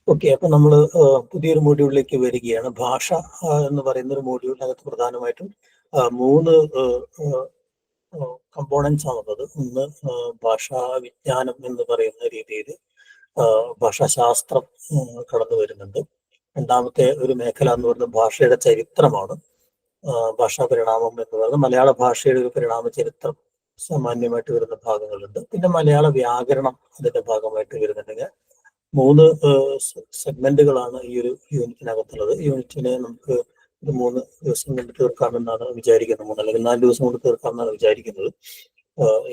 Okay, അപ്പൊ നമ്മൾ പുതിയൊരു മോഡ്യൂളിലേക്ക് വരികയാണ്. ഭാഷ എന്ന് പറയുന്ന ഒരു മോഡ്യൂളിനകത്ത് പ്രധാനമായിട്ടും 3 കമ്പോണൻസ് ആണുള്ളത്. ഒന്ന് ഭാഷാ വിജ്ഞാനം എന്ന് പറയുന്ന രീതിയിൽ ഭാഷാശാസ്ത്രം കടന്നു വരുന്നുണ്ട്. രണ്ടാമത്തെ ഒരു മേഖല എന്ന് പറയുന്നത് ഭാഷയുടെ ചരിത്രമാണ്. ഭാഷാ പരിണാമം എന്ന് പറയുന്നത് മലയാള ഭാഷയുടെ ഒരു പരിണാമ ചരിത്രം സാമാന്യമായിട്ട് വരുന്ന ഭാഗങ്ങളുണ്ട്. പിന്നെ മലയാള വ്യാകരണം അതിന്റെ ഭാഗമായിട്ട് വരുന്നുണ്ടെങ്കിൽ 3 സെഗ്മെന്റുകളാണ് ഈ ഒരു യൂണിറ്റിനകത്തുള്ളത്. യൂണിറ്റിനെ നമുക്ക് ഒരു 3 ദിവസം കൊണ്ട് തീർക്കാമെന്നാണ് വിചാരിക്കുന്നത്. 3 അല്ലെങ്കിൽ 4 ദിവസം കൊണ്ട് തീർക്കാമെന്നാണ് വിചാരിക്കുന്നത്.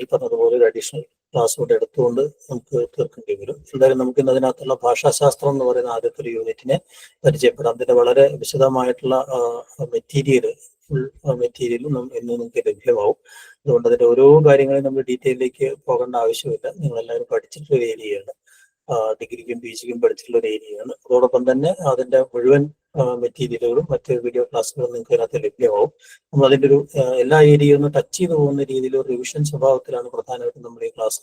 ഈ പറഞ്ഞതുപോലെ ഒരു അഡീഷണൽ ക്ലാസ് കൊണ്ട് എടുത്തുകൊണ്ട് നമുക്ക് തീർക്കേണ്ടി വരും. എന്തായാലും നമുക്ക് ഇന്ന് അതിനകത്തുള്ള ഭാഷാശാസ്ത്രം എന്ന് പറയുന്ന ആദ്യത്തെ ഒരു യൂണിറ്റിനെ പരിചയപ്പെടാം. അതിന്റെ വളരെ വിശദമായിട്ടുള്ള ഫുൾ മെറ്റീരിയലും ഇന്ന് നിങ്ങൾക്ക് ലഭ്യമാവും. അതുകൊണ്ട് അതിന്റെ ഓരോ കാര്യങ്ങളും നമ്മൾ ഡീറ്റെയിലേക്ക് പോകേണ്ട ആവശ്യമില്ല. നിങ്ങളെല്ലാവരും പഠിച്ചിട്ടുള്ള ഏരിയയാണ്, ഡിഗ്രിക്കും പി ജിക്കും പഠിച്ചിട്ടുള്ള ഒരു ഏരിയയാണ്. അതോടൊപ്പം തന്നെ അതിന്റെ മുഴുവൻ മെറ്റീരിയലുകളും മറ്റ് വീഡിയോ ക്ലാസ്സുകളും നിങ്ങൾക്ക് അതിനകത്ത് ലഭ്യമാവും. നമ്മൾ അതിൻ്റെ ഒരു എല്ലാ ഏരിയയും ഒന്ന് ടച്ച് ചെയ്ത് പോകുന്ന രീതിയിൽ ഒരു റിവിഷൻ സ്വഭാവത്തിലാണ് പ്രധാനമായിട്ടും നമ്മൾ ഈ ക്ലാസ്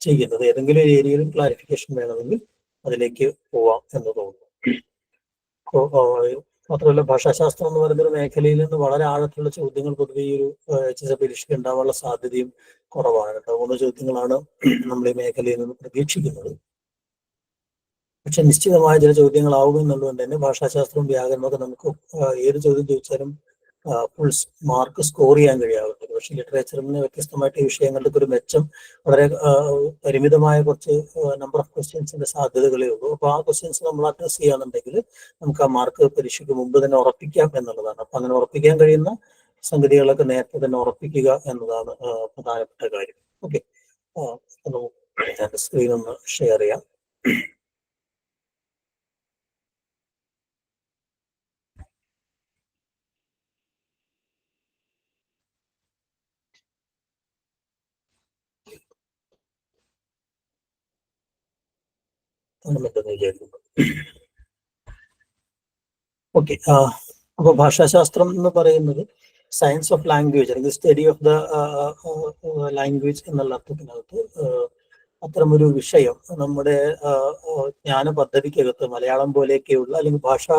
ചെയ്യുന്നത്. ഏതെങ്കിലും ഒരു ഏരിയയിൽ ക്ലാരിഫിക്കേഷൻ വേണമെങ്കിൽ അതിലേക്ക് പോവാം എന്ന് തോന്നുന്നു. മാത്രമല്ല, ഭാഷാശാസ്ത്രം എന്ന് പറയുന്ന ഒരു മേഖലയിൽ നിന്ന് വളരെ ആഴത്തിലുള്ള ചോദ്യങ്ങൾ പൊതുവെ ഈ ഒരു HSC പരീക്ഷയ്ക്ക് ഉണ്ടാവാനുള്ള സാധ്യതയും കുറവാണ്. 3 ചോദ്യങ്ങളാണ് നമ്മൾ ഈ മേഖലയിൽ നിന്ന് പ്രതീക്ഷിക്കുന്നത്. പക്ഷെ നിശ്ചിതമായ ചില ചോദ്യങ്ങളാവും എന്നുള്ളതുകൊണ്ട് തന്നെ ഭാഷാശാസ്ത്രവും വ്യാകരണമൊക്കെ നമുക്ക് ഏത് ചോദ്യം ചോദിച്ചാലും ഫുൾ മാർക്ക് സ്കോർ ചെയ്യാൻ കഴിയാവുന്നത്. പക്ഷെ ലിറ്ററേച്ചറിന് വ്യത്യസ്തമായിട്ട് ഈ വിഷയങ്ങളുടെ ഒരു മെച്ചം വളരെ പരിമിതമായ കുറച്ച് നമ്പർ ഓഫ് ക്വസ്റ്റ്യൻസിന്റെ സാധ്യതകളേ ഉള്ളൂ. അപ്പോൾ ആ ക്വസ്റ്റ്യൻസ് നമ്മൾ അഡ്രസ് ചെയ്യാന്നുണ്ടെങ്കിൽ നമുക്ക് ആ മാർക്ക് പരീക്ഷയ്ക്ക് മുമ്പ് തന്നെ ഉറപ്പിക്കാം എന്നുള്ളതാണ്. അപ്പൊ അങ്ങനെ ഉറപ്പിക്കാൻ കഴിയുന്ന സംഗതികളൊക്കെ നേരത്തെ തന്നെ ഉറപ്പിക്കുക എന്നതാണ് പ്രധാനപ്പെട്ട കാര്യം. ഓക്കെ, ഞാൻ സ്ക്രീൻ ഒന്ന് ഷെയർ ചെയ്യാം. ഓക്കെ, അപ്പൊ ഭാഷാശാസ്ത്രം എന്ന് പറയുന്നത് സയൻസ് ഓഫ് ലാംഗ്വേജ് അല്ലെങ്കിൽ സ്റ്റഡി ഓഫ് ദ ലാംഗ്വേജ് എന്നുള്ള അർത്ഥത്തിനകത്ത് അത്തരമൊരു വിഷയം നമ്മുടെ ജ്ഞാന പദ്ധതിക്കകത്ത് മലയാളം പോലെയൊക്കെയുള്ള അല്ലെങ്കിൽ ഭാഷാ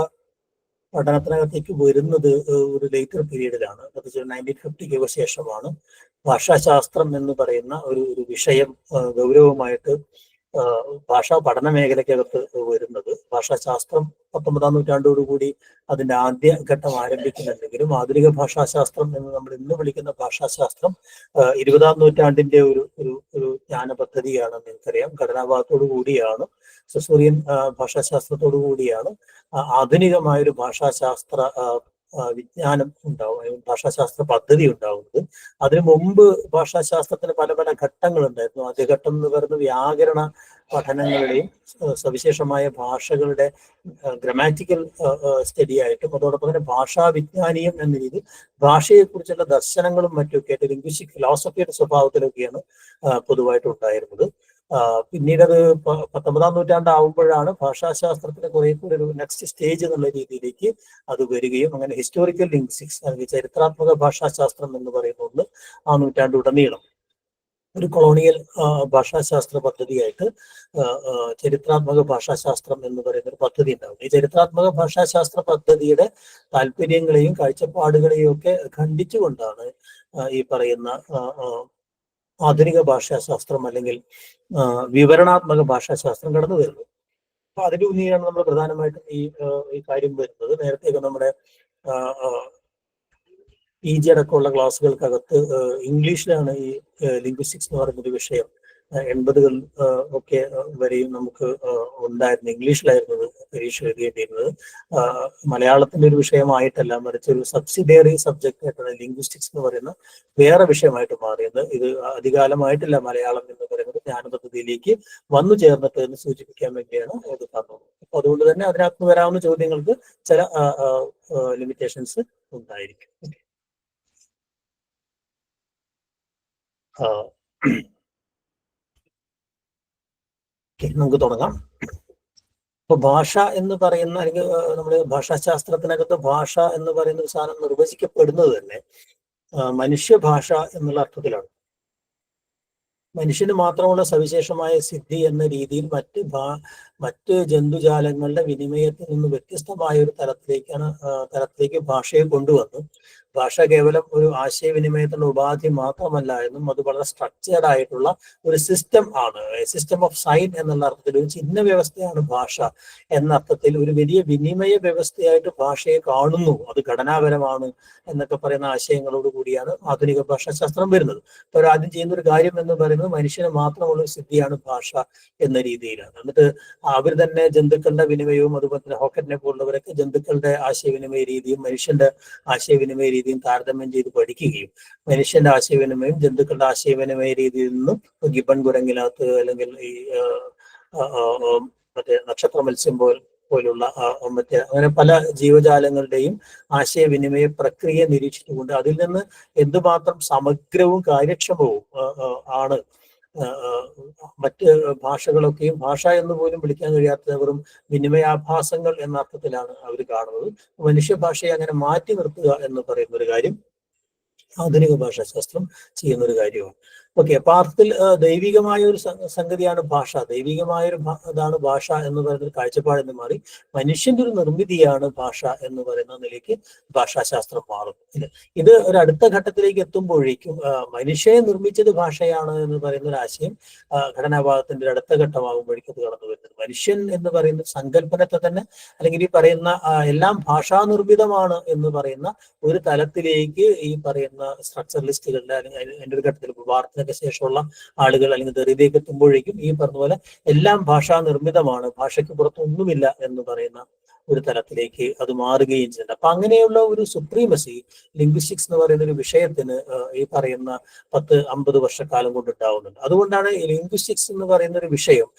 പഠനത്തിനകത്തേക്ക് വരുന്നത് ഒരു ലേറ്റർ പീരീഡിലാണ്. അത് 1950 ശേഷമാണ് ഭാഷാശാസ്ത്രം എന്ന് പറയുന്ന ഒരു വിഷയം ഗൗരവമായിട്ട് ഭാഷാ പഠന മേഖലയ്ക്കകത്ത് വരുന്നത്. ഭാഷാശാസ്ത്രം 19-ാം നൂറ്റാണ്ടോടുകൂടി അതിന്റെ ആദ്യ ഘട്ടം ആരംഭിക്കുന്നുണ്ടെങ്കിലും ആധുനിക ഭാഷാശാസ്ത്രം എന്ന് നമ്മൾ ഇന്ന് വിളിക്കുന്ന ഭാഷാശാസ്ത്രം 20-ാം നൂറ്റാണ്ടിന്റെ ഒരു ജ്ഞാന പദ്ധതിയാണെന്ന് എനിക്കറിയാം. ഘടനാഭാഗത്തോടു കൂടിയാണ്, സൊസൂറിയൻ ഭാഷാശാസ്ത്രത്തോടു കൂടിയാണ് ആധുനികമായൊരു ഭാഷാശാസ്ത്ര വിജ്ഞാനം ഉണ്ടാവും, ഭാഷാശാസ്ത്ര പദ്ധതി ഉണ്ടാവുന്നത്. അതിനു മുമ്പ് ഭാഷാശാസ്ത്രത്തിന് പല പല ഘട്ടങ്ങളുണ്ടായിരുന്നു. ആദ്യഘട്ടം എന്ന് പറയുന്നത് വ്യാകരണ പഠനങ്ങളുടെയും സവിശേഷമായ ഭാഷകളുടെ ഗ്രാമാറ്റിക്കൽ സ്റ്റഡി ആയിട്ടും അതോടൊപ്പം തന്നെ ഭാഷാ വിജ്ഞാനീയം എന്ന രീതിയിൽ ഭാഷയെക്കുറിച്ചുള്ള ദർശനങ്ങളും മറ്റുമൊക്കെ ആയിട്ട് ലിംഗ്വിസ്റ്റിക് ഫിലോസഫിയുടെ സ്വഭാവത്തിലൊക്കെയാണ് പൊതുവായിട്ട് ഉണ്ടായിരുന്നത്. പിന്നീട് അത് 19-ാം നൂറ്റാണ്ടാവുമ്പോഴാണ് ഭാഷാശാസ്ത്രത്തിന്റെ കുറെ കൂടി ഒരു നെക്സ്റ്റ് സ്റ്റേജ് എന്നുള്ള രീതിയിലേക്ക് അത് വരികയും അങ്ങനെ ഹിസ്റ്റോറിക്കൽ ലിംഗ്വിസ്റ്റിക്സ് അല്ലെങ്കിൽ ചരിത്രാത്മക ഭാഷാശാസ്ത്രം എന്ന് പറയുന്ന ഒന്ന് ആ നൂറ്റാണ്ടുടനീളം ഒരു കൊളോണിയൽ ഭാഷാശാസ്ത്ര പദ്ധതിയായിട്ട് ചരിത്രാത്മക ഭാഷാശാസ്ത്രം എന്ന് പറയുന്ന ഒരു പദ്ധതി ഉണ്ടാവും. ഈ ചരിത്രാത്മക ഭാഷാശാസ്ത്ര പദ്ധതിയുടെ താല്പര്യങ്ങളെയും കാഴ്ചപ്പാടുകളെയും ഒക്കെ ഖണ്ഡിച്ചുകൊണ്ടാണ് ഈ പറയുന്ന ആധുനിക ഭാഷാശാസ്ത്രം അല്ലെങ്കിൽ വിവരണാത്മക ഭാഷാശാസ്ത്രം കടന്നു വരുന്നത്. അപ്പൊ അതിലൂന്നിയാണ് നമ്മൾ പ്രധാനമായിട്ടും ഈ കാര്യം വരുന്നത്. നേരത്തെയൊക്കെ നമ്മുടെ PG അടക്കമുള്ള ക്ലാസ്സുകൾക്കകത്ത് ഇംഗ്ലീഷിലാണ് ഈ ലിംഗ്വിസ്റ്റിക്സ് എന്ന് പറയുന്നൊരു വിഷയം 80-കൾ ഒക്കെ വരെയും നമുക്ക് ഉണ്ടായിരുന്നു. ഇംഗ്ലീഷിലായിരുന്നു പരീക്ഷ എഴുതേണ്ടിയിരുന്നത്. മലയാളത്തിന്റെ ഒരു വിഷയമായിട്ടല്ല, മറിച്ച് ഒരു സബ്സിഡിയറി സബ്ജക്റ്റ് ആയിട്ടാണ് ലിംഗ്വിസ്റ്റിക്സ് എന്ന് പറയുന്ന വേറെ വിഷയമായിട്ട് മാറിയത്. ഇത് അധികാലമായിട്ടില്ല മലയാളം എന്ന് പറയുന്നത് ജ്ഞാന പദ്ധതിയിലേക്ക് വന്നു ചേർന്നിട്ട് എന്ന് സൂചിപ്പിക്കാൻ വേണ്ടിയാണ് ഇത് പറഞ്ഞത്. അപ്പൊ അതുകൊണ്ട് തന്നെ അതിനകത്ത് വരാവുന്ന ചോദ്യങ്ങൾക്ക് ചില ലിമിറ്റേഷൻസ് ഉണ്ടായിരിക്കും. നമുക്ക് തുടങ്ങാം. ഇപ്പൊ ഭാഷ എന്ന് പറയുന്ന അല്ലെങ്കിൽ നമ്മുടെ ഭാഷാശാസ്ത്രത്തിനകത്ത് ഭാഷ എന്ന് പറയുന്ന ഒരു സാധനം നിർവചിക്കപ്പെടുന്നത് തന്നെ മനുഷ്യഭാഷ എന്നുള്ള അർത്ഥത്തിലാണ്. മനുഷ്യന് മാത്രമുള്ള സവിശേഷമായ സിദ്ധി എന്ന രീതിയിൽ മറ്റ് ജന്തുജാലങ്ങളുടെ വിനിമയത്തിൽ നിന്ന് വ്യത്യസ്തമായ ഒരു തലത്തിലേക്ക് ഭാഷയെ കൊണ്ടുവന്നു. ഭാഷ കേവലം ഒരു ആശയവിനിമയത്തിന്റെ ഉപാധി മാത്രമല്ല എന്നും അത് വളരെ സ്ട്രക്ചേർഡ് ആയിട്ടുള്ള ഒരു സിസ്റ്റം ആണ്. സിസ്റ്റം ഓഫ് സൈൻ എന്നുള്ള അർത്ഥത്തിൽ ഒരു ചിഹ്ന വ്യവസ്ഥയാണ് ഭാഷ എന്ന അർത്ഥത്തിൽ ഒരു വലിയ വിനിമയ വ്യവസ്ഥയായിട്ട് ഭാഷയെ കാണുന്നു. അത് ഘടനാപരമാണ് എന്നൊക്കെ പറയുന്ന ആശയങ്ങളോട് കൂടിയാണ് ആധുനിക ഭാഷാശാസ്ത്രം വരുന്നത്. അപ്പോൾ ആദ്യം ചെയ്യുന്ന ഒരു കാര്യം എന്ന് പറയുന്നത് മനുഷ്യന് മാത്രമുള്ള ഒരു സിദ്ധിയാണ് ഭാഷ എന്ന രീതിയിലാണ്. എന്നിട്ട് അവർ തന്നെ ജന്തുക്കളുടെ വിനിമയവും അതുപോലെ തന്നെ ഹോക്കറ്റിനെ പോലുള്ളവരൊക്കെ ജന്തുക്കളുടെ ആശയവിനിമയ രീതിയും മനുഷ്യന്റെ ആശയവിനിമയ രീതിയും താരതമ്യം ചെയ്ത് പഠിക്കുകയും മനുഷ്യന്റെ ആശയവിനിമയം ജന്തുക്കളുടെ ആശയവിനിമയ രീതിയിൽ നിന്നും ഗിബൺ കുരങ്ങിനകത്ത് അല്ലെങ്കിൽ ഈ മറ്റേ നക്ഷത്ര മത്സ്യം പോലുള്ള മറ്റേ അങ്ങനെ പല ജീവജാലങ്ങളുടെയും ആശയവിനിമയ പ്രക്രിയ നിരീക്ഷിച്ചുകൊണ്ട് അതിൽ നിന്ന് എന്തുമാത്രം സമഗ്രവും കാര്യക്ഷമവും ആണ് മറ്റ് ഭാഷകളൊക്കെയും ഭാഷ എന്ന് പോലും വിളിക്കാൻ കഴിയാത്ത വെറും വിനിമയാഭാസങ്ങൾ എന്ന അർത്ഥത്തിലാണ് അവർ കാണുന്നത്. മനുഷ്യഭാഷയെ അങ്ങനെ മാറ്റി നിർത്തുക എന്ന് പറയുന്ന ഒരു കാര്യം ആധുനിക ഭാഷാശാസ്ത്രം ചെയ്യുന്ന ഒരു കാര്യമാണ്. ഓക്കെ, അപ്പൊ അർത്ഥത്തിൽ ദൈവികമായ ഒരു സംഗതിയാണ് ഭാഷ, ദൈവികമായൊരു ഇതാണ് ഭാഷ എന്ന് പറയുന്ന ഒരു കാഴ്ചപ്പാടെന്ന് മാറി മനുഷ്യന്റെ ഒരു നിർമ്മിതിയാണ് ഭാഷ എന്ന് പറയുന്ന നിലയ്ക്ക് ഭാഷാശാസ്ത്രം മാറും. ഇത് ഒരു അടുത്ത ഘട്ടത്തിലേക്ക് എത്തുമ്പോഴേക്കും മനുഷ്യനെ നിർമ്മിച്ചത് ഭാഷയാണ് എന്ന് പറയുന്ന ഒരു ആശയം ഘടനാഭാഗത്തിന്റെ ഒരു അടുത്ത ഘട്ടമാകുമ്പോഴേക്കും അത് കടന്നു വരുന്നത്. മനുഷ്യൻ എന്ന് പറയുന്ന സങ്കല്പനത്തെ തന്നെ അല്ലെങ്കിൽ ഈ പറയുന്ന എല്ലാം ഭാഷാ നിർമ്മിതമാണ് എന്ന് പറയുന്ന ഒരു തലത്തിലേക്ക് ഈ പറയുന്ന സ്ട്രക്ചറലിസ്റ്റുകളുടെ അല്ലെങ്കിൽ അതിന്റെ ഒരു ഘട്ടത്തിൽ വാർത്തയ്ക്ക് ശേഷമുള്ള ആളുകൾ അല്ലെങ്കിൽ ദറിതയിലേക്ക് എത്തുമ്പോഴേക്കും ഈ പറഞ്ഞ പോലെ എല്ലാം ഭാഷാ നിർമ്മിതമാണ്, ഭാഷയ്ക്ക് പുറത്തൊന്നുമില്ല എന്ന് പറയുന്ന ഒരു തലത്തിലേക്ക് അത് മാറുകയും ചെയ്യുന്നുണ്ട്. അപ്പൊ അങ്ങനെയുള്ള ഒരു സുപ്രീമസി ലിംഗ്വിസ്റ്റിക്സ് എന്ന് പറയുന്ന ഒരു വിഷയത്തിന് ഈ പറയുന്ന 10-50 വർഷക്കാലം കൊണ്ട് ഉണ്ടാവുന്നുണ്ട്. അതുകൊണ്ടാണ് ലിംഗ്വിസ്റ്റിക്സ് എന്ന് പറയുന്ന ഒരു വിഷയം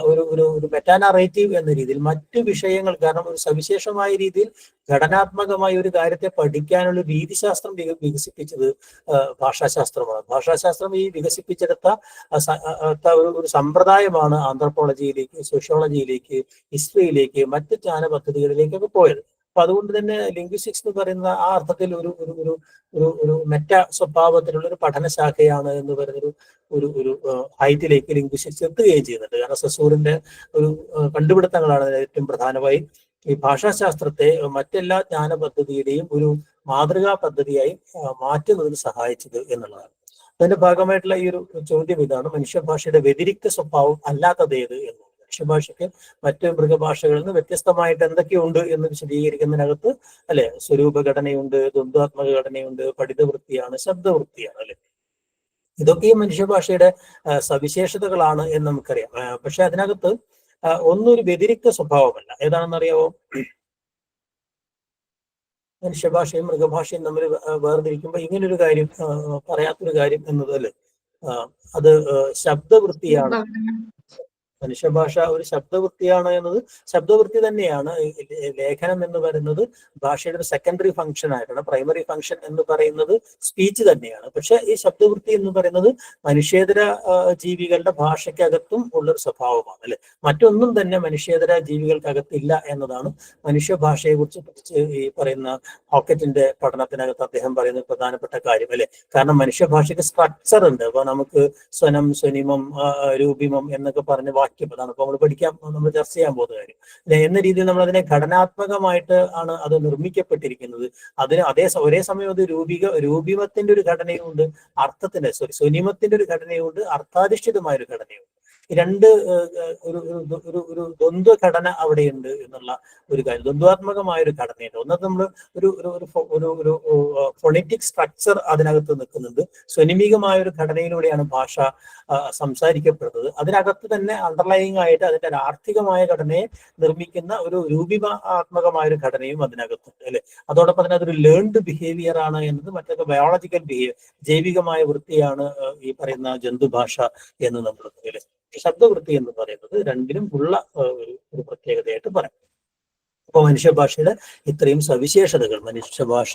ഒരു മെറ്റാനാറേറ്റീവ് എന്ന രീതിയിൽ മറ്റു വിഷയങ്ങൾ, കാരണം ഒരു സവിശേഷമായ രീതിയിൽ ഘടനാത്മകമായ ഒരു കാര്യത്തെ പഠിക്കാനുള്ള രീതിശാസ്ത്രം വികസിപ്പിച്ചത് ഭാഷാശാസ്ത്രമാണ്. ഭാഷാശാസ്ത്രം ഈ വികസിപ്പിച്ചെടുത്ത ഒരു സമ്പ്രദായമാണ് ആന്ത്രോപോളജിയിലേക്ക്, സോഷ്യോളജിയിലേക്ക്, ഹിസ്റ്ററിയിലേക്ക്, മറ്റ് ജ്ഞാന പദ്ധതികളിലേക്കൊക്കെ പോയത്. അപ്പൊ അതുകൊണ്ട് തന്നെ ലിംഗ്വിസ്റ്റിക്സ് എന്ന് പറയുന്ന ആ അർത്ഥത്തിൽ ഒരു മെറ്റ സ്വഭാവത്തിലുള്ള ഒരു പഠനശാഖയാണ് എന്ന് പറയുന്നൊരു ഒരു ഹൈറ്റിലേക്ക് ലിംഗ്വിസ്റ്റിക്സ് എത്തുകയും ചെയ്യുന്നുണ്ട്. കാരണം സസൂറിന്റെ ഒരു കണ്ടുപിടുത്തങ്ങളാണ് ഏറ്റവും പ്രധാനമായി ഈ ഭാഷാശാസ്ത്രത്തെ മറ്റെല്ലാ ജ്ഞാന പദ്ധതിയുടെയും ഒരു മാതൃകാ പദ്ധതിയായി മാറ്റുന്നതിന് സഹായിച്ചത് എന്നുള്ളതാണ്. അതിന്റെ ഭാഗമായിട്ടുള്ള ഈ ഒരു ചോദ്യം ഇതാണ്: മനുഷ്യഭാഷയുടെ വ്യതിരിക്ത സ്വഭാവം അല്ലാത്തത് ഏത് എന്ന്. മനുഷ്യഭാഷയ്ക്ക് മറ്റ് മൃഗഭാഷകളിൽ നിന്ന് വ്യത്യസ്തമായിട്ട് എന്തൊക്കെയുണ്ട് എന്ന് വിശദീകരിക്കുന്നതിനകത്ത് അല്ലെ സ്വരൂപഘടനയുണ്ട്, ദ്വന്ദ്വാത്മക ഘടനയുണ്ട്, പഠിതവൃത്തിയാണ്, ശബ്ദവൃത്തിയാണ് അല്ലെ. ഇതൊക്കെ ഈ മനുഷ്യഭാഷയുടെ സവിശേഷതകളാണ് എന്ന് നമുക്കറിയാം. പക്ഷെ അതിനകത്ത് ഒന്നൊരു വ്യതിരിക്ത സ്വഭാവമല്ല. ഏതാണെന്നറിയാവോ? മനുഷ്യഭാഷയും മൃഗഭാഷയും തമ്മിൽ വേർതിരിക്കുമ്പോൾ ഇങ്ങനൊരു കാര്യം പറയാത്തൊരു കാര്യം എന്നതല്ലേ, അത് ശബ്ദവൃത്തിയാണ്. മനുഷ്യഭാഷ ഒരു ശബ്ദവൃത്തിയാണ് എന്നത് ശബ്ദവൃത്തി തന്നെയാണ്. ലേഖനം എന്ന് പറയുന്നത് ഭാഷയുടെ ഒരു സെക്കൻഡറി ഫംഗ്ഷൻ ആയിട്ടാണ്. പ്രൈമറി ഫംഗ്ഷൻ എന്ന് പറയുന്നത് സ്പീച്ച് തന്നെയാണ്. പക്ഷെ ഈ ശബ്ദവൃത്തി എന്ന് പറയുന്നത് മനുഷ്യേതര ജീവികളുടെ ഭാഷയ്ക്കകത്തും ഉള്ളൊരു സ്വഭാവമാണ് അല്ലെ. മറ്റൊന്നും തന്നെ മനുഷ്യേതര ജീവികൾക്കകത്തില്ല എന്നതാണ് മനുഷ്യഭാഷയെ കുറിച്ച് ഈ പറയുന്ന ഹോക്കറ്റിന്റെ പഠനത്തിനകത്ത് അദ്ദേഹം പറയുന്ന പ്രധാനപ്പെട്ട കാര്യം അല്ലെ. കാരണം മനുഷ്യഭാഷയ്ക്ക് സ്ട്രക്ചർ ഉണ്ട്. അപ്പൊ നമുക്ക് സ്വനം, സ്വനിമം, രൂപിമം എന്നൊക്കെ പറഞ്ഞ വാക്യം അതാണ് അപ്പൊ നമ്മൾ ചർച്ച ചെയ്യാൻ പോകുന്ന കാര്യം എന്ന രീതിയിൽ നമ്മൾ അതിനെ ഘടനാത്മകമായിട്ട് ആണ് അത് നിർമ്മിക്കപ്പെട്ടിരിക്കുന്നത്. അതിന് ഒരേ സമയം അത് രൂപിമത്തിന്റെ ഒരു ഘടനയുണ്ട്, സ്വനിമത്തിന്റെ ഒരു ഘടനയുണ്ട്, അർത്ഥാധിഷ്ഠിതമായ ഒരു ഘടനയുണ്ട്. രണ്ട് ഒരു ദ്വന്ദ്വ ഘടന അവിടെയുണ്ട് എന്നുള്ള ഒരു കാര്യം, ദ്വന്ദ്വാത്മകമായ ഒരു ഘടനയുണ്ട്. ഒന്നത് നമ്മൾ ഒരു ഫോണറ്റിക് സ്ട്രക്ചർ അതിനകത്ത് നിൽക്കുന്നുണ്ട്. സ്വനിമികമായ ഒരു ഘടനയിലൂടെയാണ് ഭാഷ സംസാരിക്കപ്പെടുന്നത്. അതിനകത്ത് തന്നെ അണ്ടർലൈങ് ആയിട്ട് അതിന്റെ ഒരു ആർത്ഥികമായ ഘടനയെ നിർമ്മിക്കുന്ന ഒരു രൂപിമാത്മകമായ ഒരു ഘടനയും അതിനകത്തുണ്ട് അല്ലെ. അതോടൊപ്പം തന്നെ അതൊരു ലേൺഡ് ബിഹേവിയർ ആണ് എന്നത് മറ്റൊക്കെ ബയോളജിക്കൽ ബിഹേവിയർ, ജൈവികമായ വൃത്തിയാണ് ഈ പറയുന്ന ജന്തുഭാഷ എന്ന് നമ്മൾ അല്ലെ. ശബ്ദവൃത്തി എന്ന് പറയുന്നത് രണ്ടിനും ഉള്ള ഒരു പ്രത്യേകതയായിട്ട് പറയാം. അപ്പൊ മനുഷ്യഭാഷയുടെ ഇത്രയും സവിശേഷതകൾ, മനുഷ്യഭാഷ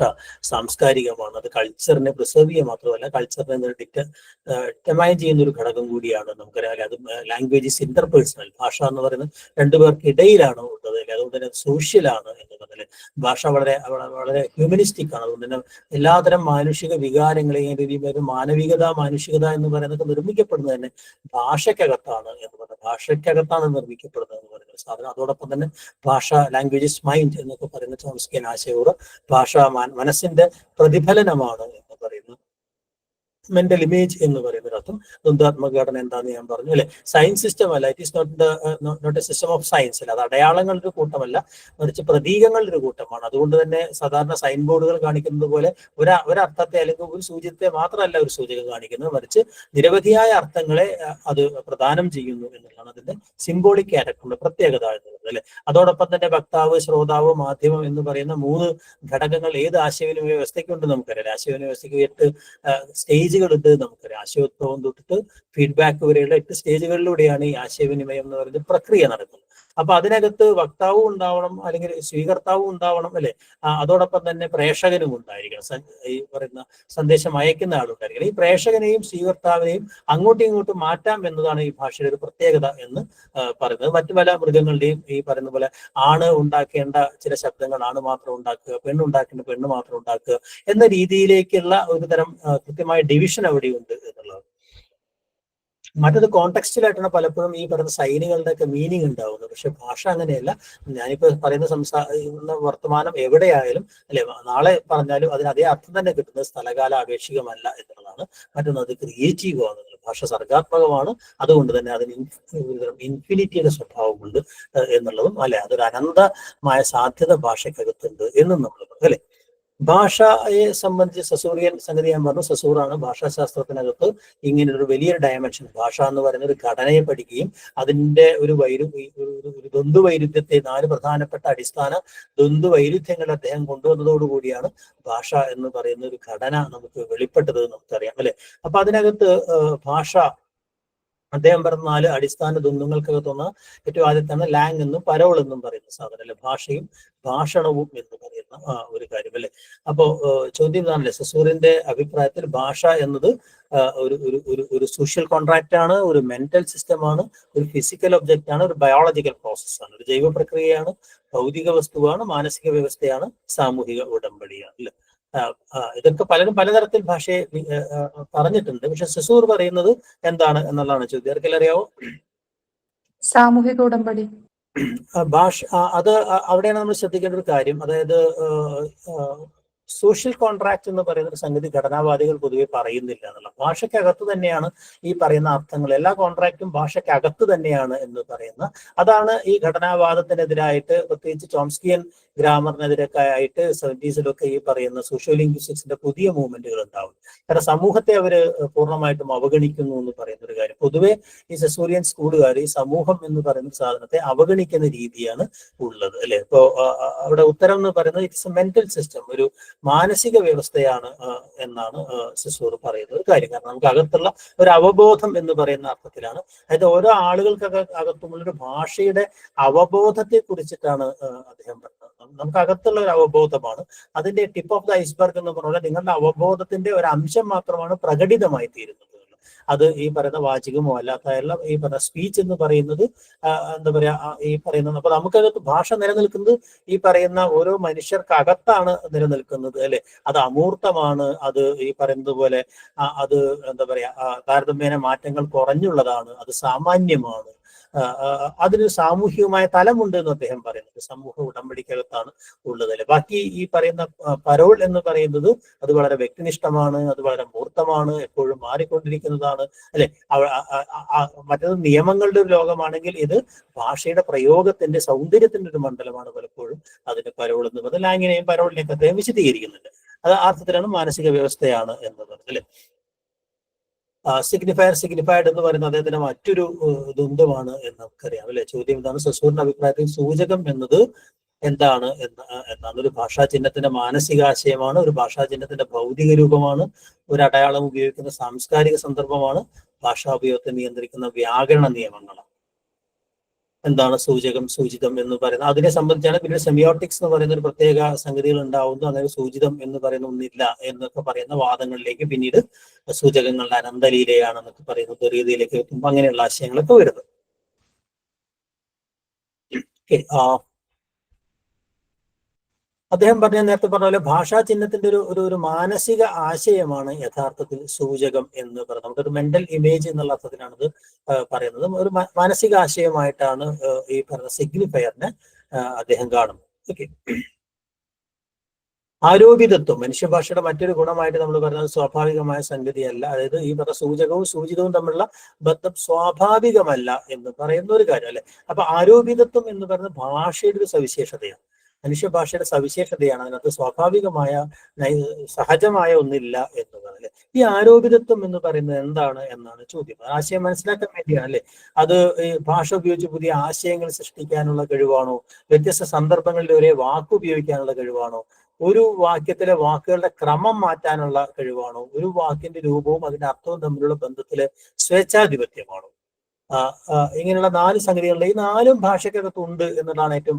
സാംസ്കാരികമാണ്, അത് കൾച്ചറിനെ പ്രിസർവ് ചെയ്യുക മാത്രമല്ല കൾച്ചറിനെ ഡിറ്റർമൈൻ ചെയ്യുന്ന ഒരു ഘടകം കൂടിയാണ്. നമുക്കറിയാം അത് ലാംഗ്വേജ് ഈസ് ഇന്റർപേഴ്സണൽ. ഭാഷ എന്ന് പറയുന്നത് രണ്ടുപേർക്ക് ഇടയിലാണ് ഉള്ളത് അല്ലെ. അതുകൊണ്ട് തന്നെ സോഷ്യലാണ് എന്ന് പറഞ്ഞാൽ അല്ലെ. ഭാഷ വളരെ വളരെ ഹ്യൂമനിസ്റ്റിക് ആണ്. അതുകൊണ്ട് തന്നെ എല്ലാതരം മാനുഷിക വികാരങ്ങളെയും മാനവികത മാനുഷികത എന്ന് പറയുന്നത് നിർമ്മിക്കപ്പെടുന്നത് തന്നെ ഭാഷയ്ക്കകത്താണ് എന്ന് പറയുന്നത്. ഭാഷയ്ക്കകത്താണ് നിർമ്മിക്കപ്പെടുന്നത് എന്ന് പറയുന്നത് സാധനം. അതോടൊപ്പം തന്നെ ഭാഷ, ലാംഗ്വേജ് ഇസ് മൈൻഡ് എന്നൊക്കെ പറയുന്ന ചോംസ്കിയൻ ആശയവും ഭാഷ മനസ്സിന്റെ പ്രതിഫലനമാണ് എന്ന് പറയുന്നു. മെന്റൽ ഇമേജ് എന്ന് പറയുന്ന അർത്ഥം. ദ്വന്ദ്വാത്മക ഘടന എന്താണെന്ന് ഞാൻ പറഞ്ഞു അല്ലെ. സയൻസ് സിസ്റ്റം അല്ല, it is not a system of science അല്ല. അത് അടയാളങ്ങളുടെ ഒരു കൂട്ടമല്ല, മറിച്ച് പ്രതീകങ്ങളുടെ ഒരു കൂട്ടമാണ്. അതുകൊണ്ട് തന്നെ സാധാരണ സൈൻ ബോർഡുകൾ കാണിക്കുന്നത് പോലെ ഒരർത്ഥത്തെ അല്ലെങ്കിൽ ഒരു സൂചിതത്തെ മാത്രമല്ല ഒരു സൂചക കാണിക്കുന്നത്, മറിച്ച് നിരവധിയായ അർത്ഥങ്ങളെ അത് പ്രദാനം ചെയ്യുന്നു എന്നുള്ളതാണ് അതിന്റെ സിംബോളിക് ക്യാരക്ടറിന്റെ പ്രത്യേകത എന്നുള്ളത് അല്ലെ. അതോടൊപ്പം തന്നെ വക്താവ്, ശ്രോതാവ്, മാധ്യമം എന്ന് പറയുന്ന 3 ഘടകങ്ങൾ ഏത് ആശയവിനിമയ വ്യവസ്ഥയ്ക്കുണ്ട് നമുക്കറിയാം. ആശയവിനിമയ വ്യവസ്ഥയ്ക്ക് 8 സ്റ്റേജുകളുണ്ട് നമുക്കറിയാം. ആശയോത്ഭവം തൊട്ടിട്ട് ഫീഡ്ബാക്ക് വരെയുള്ള 8 സ്റ്റേജുകളിലൂടെയാണ് ഈ ആശയവിനിമയം എന്ന് പറയുന്ന പ്രക്രിയ നടക്കുന്നത്. അപ്പൊ അതിനകത്ത് വക്താവും ഉണ്ടാവണം, അല്ലെങ്കിൽ സ്വീകർത്താവും ഉണ്ടാവണം അല്ലെ. അതോടൊപ്പം തന്നെ പ്രേക്ഷകനും ഉണ്ടായിരിക്കണം, ഈ പറയുന്ന സന്ദേശം അയക്കുന്ന ആളുണ്ടായിരിക്കണം. ഈ പ്രേക്ഷകനെയും സ്വീകർത്താവിനെയും അങ്ങോട്ടും ഇങ്ങോട്ടും മാറ്റാം എന്നതാണ് ഈ ഭാഷയുടെ ഒരു പ്രത്യേകത എന്ന് പറയുന്നത്. മറ്റു പല മൃഗങ്ങളുടെയും ഈ പറയുന്ന പോലെ ആണ് ഉണ്ടാക്കേണ്ട ചില ശബ്ദങ്ങൾ ആണ് മാത്രം ഉണ്ടാക്കുക, പെണ്ണുണ്ടാക്കേണ്ട പെണ്ണ് മാത്രം ഉണ്ടാക്കുക എന്ന രീതിയിലേക്കുള്ള ഒരു തരം കൃത്യമായ ഡിവിഷൻ അവിടെയുണ്ട് എന്നുള്ളത്. മറ്റൊരു കോണ്ടെക്സ്റ്റിലായിട്ടാണ് പലപ്പോഴും ഈ പറയുന്ന സൈനുകളുടെ ഒക്കെ മീനിങ് ഉണ്ടാവുന്നത്. പക്ഷെ ഭാഷ അങ്ങനെയല്ല. ഞാനിപ്പോ പറയുന്ന വർത്തമാനം എവിടെയായാലും അല്ലെ, നാളെ പറഞ്ഞാലും അതിന് അതേ അർത്ഥം തന്നെ കിട്ടുന്നത് സ്ഥലകാല ആപേക്ഷികമല്ല എന്നുള്ളതാണ്. മറ്റൊന്ന് അത് ക്രിയേറ്റീവ് ആകുന്നത്. ഭാഷ സർഗാത്മകമാണ്, അതുകൊണ്ട് തന്നെ അതിന് ഇൻഫിനിറ്റിയുടെ സ്വഭാവമുണ്ട് എന്നുള്ളതും അല്ലെ. അതൊരു അനന്തമായ സാധ്യത ഭാഷയ്ക്കകത്തുണ്ട് എന്നും നമ്മൾ പറഞ്ഞു അല്ലെ. ഭാഷയെ സംബന്ധിച്ച് സസൂറിയൻ സംഗതി ഞാൻ പറഞ്ഞു. സസൂറാണ് ഭാഷാശാസ്ത്രത്തിനകത്ത് ഇങ്ങനെ ഒരു വലിയൊരു ഡയമെൻഷൻ. ഭാഷ എന്ന് പറയുന്ന ഒരു ഘടനയെ പഠിക്കുകയും അതിന്റെ ഒരു ദ്വന്ദ്വൈരുദ്ധ്യത്തെ 4 പ്രധാനപ്പെട്ട അടിസ്ഥാന ദ്വന്ദ്വൈരുദ്ധ്യങ്ങൾ അദ്ദേഹം കൊണ്ടുവന്നതോടുകൂടിയാണ് ഭാഷ എന്ന് പറയുന്ന ഒരു ഘടന നമുക്ക് വെളിപ്പെട്ടത് നമുക്കറിയാം അല്ലെ. അപ്പൊ അതിനകത്ത് ഭാഷ അദ്ദേഹം പറഞ്ഞ 4 അടിസ്ഥാന ദ്വന്ദ്ങ്ങൾക്കകത്തൊന്ന് ഏറ്റവും ആദ്യത്താണ് ലാങ് എന്നും പരോൾ എന്നും പറയുന്ന സാധനം അല്ലെ. ഭാഷയും ഭാഷണവും എന്ന് പറയുന്ന ഒരു കാര്യം അല്ലെ. അപ്പോ ചോദ്യം ഇതാണല്ലേ, സസൂറിന്റെ അഭിപ്രായത്തിൽ ഭാഷ എന്നത് ഒരു സോഷ്യൽ കോൺട്രാക്റ്റ് ആണ്, ഒരു മെന്റൽ സിസ്റ്റമാണ്, ഒരു ഫിസിക്കൽ ഒബ്ജക്റ്റ് ആണ്, ഒരു ബയോളജിക്കൽ പ്രോസസ് ആണ്, ഒരു ജൈവ പ്രക്രിയയാണ്, ഭൗതിക വസ്തുവാണ്, മാനസിക വ്യവസ്ഥയാണ്, സാമൂഹിക ഉടമ്പടിയാണ് അല്ലെ. ഇതൊക്കെ പലരും പലതരത്തിൽ ഭാഷയെ പറഞ്ഞിട്ടുണ്ട്. പക്ഷെ സസൂർ പറയുന്നത് എന്താണ് എന്നുള്ളതാണ് ചോദ്യം. ആർക്കെല്ലാം അറിയാവോ? സാമൂഹിക ഉടമ്പടി. ഭാഷ അത് അവിടെയാണ് നമ്മൾ ശ്രദ്ധിക്കേണ്ട ഒരു കാര്യം. അതായത് സോഷ്യൽ കോൺട്രാക്ട് എന്ന് പറയുന്ന ഒരു സംഗതി ഘടനാവാദികൾ പൊതുവെ പറയുന്നില്ല എന്നുള്ള. ഭാഷയ്ക്കകത്ത് തന്നെയാണ് ഈ പറയുന്ന അർത്ഥങ്ങൾ. എല്ലാ കോൺട്രാക്റ്റും ഭാഷയ്ക്കകത്ത് തന്നെയാണ് എന്ന് പറയുന്ന അതാണ് ഈ ഘടനാവാദത്തിനെതിരായിട്ട്, പ്രത്യേകിച്ച് ചോംസ്കിയൻ ഗ്രാമറിനെതിരൊക്കെ ആയിട്ട് 70s ഈ പറയുന്ന സോഷ്യോ ലിംഗ്വിസ്റ്റിക്സിന്റെ പുതിയ മൂവ്മെന്റുകൾ ഉണ്ടാവും. കാരണം സമൂഹത്തെ അവര് പൂർണ്ണമായിട്ടും അവഗണിക്കുന്നു എന്ന് പറയുന്ന ഒരു കാര്യം. പൊതുവെ ഈ സെസൂറിയൻ സ്കൂളുകാർ ഈ സമൂഹം എന്ന് പറയുന്ന സാധനത്തെ അവഗണിക്കുന്ന രീതിയാണ് ഉള്ളത് അല്ലെ. ഇപ്പോ അവിടെ ഉത്തരം എന്ന് പറയുന്നത് ഇറ്റ്സ് എ മെന്റൽ സിസ്റ്റം, ഒരു മാനസിക വ്യവസ്ഥയാണ് എന്നാണ് സെസൂർ പറയുന്ന ഒരു കാര്യം. കാരണം നമുക്ക് അകത്തുള്ള ഒരു അവബോധം എന്ന് പറയുന്ന അർത്ഥത്തിലാണ്. അതായത് ഓരോ ആളുകൾക്കൊക്കെ അകത്തുമുള്ളൊരു ഭാഷയുടെ അവബോധത്തെ കുറിച്ചിട്ടാണ് അദ്ദേഹം പറഞ്ഞത്. നമുക്ക് അകത്തുള്ള ഒരു അവബോധമാണ്, അതിന്റെ ടിപ്പ് ഓഫ് ദ ഐസ്ബർഗ് എന്ന് പറഞ്ഞാൽ നിങ്ങളുടെ അവബോധത്തിന്റെ ഒരു അംശം മാത്രമാണ് പ്രകടിതമായി തീരുന്നത്. അത് ഈ പറയുന്ന വാചികമോ അല്ലാത്ത ഈ പറയുന്ന സ്പീച്ച് എന്ന് പറയുന്നത് എന്താ പറയാ ഈ പറയുന്നത്. അപ്പൊ നമുക്കകത്ത് ഭാഷ നിലനിൽക്കുന്നത് ഈ പറയുന്ന ഓരോ മനുഷ്യർക്കകത്താണ് നിലനിൽക്കുന്നത് അല്ലെ. അത് അമൂർത്തമാണ്, അത് ഈ പറയുന്നത് പോലെ അത് എന്താ പറയാ താരതമ്യേന മാറ്റങ്ങൾ കുറഞ്ഞുള്ളതാണ്, അത് സാമാന്യമാണ്, അതിന് സാമൂഹികമായ തലമുണ്ട് എന്ന് അദ്ദേഹം പറയുന്നത്. സമൂഹ ഉടമ്പടിക്കകത്താണ് ഉള്ളത് അല്ലെ. ബാക്കി ഈ പറയുന്ന പരോൾ എന്ന് പറയുന്നത് അത് വളരെ വ്യക്തിനിഷ്ഠമാണ്, അത് വളരെ മൂർത്തമാണ്, എപ്പോഴും മാറിക്കൊണ്ടിരിക്കുന്നതാണ് അല്ലെ. മറ്റത് നിയമങ്ങളുടെ ഒരു ലോകമാണെങ്കിൽ ഇത് ഭാഷയുടെ പ്രയോഗത്തിന്റെ സൗന്ദര്യത്തിന്റെ ഒരു മണ്ഡലമാണ് പലപ്പോഴും അതിന്റെ പരോൾ എന്ന് പറയുന്നത്. ലാങ്ങിനെയും പരോളിനെയൊക്കെ അദ്ദേഹം വിശദീകരിക്കുന്നുണ്ട്. അത് അർത്ഥത്തിലാണ് മാനസിക വ്യവസ്ഥയാണ് എന്നത് അല്ലെ. സിഗ്നിഫൈഡ് എന്ന് പറയുന്നത് അദ്ദേഹത്തിന്റെ മറ്റൊരു ദ്വന്ദ്വമാണ് എന്ന് നമുക്കറിയാം അല്ലെ. ചോദ്യം എന്താണ്? സസൂറിന്റെ അഭിപ്രായത്തിൽ സൂചകം എന്നത് എന്താണ് എന്നാണ്. ഒരു ഭാഷാചിഹ്നത്തിന്റെ മാനസികാശയമാണ്, ഒരു ഭാഷാചിഹ്നത്തിന്റെ ഭൗതിക രൂപമാണ്, ഒരു അടയാളം ഉപയോഗിക്കുന്ന സാംസ്കാരിക സന്ദർഭമാണ്, ഭാഷാ ഉപയോഗത്തെ നിയന്ത്രിക്കുന്ന വ്യാകരണ നിയമങ്ങളാണ്. എന്താണ് സൂചകം, സൂചിതം എന്ന് പറയുന്നത്? അതിനെ സംബന്ധിച്ചാണ് പിന്നെ സെമിയോട്ടിക്സ് എന്ന് പറയുന്ന ഒരു പ്രത്യേക സംഗതികൾ ഉണ്ടാവുന്നു. അങ്ങനെ സൂചിതം എന്ന് പറയുന്ന ഒന്നില്ല എന്നൊക്കെ പറയുന്ന വാദങ്ങളിലേക്ക് പിന്നീട് സൂചകങ്ങളുടെ അനന്തലീലയാണെന്നൊക്കെ പറയുന്ന രീതിയിലേക്ക് എത്തുമ്പോൾ അങ്ങനെയുള്ള ആശയങ്ങളൊക്കെ വരുന്നത്. അദ്ദേഹം നേരത്തെ പറഞ്ഞ പോലെ ഭാഷാ ചിഹ്നത്തിന്റെ ഒരു മാനസിക ആശയമാണ് യഥാർത്ഥത്തിൽ സൂചകം എന്ന് പറയുന്നത്. നമുക്കൊരു മെന്റൽ ഇമേജ് എന്നുള്ള അർത്ഥത്തിലാണ് ഇത് പറയുന്നത്. ഒരു മാനസിക ആശയമായിട്ടാണ് ഈ പറയുന്ന സിഗ്നിഫയറിനെ അദ്ദേഹം കാണുന്നത്. ഓക്കെ. ആരോപിതത്വം മനുഷ്യഭാഷയുടെ മറ്റൊരു ഗുണമായിട്ട് നമ്മൾ പറയുന്നത് സ്വാഭാവികമായ സംഗതിയല്ല. അതായത് ഈ പറഞ്ഞ സൂചകവും സൂചിതവും തമ്മിലുള്ള ബന്ധം സ്വാഭാവികമല്ല എന്ന് പറയുന്ന ഒരു കാര്യം അല്ലെ. അപ്പൊ ആരോപിതത്വം എന്ന് പറയുന്നത് ഭാഷയുടെ ഒരു സവിശേഷതയാണ്, മനുഷ്യഭാഷയുടെ സവിശേഷതയാണ്. അതിനകത്ത് സ്വാഭാവികമായ സഹജമായ ഒന്നില്ല എന്ന് പറഞ്ഞാൽ ഈ ആരോപിതത്വം എന്ന് പറയുന്നത് എന്താണ് എന്നാണ് ചോദ്യം. ആശയം മനസ്സിലാക്കാൻ വേണ്ടിയാണ് അല്ലെ. അത് ഈ ഭാഷ ഉപയോഗിച്ച് പുതിയ ആശയങ്ങൾ സൃഷ്ടിക്കാനുള്ള കഴിവാണോ, വ്യത്യസ്ത സന്ദർഭങ്ങളിൽ ഒരേ വാക്ക് ഉപയോഗിക്കാനുള്ള കഴിവാണോ, ഒരു വാക്യത്തിലെ വാക്കുകളുടെ ക്രമം മാറ്റാനുള്ള കഴിവാണോ, ഒരു വാക്കിന്റെ രൂപവും അതിന്റെ അർത്ഥവും തമ്മിലുള്ള ബന്ധത്തിലെ സ്വേച്ഛാധിപത്യമാണോ? ഇങ്ങനെയുള്ള 4 സംഗതികളുടെ ഈ 4 ഭാഷയ്ക്കകത്തുണ്ട് എന്നതാണ് ഏറ്റവും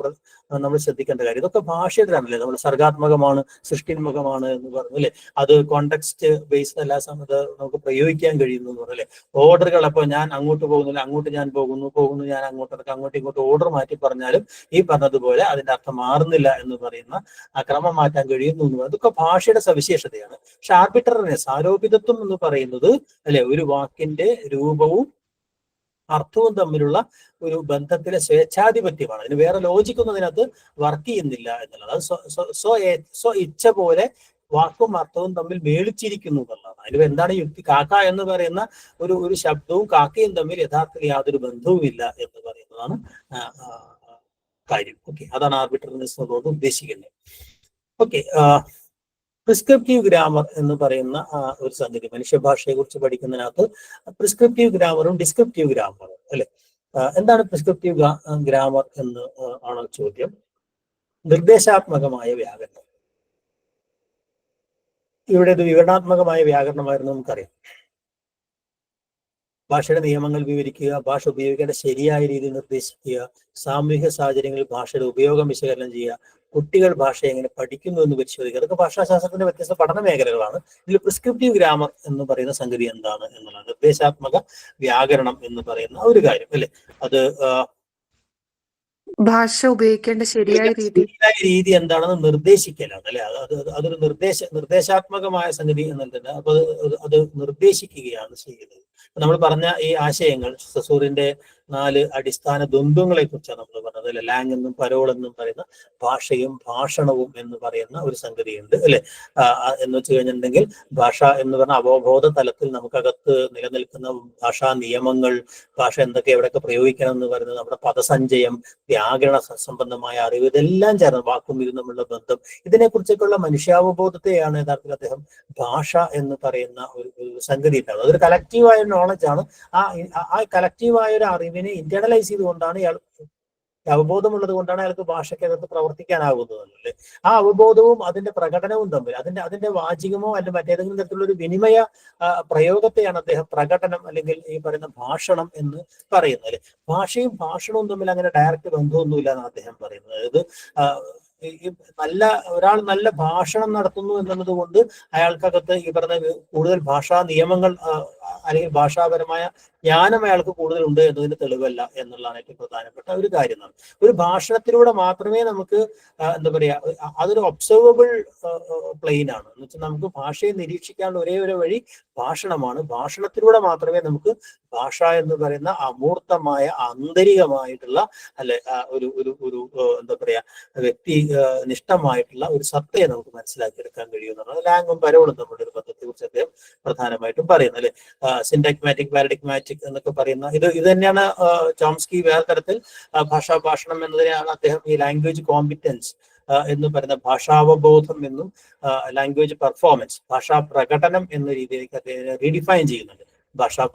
നമ്മൾ ശ്രദ്ധിക്കേണ്ട കാര്യം. ഇതൊക്കെ ഭാഷയുടേതാണല്ലേ. നമ്മൾ സർഗാത്മകമാണ്, സൃഷ്ടിന്മുഖമാണ് എന്ന് പറഞ്ഞു അല്ലെ. അത് കോണ്ടെക്സ്റ്റ് ബേസ്ഡ് എല്ലാ സമയത്ത് നമുക്ക് പ്രയോഗിക്കാൻ കഴിയുന്നു എന്ന് പറഞ്ഞല്ലേ. ഓർഡറുകൾ, അപ്പോൾ ഞാൻ അങ്ങോട്ട് പോകുന്നില്ല, അങ്ങോട്ട് ഞാൻ പോകുന്നു ഞാൻ അങ്ങോട്ടൊക്കെ അങ്ങോട്ടും ഇങ്ങോട്ടും ഓർഡർ മാറ്റി പറഞ്ഞാലും ഈ പറഞ്ഞതുപോലെ അതിന്റെ അർത്ഥം മാറുന്നില്ല എന്ന് പറയുന്ന ആ ക്രമം മാറ്റാൻ കഴിയുന്നു എന്ന് പറയുന്നത് ഇതൊക്കെ ഭാഷയുടെ സവിശേഷതയാണ്. പക്ഷെ ആർബിട്രറിനെസ്, ആരോപിതത്വം എന്ന് പറയുന്നത് അല്ലെ, ഒരു വാക്കിന്റെ രൂപവും അർത്ഥവും തമ്മിലുള്ള ഒരു ബന്ധത്തിലെ സ്വേച്ഛാധിപത്യമാണ്. അതിന് വേറെ ലോജിക്കൊന്നും അതിനകത്ത് വർക്ക് ചെയ്യുന്നില്ല എന്നുള്ളത്. അത് സ്വ ഇച്ഛ പോലെ വാക്കും അർത്ഥവും തമ്മിൽ മേളിച്ചിരിക്കുന്നു എന്നുള്ളതാണ്. അതിൽ എന്താണ് യുക്തി? കാക്ക എന്ന് പറയുന്ന ഒരു ശബ്ദവും കാക്കയും തമ്മിൽ യഥാർത്ഥത്തിൽ യാതൊരു ബന്ധവുമില്ല എന്ന് പറയുന്നതാണ് കാര്യം. ഓക്കെ, അതാണ് ആർബിട്രറിനെസ് എന്നതുകൊണ്ട് ഉദ്ദേശിക്കുന്നത്. ഓക്കെ, പ്രിസ്ക്രിപ്റ്റീവ് ഗ്രാമർ എന്ന് പറയുന്ന ഒരു സംഗതി മനുഷ്യഭാഷയെ കുറിച്ച് പഠിക്കുന്നതിനകത്ത് പ്രിസ്ക്രിപ്റ്റീവ് ഗ്രാമറും ഡിസ്ക്രിപ്റ്റീവ് ഗ്രാമറും അല്ലെ. എന്താണ് പ്രിസ്ക്രിപ്റ്റീവ് ഗ്രാമർ എന്ന് ആണ് ചോദ്യം. നിർദ്ദേശാത്മകമായ വ്യാകരണം. ഇവിടെ ഇത് വിവരണാത്മകമായ വ്യാകരണമായിരുന്നു നമുക്കറിയാം. ഭാഷയുടെ നിയമങ്ങൾ വിവരിക്കുക, ഭാഷ ഉപയോഗിക്കേണ്ട ശരിയായ രീതി നിർദ്ദേശിക്കുക, സാമൂഹിക സാഹചര്യങ്ങളിൽ ഭാഷയുടെ ഉപയോഗം വിശകലനം ചെയ്യുക, കുട്ടികൾ ഭാഷ എങ്ങനെ പഠിക്കുന്നു എന്ന് പരിശോധിക്കുക. അതൊക്കെ ഭാഷാശാസ്ത്രത്തിന്റെ വ്യത്യസ്ത പഠന മേഖലകളാണ്. ഇതിൽ പ്രിസ്ക്രിപ്റ്റീവ് ഗ്രാമർ എന്ന് പറയുന്ന സംഗതി എന്താണ് എന്നുള്ളത്, നിർദ്ദേശാത്മക വ്യാകരണം എന്ന് പറയുന്ന ഒരു കാര്യം അല്ലെ. അത് ഭാഷ ഉപയോഗിക്കേണ്ട ശരിയായ രീതി എന്താണെന്ന് നിർദ്ദേശിക്കലാണ് അല്ലെ. അതൊരു നിർദ്ദേശാത്മകമായ സംഗതി എന്നുള്ളത്. അപ്പൊ അത് നിർദ്ദേശിക്കുകയാണ് ചെയ്യുന്നത്. നമ്മൾ പറഞ്ഞ ഈ ആശയങ്ങൾ സസൂറിന്റെ 4 അടിസ്ഥാന ദ്വന്ദ്വങ്ങളെ കുറിച്ചാണ് നമ്മൾ പറഞ്ഞത് അല്ലെ. ലാങ് എന്നും പരോൾ എന്നും പറയുന്ന ഭാഷയും ഭാഷണവും എന്ന് പറയുന്ന ഒരു സംഗതിയുണ്ട് അല്ലെ. എന്ന് വെച്ച് കഴിഞ്ഞിട്ടുണ്ടെങ്കിൽ ഭാഷ എന്ന് പറഞ്ഞ അവബോധ തലത്തിൽ നമുക്കകത്ത് നിലനിൽക്കുന്ന ഭാഷാ നിയമങ്ങൾ, ഭാഷ എന്തൊക്കെ എവിടെയൊക്കെ പ്രയോഗിക്കണം എന്ന് പറയുന്നത്, നമ്മുടെ പദസഞ്ചയം, വ്യാകരണ സംബന്ധമായ അറിവ്, ഇതെല്ലാം ചേർന്ന് വാക്കും ഇതും തമ്മിലുള്ള ബന്ധം, ഇതിനെക്കുറിച്ചൊക്കെയുള്ള മനുഷ്യാവബോധത്തെയാണ് യഥാർത്ഥത്തിൽ അദ്ദേഹം ഭാഷ എന്ന് പറയുന്ന ഒരു സംഗതി ഉണ്ടാകുന്നത്. അതൊരു കലക്റ്റീവായ നോളജാണ്. ആ കലക്റ്റീവായ ഒരു അറിവിനെ ഇന്റേണലൈസ് ചെയ്തുകൊണ്ടാണ് ഇയാൾ, അവബോധമുള്ളത് കൊണ്ടാണ് അയാൾക്ക് ഭാഷയ്ക്കകത്ത് പ്രവർത്തിക്കാനാകുന്നത് അല്ലേ. ആ അവബോധവും അതിന്റെ പ്രകടനവും തമ്മിൽ അതിന്റെ വാചികമോ അല്ലെങ്കിൽ മറ്റേതെങ്കിലും തരത്തിലുള്ള ഒരു വിനിമയ പ്രയോഗത്തെയാണ് അദ്ദേഹം പ്രകടനം അല്ലെങ്കിൽ ഈ പറയുന്ന ഭാഷണം എന്ന് പറയുന്നത് അല്ലെ. ഭാഷയും ഭാഷണവും തമ്മിൽ അങ്ങനെ ഡയറക്റ്റ് ബന്ധമൊന്നുമില്ല എന്നാണ് അദ്ദേഹം പറയുന്നത്. അതായത് ഒരാൾ നല്ല ഭാഷണം നടത്തുന്നു എന്നുള്ളത് കൊണ്ട് അയാൾക്കകത്ത് ഈ പറഞ്ഞ കൂടുതൽ ഭാഷാ നിയമങ്ങൾ അല്ലെങ്കിൽ ഭാഷാപരമായ ജ്ഞാനം അയാൾക്ക് കൂടുതലുണ്ട് എന്നതിന് തെളിവല്ല എന്നുള്ളതാണ് ഏറ്റവും പ്രധാനപ്പെട്ട ഒരു കാര്യം. ഒരു ഭാഷണത്തിലൂടെ മാത്രമേ നമുക്ക് എന്താ പറയാ, അതൊരു ഒബ്സർവബിൾ പ്ലെയിൻ ആണ് എന്ന് വെച്ചാൽ നമുക്ക് ഭാഷയെ നിരീക്ഷിക്കാനുള്ള ഒരേ ഒരു വഴി ഭാഷണമാണ്. ഭാഷണത്തിലൂടെ മാത്രമേ നമുക്ക് ഭാഷ എന്ന് പറയുന്ന അമൂർത്തമായ ആന്തരികമായിട്ടുള്ള അല്ലെ ഒരു എന്താ പറയാ വ്യക്തി നിഷ്ഠമായിട്ടുള്ള ഒരു സത്തയെ നമുക്ക് മനസ്സിലാക്കിയെടുക്കാൻ കഴിയുന്നതാണ്. ലാങ്ങും പരോളും തമ്മിലുള്ള ഒരു ബന്ധത്തെ കുറിച്ച് അദ്ദേഹം പ്രധാനമായിട്ടും പറയുന്നത് അല്ലെ. സിന്റാഗ്മാറ്റിക്, പാരഡിഗ്മാറ്റിക് എന്നൊക്കെ പറയുന്ന ഇത് തന്നെയാണ് ചോംസ്കി വേറെ തരത്തിൽ ഭാഷണം എന്നതിനെയാണ് അദ്ദേഹം ഈ ലാംഗ്വേജ് കോമ്പിറ്റൻസ് എന്ന് പറയുന്ന ഭാഷാവബോധം എന്നും ലാംഗ്വേജ് പെർഫോമൻസ്, ഭാഷാ പ്രകടനം എന്ന രീതിയിലേക്ക് അദ്ദേഹം റീഡിഫൈൻ ചെയ്യുന്നുണ്ട്.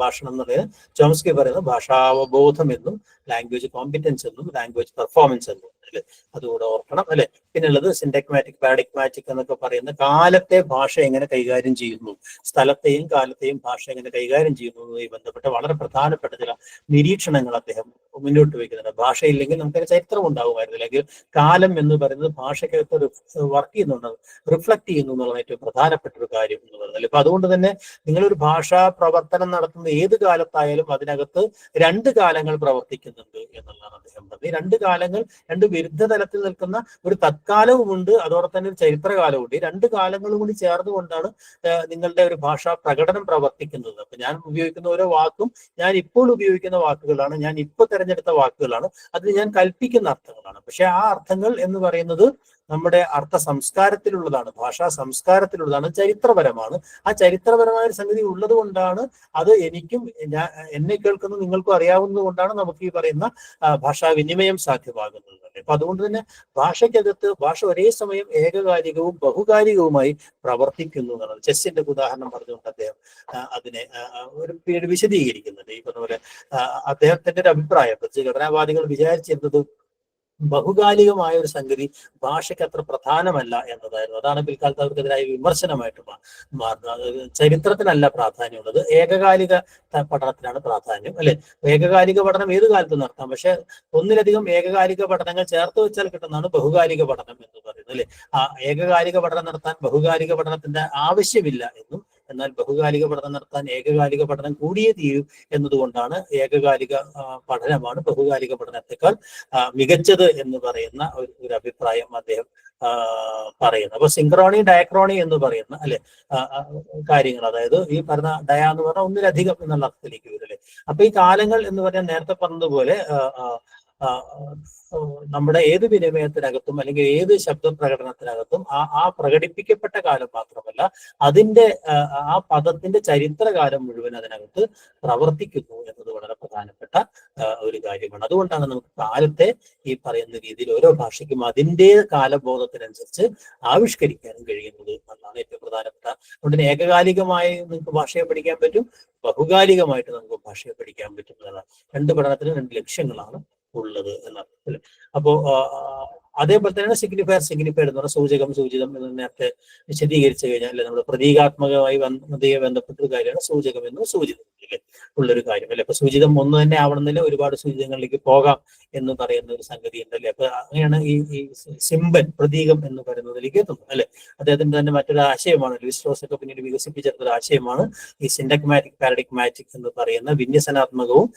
ഭാഷണം എന്നുള്ളത് ചോംസ്കി പറയുന്നത് ഭാഷാവബോധം എന്നും ലാംഗ്വേജ് കോമ്പിറ്റൻസ് എന്നും ലാംഗ്വേജ് പെർഫോമൻസ് എന്നും അല്ലെ. അതുകൂടെ ഓർക്കണം അല്ലെ. പിന്നുള്ളത് സിന്റാഗ്മാറ്റിക്, പാരഡിഗ്മാറ്റിക് എന്നൊക്കെ പറയുന്ന കാലത്തെ ഭാഷ എങ്ങനെ കൈകാര്യം ചെയ്യുന്നു, സ്ഥലത്തെയും കാലത്തെയും ഭാഷ എങ്ങനെ കൈകാര്യം ചെയ്യുന്നതുമായി ബന്ധപ്പെട്ട വളരെ പ്രധാനപ്പെട്ട ചില നിരീക്ഷണങ്ങൾ അദ്ദേഹം മുന്നോട്ട് വയ്ക്കുന്നുണ്ട്. ഭാഷയില്ലെങ്കിൽ നമുക്കൊരു ചരിത്രം ഉണ്ടാകുമായിരുന്നു, അല്ലെങ്കിൽ കാലം എന്ന് പറയുന്നത് ഭാഷയ്ക്കകത്ത് വർക്ക് ചെയ്യുന്നുണ്ട്, റിഫ്ലക്ട് ചെയ്യുന്നു എന്നുള്ളത് ഏറ്റവും പ്രധാനപ്പെട്ട ഒരു കാര്യം എന്ന് പറയുന്നത്. അപ്പൊ അതുകൊണ്ട് തന്നെ നിങ്ങളൊരു ഭാഷാ പ്രവർത്തനം നടത്തുന്ന ഏത് കാലത്തായാലും അതിനകത്ത് 2 കാലങ്ങൾ പ്രവർത്തിക്കുന്നുണ്ട് എന്നുള്ളതാണ് അദ്ദേഹം പറഞ്ഞത്. ഈ 2 കാലങ്ങൾ 2 വിരുദ്ധ തലത്തിൽ നിൽക്കുന്ന ഒരു തത്കാലവുമുണ്ട്, അതോടൊപ്പം തന്നെ ഒരു ചരിത്രകാലമുണ്ട്. ഈ രണ്ട് കാലങ്ങളും കൂടി ചേർന്നുകൊണ്ടാണ് നിങ്ങളുടെ ഒരു ഭാഷാ പ്രകടനം പ്രവർത്തിക്കുന്നത്. അപ്പൊ ഞാൻ ഉപയോഗിക്കുന്ന ഓരോ വാക്കും ഞാൻ ഇപ്പോൾ ഉപയോഗിക്കുന്ന വാക്കുകളാണ്, ഞാൻ ഇപ്പോൾ തിരഞ്ഞെടുത്ത വാക്കുകളാണ്, അതിന് ഞാൻ കൽപ്പിക്കുന്ന അർത്ഥങ്ങളാണ്. പക്ഷെ ആ അർത്ഥങ്ങൾ എന്ന് പറയുന്നത് നമ്മുടെ അർത്ഥ സംസ്കാരത്തിലുള്ളതാണ്, ഭാഷാ സംസ്കാരത്തിലുള്ളതാണ്, ചരിത്രപരമാണ്. ആ ചരിത്രപരമായ ഒരു സംഗതി ഉള്ളത് കൊണ്ടാണ് അത് എനിക്കും എന്നെ കേൾക്കുന്ന നിങ്ങൾക്കും അറിയാവുന്നത് കൊണ്ടാണ് നമുക്ക് ഈ പറയുന്ന ഭാഷാവിനിമയം സാധ്യമാകുന്നത്. അപ്പൊ അതുകൊണ്ട് തന്നെ ഭാഷയ്ക്കകത്ത് ഭാഷ ഒരേ സമയം ഏകകാലികവും ബഹുകാലികവുമായി പ്രവർത്തിക്കുന്നു എന്നുള്ളത് ചെസ്സിന്റെ ഉദാഹരണം പറഞ്ഞുകൊണ്ട് അദ്ദേഹം അതിനെ ഒരു വിശദീകരിക്കുന്നുണ്ട്. ഈ പറഞ്ഞ പോലെ അദ്ദേഹത്തിന്റെ ഒരു അഭിപ്രായം, ഘടനാവാദികൾ വിചാരിച്ചിരുന്നത് ബഹുകാലികമായ ഒരു സംഗതി ഭാഷയ്ക്ക് അത്ര പ്രധാനമല്ല എന്നതായിരുന്നു. അതാണ് പിൽക്കാലത്ത് അവർക്കെതിരായ വിമർശനമായിട്ട് മാറുന്നത്. ചരിത്രത്തിനല്ല പ്രാധാന്യമുള്ളത്, ഏകകാലിക പഠനത്തിനാണ് പ്രാധാന്യം, അല്ലെ? ഏകകാലിക പഠനം ഏത് കാലത്തും നടത്താം, പക്ഷെ ഒന്നിലധികം ഏകകാലിക പഠനങ്ങൾ ചേർത്ത് വെച്ചാൽ കിട്ടുന്നതാണ് ബഹുകാലിക പഠനം എന്ന് പറയുന്നത്, അല്ലെ? ആ ഏകകാലിക പഠനം നടത്താൻ ബഹുകാലിക പഠനത്തിന്റെ ആവശ്യമില്ല എന്നും, എന്നാൽ ബഹുകാലിക പഠനം നടത്താൻ ഏകകാലിക പഠനം കൂടിയേ തീരും എന്നതുകൊണ്ടാണ് ഏകകാലിക പഠനമാണ് ബഹുകാലിക പഠനത്തെക്കാൾ മികച്ചത് എന്ന് പറയുന്ന ഒരു അഭിപ്രായം അദ്ദേഹം പറയുന്നത്. അപ്പൊ സിങ്ക്രോണി ഡയക്രോണി എന്ന് പറയുന്ന, അല്ലെ, കാര്യങ്ങൾ, അതായത് ഈ പറഞ്ഞ ഡയ എന്ന് പറഞ്ഞാൽ ഒന്നിലധികം എന്നുള്ള അർത്ഥത്തിലേക്ക് വരും, അല്ലെ? അപ്പൊ ഈ കാലങ്ങൾ എന്ന് പറഞ്ഞാൽ നേരത്തെ പറഞ്ഞതുപോലെ നമ്മുടെ ഏത് വിനിമയത്തിനകത്തും അല്ലെങ്കിൽ ഏത് ശബ്ദ പ്രകടനത്തിനകത്തും ആ പ്രകടിപ്പിക്കപ്പെട്ട കാലം മാത്രമല്ല, അതിന്റെ ആ പദത്തിന്റെ ചരിത്രകാലം മുഴുവൻ അതിനകത്ത് പ്രവർത്തിക്കുന്നു എന്നത് വളരെ പ്രധാനപ്പെട്ട ഒരു കാര്യമാണ്. അതുകൊണ്ടാണ് നമുക്ക് കാലത്തെ ഈ പറയുന്ന രീതിയിൽ ഓരോ ഭാഷയ്ക്കും അതിൻ്റെ കാലബോധത്തിനനുസരിച്ച് ആവിഷ്കരിക്കാനും കഴിയുന്നത് എന്നാണ് ഏറ്റവും പ്രധാനപ്പെട്ട. അതുകൊണ്ട് തന്നെ ഏകകാലികമായി നിങ്ങൾക്ക് ഭാഷയെ പഠിക്കാൻ പറ്റും, ബഹുകാലികമായിട്ട് നമുക്ക് ഭാഷയെ പഠിക്കാൻ പറ്റും എന്നതാണ്. രണ്ട് പഠനത്തിന് രണ്ട് ലക്ഷ്യങ്ങളാണ് ഉള്ളത് എന്നർത്ഥത്തിൽ. അപ്പോ അതേപോലെ തന്നെ സിഗ്നിഫയർ എന്ന് പറഞ്ഞാൽ സൂചകം, സൂചിതം എന്ന് നേരത്തെ വിശദീകരിച്ചു കഴിഞ്ഞാൽ, അല്ലെ, നമ്മൾ പ്രതീകാത്മകമായി ബന്ധപ്പെട്ട ഒരു കാര്യമാണ് സൂചകം എന്നും സൂചിതം ഉള്ളൊരു കാര്യം, അല്ലെ? അപ്പൊ സൂചിതം ഒന്ന് തന്നെ ആവണമെന്നില്ല, ഒരുപാട് സൂചിതങ്ങളിലേക്ക് പോകാം എന്ന് പറയുന്ന ഒരു സംഗതി ഉണ്ടല്ലേ. അപ്പൊ അങ്ങനെയാണ് ഈ സിംബൽ, പ്രതീകം എന്ന് പറയുന്നതിലേക്ക് എത്തുന്നത്, അല്ലെ? അദ്ദേഹത്തിന്റെ തന്നെ മറ്റൊരു ആശയമാണ്, ലിസ്ട്രോസ് ഒക്കെ പിന്നീട് വികസിപ്പിച്ചെടുത്ത ആശയമാണ് ഈ സിൻഡഗ്മാറ്റിക് പാരഡിഗ്മാറ്റിക് എന്ന് പറയുന്ന വിന്യസനാത്മകവും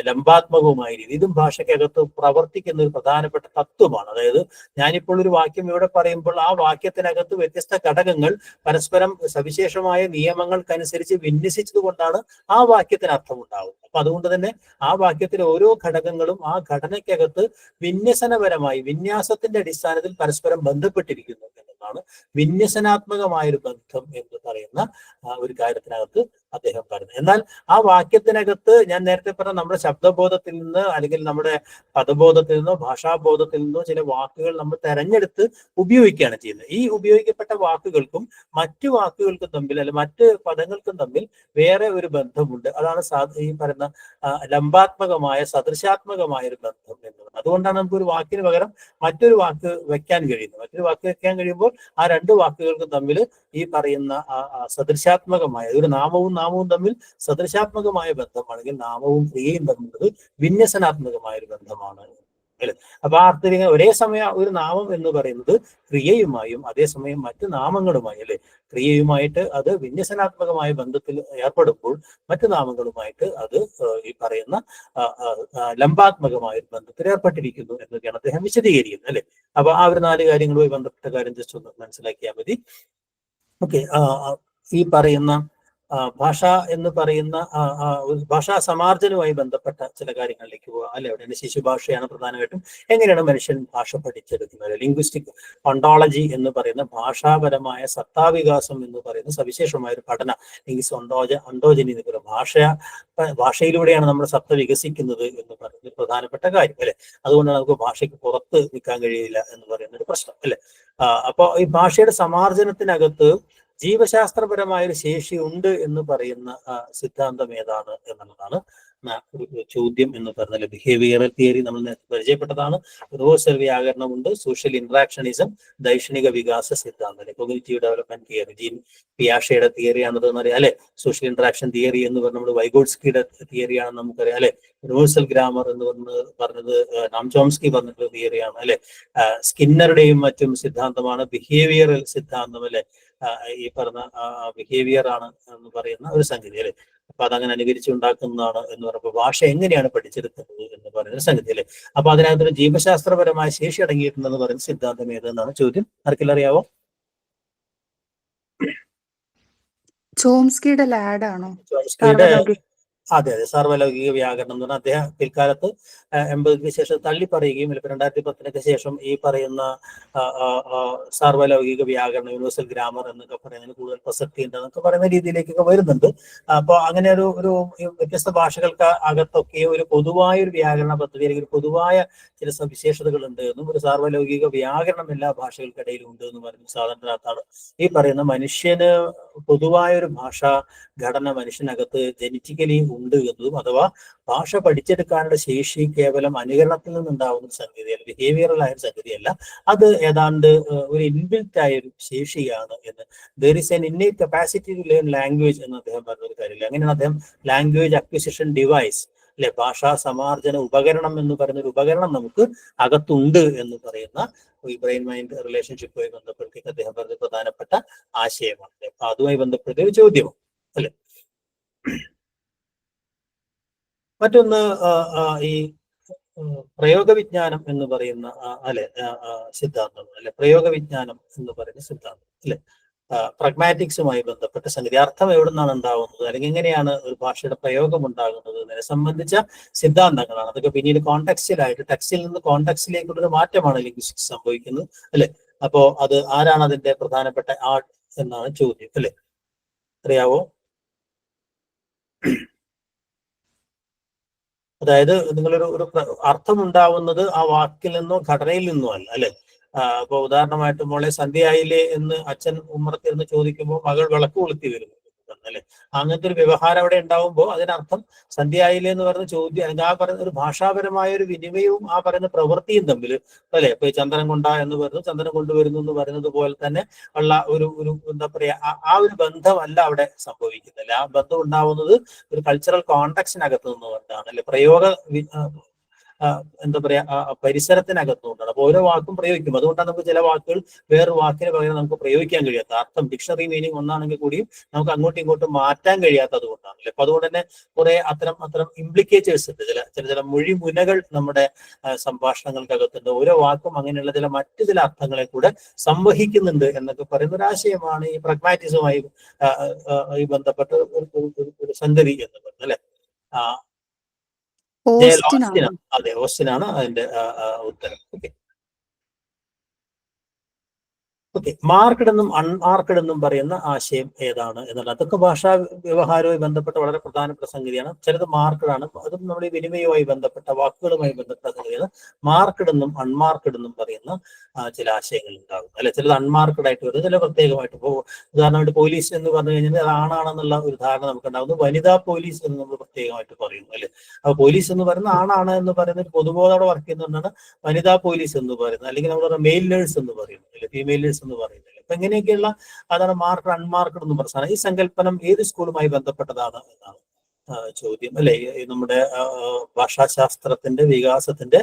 ലംബാത്മകവുമായ രീതി. ഇതും ഭാഷയ്ക്കകത്ത് പ്രവർത്തിക്കുന്ന ഒരു പ്രധാനപ്പെട്ട തത്വമാണ്. അതായത് ഞാനിപ്പോൾ ഒരു വാക്യം ഇവിടെ പറയുമ്പോൾ ആ വാക്യത്തിനകത്ത് വ്യത്യസ്ത ഘടകങ്ങൾ പരസ്പരം സവിശേഷമായ നിയമങ്ങൾക്കനുസരിച്ച് വിന്യസിച്ചത് കൊണ്ടാണ് ആ വാക്യത്തിന് അർത്ഥമുണ്ടാവും. അപ്പൊ അതുകൊണ്ട് തന്നെ ആ വാക്യത്തിലെ ഓരോ ഘടകങ്ങളും ആ ഘടനയ്ക്കകത്ത് വിന്യസനപരമായി വിന്യാസത്തിന്റെ അടിസ്ഥാനത്തിൽ പരസ്പരം ബന്ധപ്പെട്ടിരിക്കുന്നു എന്നതാണ് വിന്യസനാത്മകമായൊരു ബന്ധം എന്ന് പറയുന്ന ഒരു കാര്യത്തിനകത്ത് അദ്ദേഹം പറയുന്നത്. എന്നാൽ ആ വാക്യത്തിനകത്ത് ഞാൻ നേരത്തെ പറഞ്ഞ നമ്മുടെ ശബ്ദബോധത്തിൽ നിന്ന് അല്ലെങ്കിൽ നമ്മുടെ പദബോധത്തിൽ നിന്നോ ഭാഷാബോധത്തിൽ നിന്നോ ചില വാക്കുകൾ നമ്മൾ തെരഞ്ഞെടുത്ത് ഉപയോഗിക്കുകയാണ് ചെയ്യുന്നത്. ഈ ഉപയോഗിക്കപ്പെട്ട വാക്കുകൾക്കും മറ്റു വാക്കുകൾക്കും തമ്മിൽ അല്ലെങ്കിൽ മറ്റ് പദങ്ങൾക്കും തമ്മിൽ വേറെ ഒരു ബന്ധമുണ്ട്. അതാണ് ഈ പറയുന്ന ലംബാത്മകമായ സദൃശാത്മകമായ ഒരു ബന്ധം എന്നുള്ളത്. അതുകൊണ്ടാണ് നമുക്ക് ഒരു വാക്കിന് പകരം മറ്റൊരു വാക്ക് വെക്കാൻ കഴിയുന്നത്. മറ്റൊരു വാക്ക് വെക്കാൻ കഴിയുമ്പോൾ ആ രണ്ട് വാക്കുകൾക്കും തമ്മിൽ ഈ പറയുന്ന സദൃശാത്മകമായ ഒരു നാമവും തമ്മിൽ സദൃശാത്മകമായ ബന്ധമാണെങ്കിൽ നാമവും ക്രിയയും തമ്മിൽ വിന്യസനാത്മകമായ ഒരു ബന്ധമാണ്, അല്ലെ? അപ്പൊ ആ അർത്ഥത്തിൽ ഒരേ സമയം ഒരു നാമം എന്ന് പറയുന്നത് ക്രിയയുമായും അതേസമയം മറ്റു നാമങ്ങളുമായി, അല്ലെ, ക്രിയയുമായിട്ട് അത് വിന്യസനാത്മകമായ ബന്ധത്തിൽ ഏർപ്പെടുമ്പോൾ മറ്റു നാമങ്ങളുമായിട്ട് അത് ഈ പറയുന്ന ലംബാത്മകമായ ഒരു ബന്ധത്തിൽ ഏർപ്പെട്ടിരിക്കുന്നു എന്നൊക്കെയാണ് അദ്ദേഹം വിശദീകരിക്കുന്നത്, അല്ലെ? അപ്പൊ ആ ഒരു 4 കാര്യങ്ങളുമായി ബന്ധപ്പെട്ട കാര്യം ജസ്റ്റ് ഒന്ന് മനസ്സിലാക്കിയാൽ മതി. ഓക്കെ, ഈ പറയുന്ന ഭാഷ എന്ന് പറയുന്ന ഭാഷാ സമാർജനവുമായി ബന്ധപ്പെട്ട ചില കാര്യങ്ങളിലേക്ക് പോകാം, അല്ലെ? അവിടെ ശിശുഭാഷയാണ് പ്രധാനമായിട്ടും. എങ്ങനെയാണ് മനുഷ്യൻ ഭാഷ പഠിച്ചെടുക്കുന്നത്? ലിംഗ്വിസ്റ്റിക് ഒണ്ടോളജി എന്ന് പറയുന്ന ഭാഷാപരമായ സത്താവികാസം എന്ന് പറയുന്ന സവിശേഷമായ ഒരു പഠന ഒണ്ടോജനി എന്ന് പറയുന്ന ഭാഷയിലൂടെയാണ് നമ്മുടെ സത്ത വികസിക്കുന്നത് എന്ന് പറയുന്നത് പ്രധാനപ്പെട്ട കാര്യം, അല്ലെ? അതുകൊണ്ട് നമുക്ക് ഭാഷയ്ക്ക് പുറത്ത് നിൽക്കാൻ കഴിയില്ല എന്ന് പറയുന്ന ഒരു പ്രശ്നം, അല്ലെ? അപ്പൊ ഈ ഭാഷയുടെ സമാർജനത്തിനകത്ത് ജീവശാസ്ത്രപരമായ ഒരു ശേഷി ഉണ്ട് എന്ന് പറയുന്ന സിദ്ധാന്തം ഏതാണ് എന്നുള്ളതാണ് ചോദ്യം എന്ന് പറഞ്ഞാൽ. ബിഹേവിയറൽ തിയറി നമ്മൾ നേരത്തെ പരിചയപ്പെട്ടതാണ്. യൂണിവേഴ്സൽ വ്യാകരണമുണ്ട്, സോഷ്യൽ ഇന്ററാക്ഷനിസം, ദൈക്ഷണിക വികാസ സിദ്ധാന്തം, കോഗ്നിറ്റീവ് ഡെവലപ്മെന്റ് തിയറി, ജീൻ പിയാഷയുടെ തിയറിയാണത് എന്നറിയാം, അല്ലെ? സോഷ്യൽ ഇന്ററാക്ഷൻ തിയറി എന്ന് പറഞ്ഞാൽ നമ്മൾ വൈഗോട്സ്കിയുടെ തിയറിയാണെന്ന് നമുക്കറിയാം, അല്ലെ? യൂണിവേഴ്സൽ ഗ്രാമർ എന്ന് പറഞ്ഞത് നാം ചോംസ്കി പറഞ്ഞിട്ടുള്ള തിയറിയാണ്, അല്ലെ? സ്കിന്നറുടെയും മറ്റും സിദ്ധാന്തമാണ് ബിഹേവിയറൽ സിദ്ധാന്തം, അല്ലെ? ഈ പറഞ്ഞ ബിഹേവിയർ ആണ് എന്ന് പറയുന്ന ഒരു സംഗതി, അല്ലെ? അപ്പൊ അതങ്ങനെ അനുകരിച്ചുണ്ടാക്കുന്നതാണ് എന്ന് പറയുമ്പോൾ ഭാഷ എങ്ങനെയാണ് പഠിച്ചെടുക്കുന്നത് എന്ന് പറയുന്ന സംഗതി അല്ലേ. അപ്പൊ അതിനകത്തൊരു ജീവശാസ്ത്രപരമായ ശേഷി അടങ്ങിയിട്ടുണ്ടെന്ന് പറയുന്ന സിദ്ധാന്തം ഏതെന്നാണ് ചോദ്യം. ആർക്കെല്ലാം അറിയാവോ? ചോംസ്കിയുടെ ലാഡ് ആണോ? ചോംസ്കിയുടെ അതെ സാർവലൗകിക വ്യാകരണം എന്ന് പറഞ്ഞാൽ അദ്ദേഹം പിൽക്കാലത്ത് 80ക്ക് ശേഷം തള്ളി പറയുകയും 2010 ശേഷം ഈ പറയുന്ന സാർവലൗകിക വ്യാകരണം, യൂണിവേഴ്സൽ ഗ്രാമർ എന്നൊക്കെ പറയുന്നതിന് കൂടുതൽ പ്രസക്തി ഉണ്ട് എന്നൊക്കെ പറയുന്ന രീതിയിലേക്കൊക്കെ വരുന്നുണ്ട്. അപ്പോൾ അങ്ങനെ ഒരു വ്യത്യസ്ത ഭാഷകൾക്ക് അകത്തൊക്കെ ഒരു പൊതുവായ ഒരു വ്യാകരണ പദ്ധതി അല്ലെങ്കിൽ പൊതുവായ ചില സവിശേഷതകൾ ഉണ്ട് എന്നും ഒരു സാർവലൗകിക വ്യാകരണം എല്ലാ ഭാഷകൾക്കിടയിലും ഉണ്ട് എന്ന് പറയുന്ന സാധനത്തിനകത്താണ് ഈ പറയുന്ന മനുഷ്യന് പൊതുവായ ഒരു ഭാഷാ ഘടന മനുഷ്യനകത്ത് ജനറ്റിക്കലി ഉണ്ട് എന്നതും, അഥവാ ഭാഷ പഠിച്ചെടുക്കാനുള്ള ശേഷി കേവലം അനുകരണത്തിൽ നിന്നുണ്ടാവുന്ന സംഗതിയല്ല, ബിഹേവിയറൽ ആയ സംഗതിയല്ല, അത് ഏതാണ്ട് ഒരു ഇൻബിൽറ്റ് ആയ ഒരു ശേഷിയാണ് എന്ന്. There is an innate capacity to learn language എന്ന് അദ്ദേഹം പറഞ്ഞൊരു കാര്യമില്ല. അങ്ങനെയാണ് അദ്ദേഹം ലാംഗ്വേജ് അക്വിസിഷൻ ഡിവൈസ് അല്ലെ, ഭാഷാ സമാർജന ഉപകരണം എന്ന് പറയുന്ന ഒരു ഉപകരണം നമുക്ക് അകത്തുണ്ട് എന്ന് പറയുന്ന ഈ ബ്രെയിൻ മൈൻഡ് റിലേഷൻഷിപ്പുമായി ബന്ധപ്പെടുത്തി അദ്ദേഹം പറഞ്ഞ പ്രധാനപ്പെട്ട ആശയമാണ്. അപ്പൊ അതുമായി ബന്ധപ്പെട്ട ഒരു ചോദ്യമാണ് അല്ലെ. മറ്റൊന്ന് ഈ പ്രയോഗവിജ്ഞാനം എന്ന് പറയുന്ന അല്ലെ സിദ്ധാന്തം അല്ലെ, പ്രയോഗവിജ്ഞാനം എന്ന് പറയുന്ന സിദ്ധാന്തം അല്ലെ, പ്രഗ്മാറ്റിക്സുമായി ബന്ധപ്പെട്ട സംഗതി. അർത്ഥം എവിടെ നിന്നാണ് ഉണ്ടാവുന്നത് അല്ലെങ്കിൽ എങ്ങനെയാണ് ഒരു ഭാഷയുടെ പ്രയോഗം ഉണ്ടാകുന്നത് എന്നതിനെ സംബന്ധിച്ച സിദ്ധാന്തങ്ങളാണ്. അതൊക്കെ പിന്നീട് കോണ്ടെക്സ്റ്റിലായിട്ട് ടെക്സ്റ്റിൽ നിന്ന് കോണ്ടെക്സ്റ്റിലേക്കുള്ളൊരു മാറ്റമാണ് ലിംഗ്വിസ്റ്റിക്സ് സംഭവിക്കുന്നത് അല്ലെ. അപ്പോ അത് ആരാണ് അതിന്റെ പ്രധാനപ്പെട്ട ആർട്ട് എന്നാണ് ചോദ്യം അല്ലെ. അറിയാവോ? അതായത് നിങ്ങളൊരു അർത്ഥം ഉണ്ടാവുന്നത് ആ വാക്കിൽ നിന്നോ ഘടനയിൽ നിന്നോ അല്ല അല്ലെ. അപ്പൊ ഉദാഹരണമായിട്ട് മോളെ സന്ധ്യയായില്ലേ എന്ന് അച്ഛൻ ഉമ്മറത്തിരുന്ന് ചോദിക്കുമ്പോൾ മകൾ വിളക്ക് കൊളുത്തി വരുന്നു അല്ലെ. അങ്ങനത്തെ ഒരു വ്യവഹാരം അവിടെ ഉണ്ടാവുമ്പോൾ അതിനർത്ഥം സന്ധ്യയായില്ലേ എന്ന് പറയുന്ന ചോദ്യം അല്ലെങ്കിൽ ആ പറയുന്ന ഒരു ഭാഷാപരമായ ഒരു വിനിമയവും ആ പറയുന്ന പ്രവൃത്തിയും തമ്മിൽ അല്ലെ. ഇപ്പൊ ചന്ദ്രൻ കൊണ്ട എന്ന് പറയുന്നത് ചന്ദ്രൻ കൊണ്ടുവരുന്നു എന്ന് പറയുന്നത് പോലെ തന്നെ ഉള്ള ഒരു എന്താ പറയാ ആ ഒരു ബന്ധമല്ല അവിടെ സംഭവിക്കുന്നില്ല. ആ ബന്ധം ഉണ്ടാവുന്നത് ഒരു കൾച്ചറൽ കോണ്ടെക്സ്റ്റിനകത്ത് നിന്നുകൊണ്ടാണ് അല്ലെ. എന്താ പറയാ പരിസരത്തിനകത്തുകൊണ്ടാണ്. അപ്പൊ ഓരോ വാക്കും പ്രയോഗിക്കും. അതുകൊണ്ടാണ് നമുക്ക് ചില വാക്കുകൾ വേറൊരു വാക്കിന് പകരം നമുക്ക് പ്രയോഗിക്കാൻ കഴിയാത്ത, അർത്ഥം ഡിക്ഷണറി മീനിങ് ഒന്നാണെങ്കിൽ കൂടിയും നമുക്ക് അങ്ങോട്ടും ഇങ്ങോട്ടും മാറ്റാൻ കഴിയാത്തത് കൊണ്ടാണ് അല്ലെ. അപ്പൊ അതുകൊണ്ട് തന്നെ കുറെ അത്തരം ഇംപ്ലിക്കേറ്റേഴ്സ് ഉണ്ട്, ചില മൊഴിമുനകൾ നമ്മുടെ സംഭാഷണങ്ങൾക്കകത്തുണ്ട്. ഓരോ വാക്കും അങ്ങനെയുള്ള മറ്റു ചില അർത്ഥങ്ങളെ കൂടെ സംവഹിക്കുന്നുണ്ട് എന്നൊക്കെ പറയുന്ന ഒരു ആശയമാണ് ഈ പ്രഗ്മാറ്റിസവുമായി ബന്ധപ്പെട്ട ഒരു സംഗതി എന്ന് പറയുന്നത് അല്ലെ. അതെ, ഓസ്റ്റിനാണ് അതിന്റെ ഉത്തരം. ഓക്കെ, മാർക്ക്ഡ് എന്നും അൺമാർക്ക്ഡ് എന്നും പറയുന്ന ആശയം ഏതാണ് എന്നുള്ളത് അതൊക്കെ ഭാഷാ വ്യവഹാരവുമായി ബന്ധപ്പെട്ട വളരെ പ്രധാനപ്പെട്ട സംഗതിയാണ്. ചിലത് മാർക്ക്ഡ് ആണ്, അതും നമ്മുടെ വിനിമയവുമായി ബന്ധപ്പെട്ട വാക്കുകളുമായി ബന്ധപ്പെട്ട സംഗതിയാണ്. മാർക്ക്ഡ് എന്നും അൺമാർക്ക്ഡ് എന്നും പറയുന്ന ചില ആശയങ്ങൾ ഉണ്ടാകും അല്ലെ. ചിലത് അൺമാർക്ക്ഡ് ആയിട്ട് വരും, ചില പ്രത്യേകമായിട്ട്. ഇപ്പോൾ ഉദാഹരണമായിട്ട് പോലീസ് എന്ന് പറഞ്ഞു കഴിഞ്ഞാൽ അത് ആണാണെന്നുള്ള ഒരു ധാരണ നമുക്ക് ഉണ്ടാകുന്നു. വനിതാ പോലീസ് എന്ന് നമ്മൾ പ്രത്യേകമായിട്ട് പറയുന്നു അല്ലെ. അപ്പൊ പോലീസ് എന്ന് പറയുന്ന ആണാണ് എന്ന് പറയുന്ന ഒരു പൊതുബോധത്തോടെ വർക്ക് ചെയ്യുന്നതുകൊണ്ടാണ് വനിതാ പോലീസ് എന്ന് പറയുന്നത്. അല്ലെങ്കിൽ നമ്മൾ മെയിൽ നേഴ്സ് എന്ന് പറയുന്നു അല്ലെ, ഫീമെയിൽ നേഴ്സ് എന്ന് പറയുന്നത്. അപ്പൊ ഇങ്ങനെയൊക്കെയുള്ള അതാണ് മാർക്ക്ഡ് അൺമാർക്ക്ഡ് എന്ന് പറഞ്ഞ ഈ സങ്കല്പനം ഏത് സ്കൂളുമായി ബന്ധപ്പെട്ടതാണ് എന്നാണ് ചോദ്യം അല്ലെ. നമ്മുടെ ഭാഷാശാസ്ത്രത്തിന്റെ വികാസത്തിന്റെ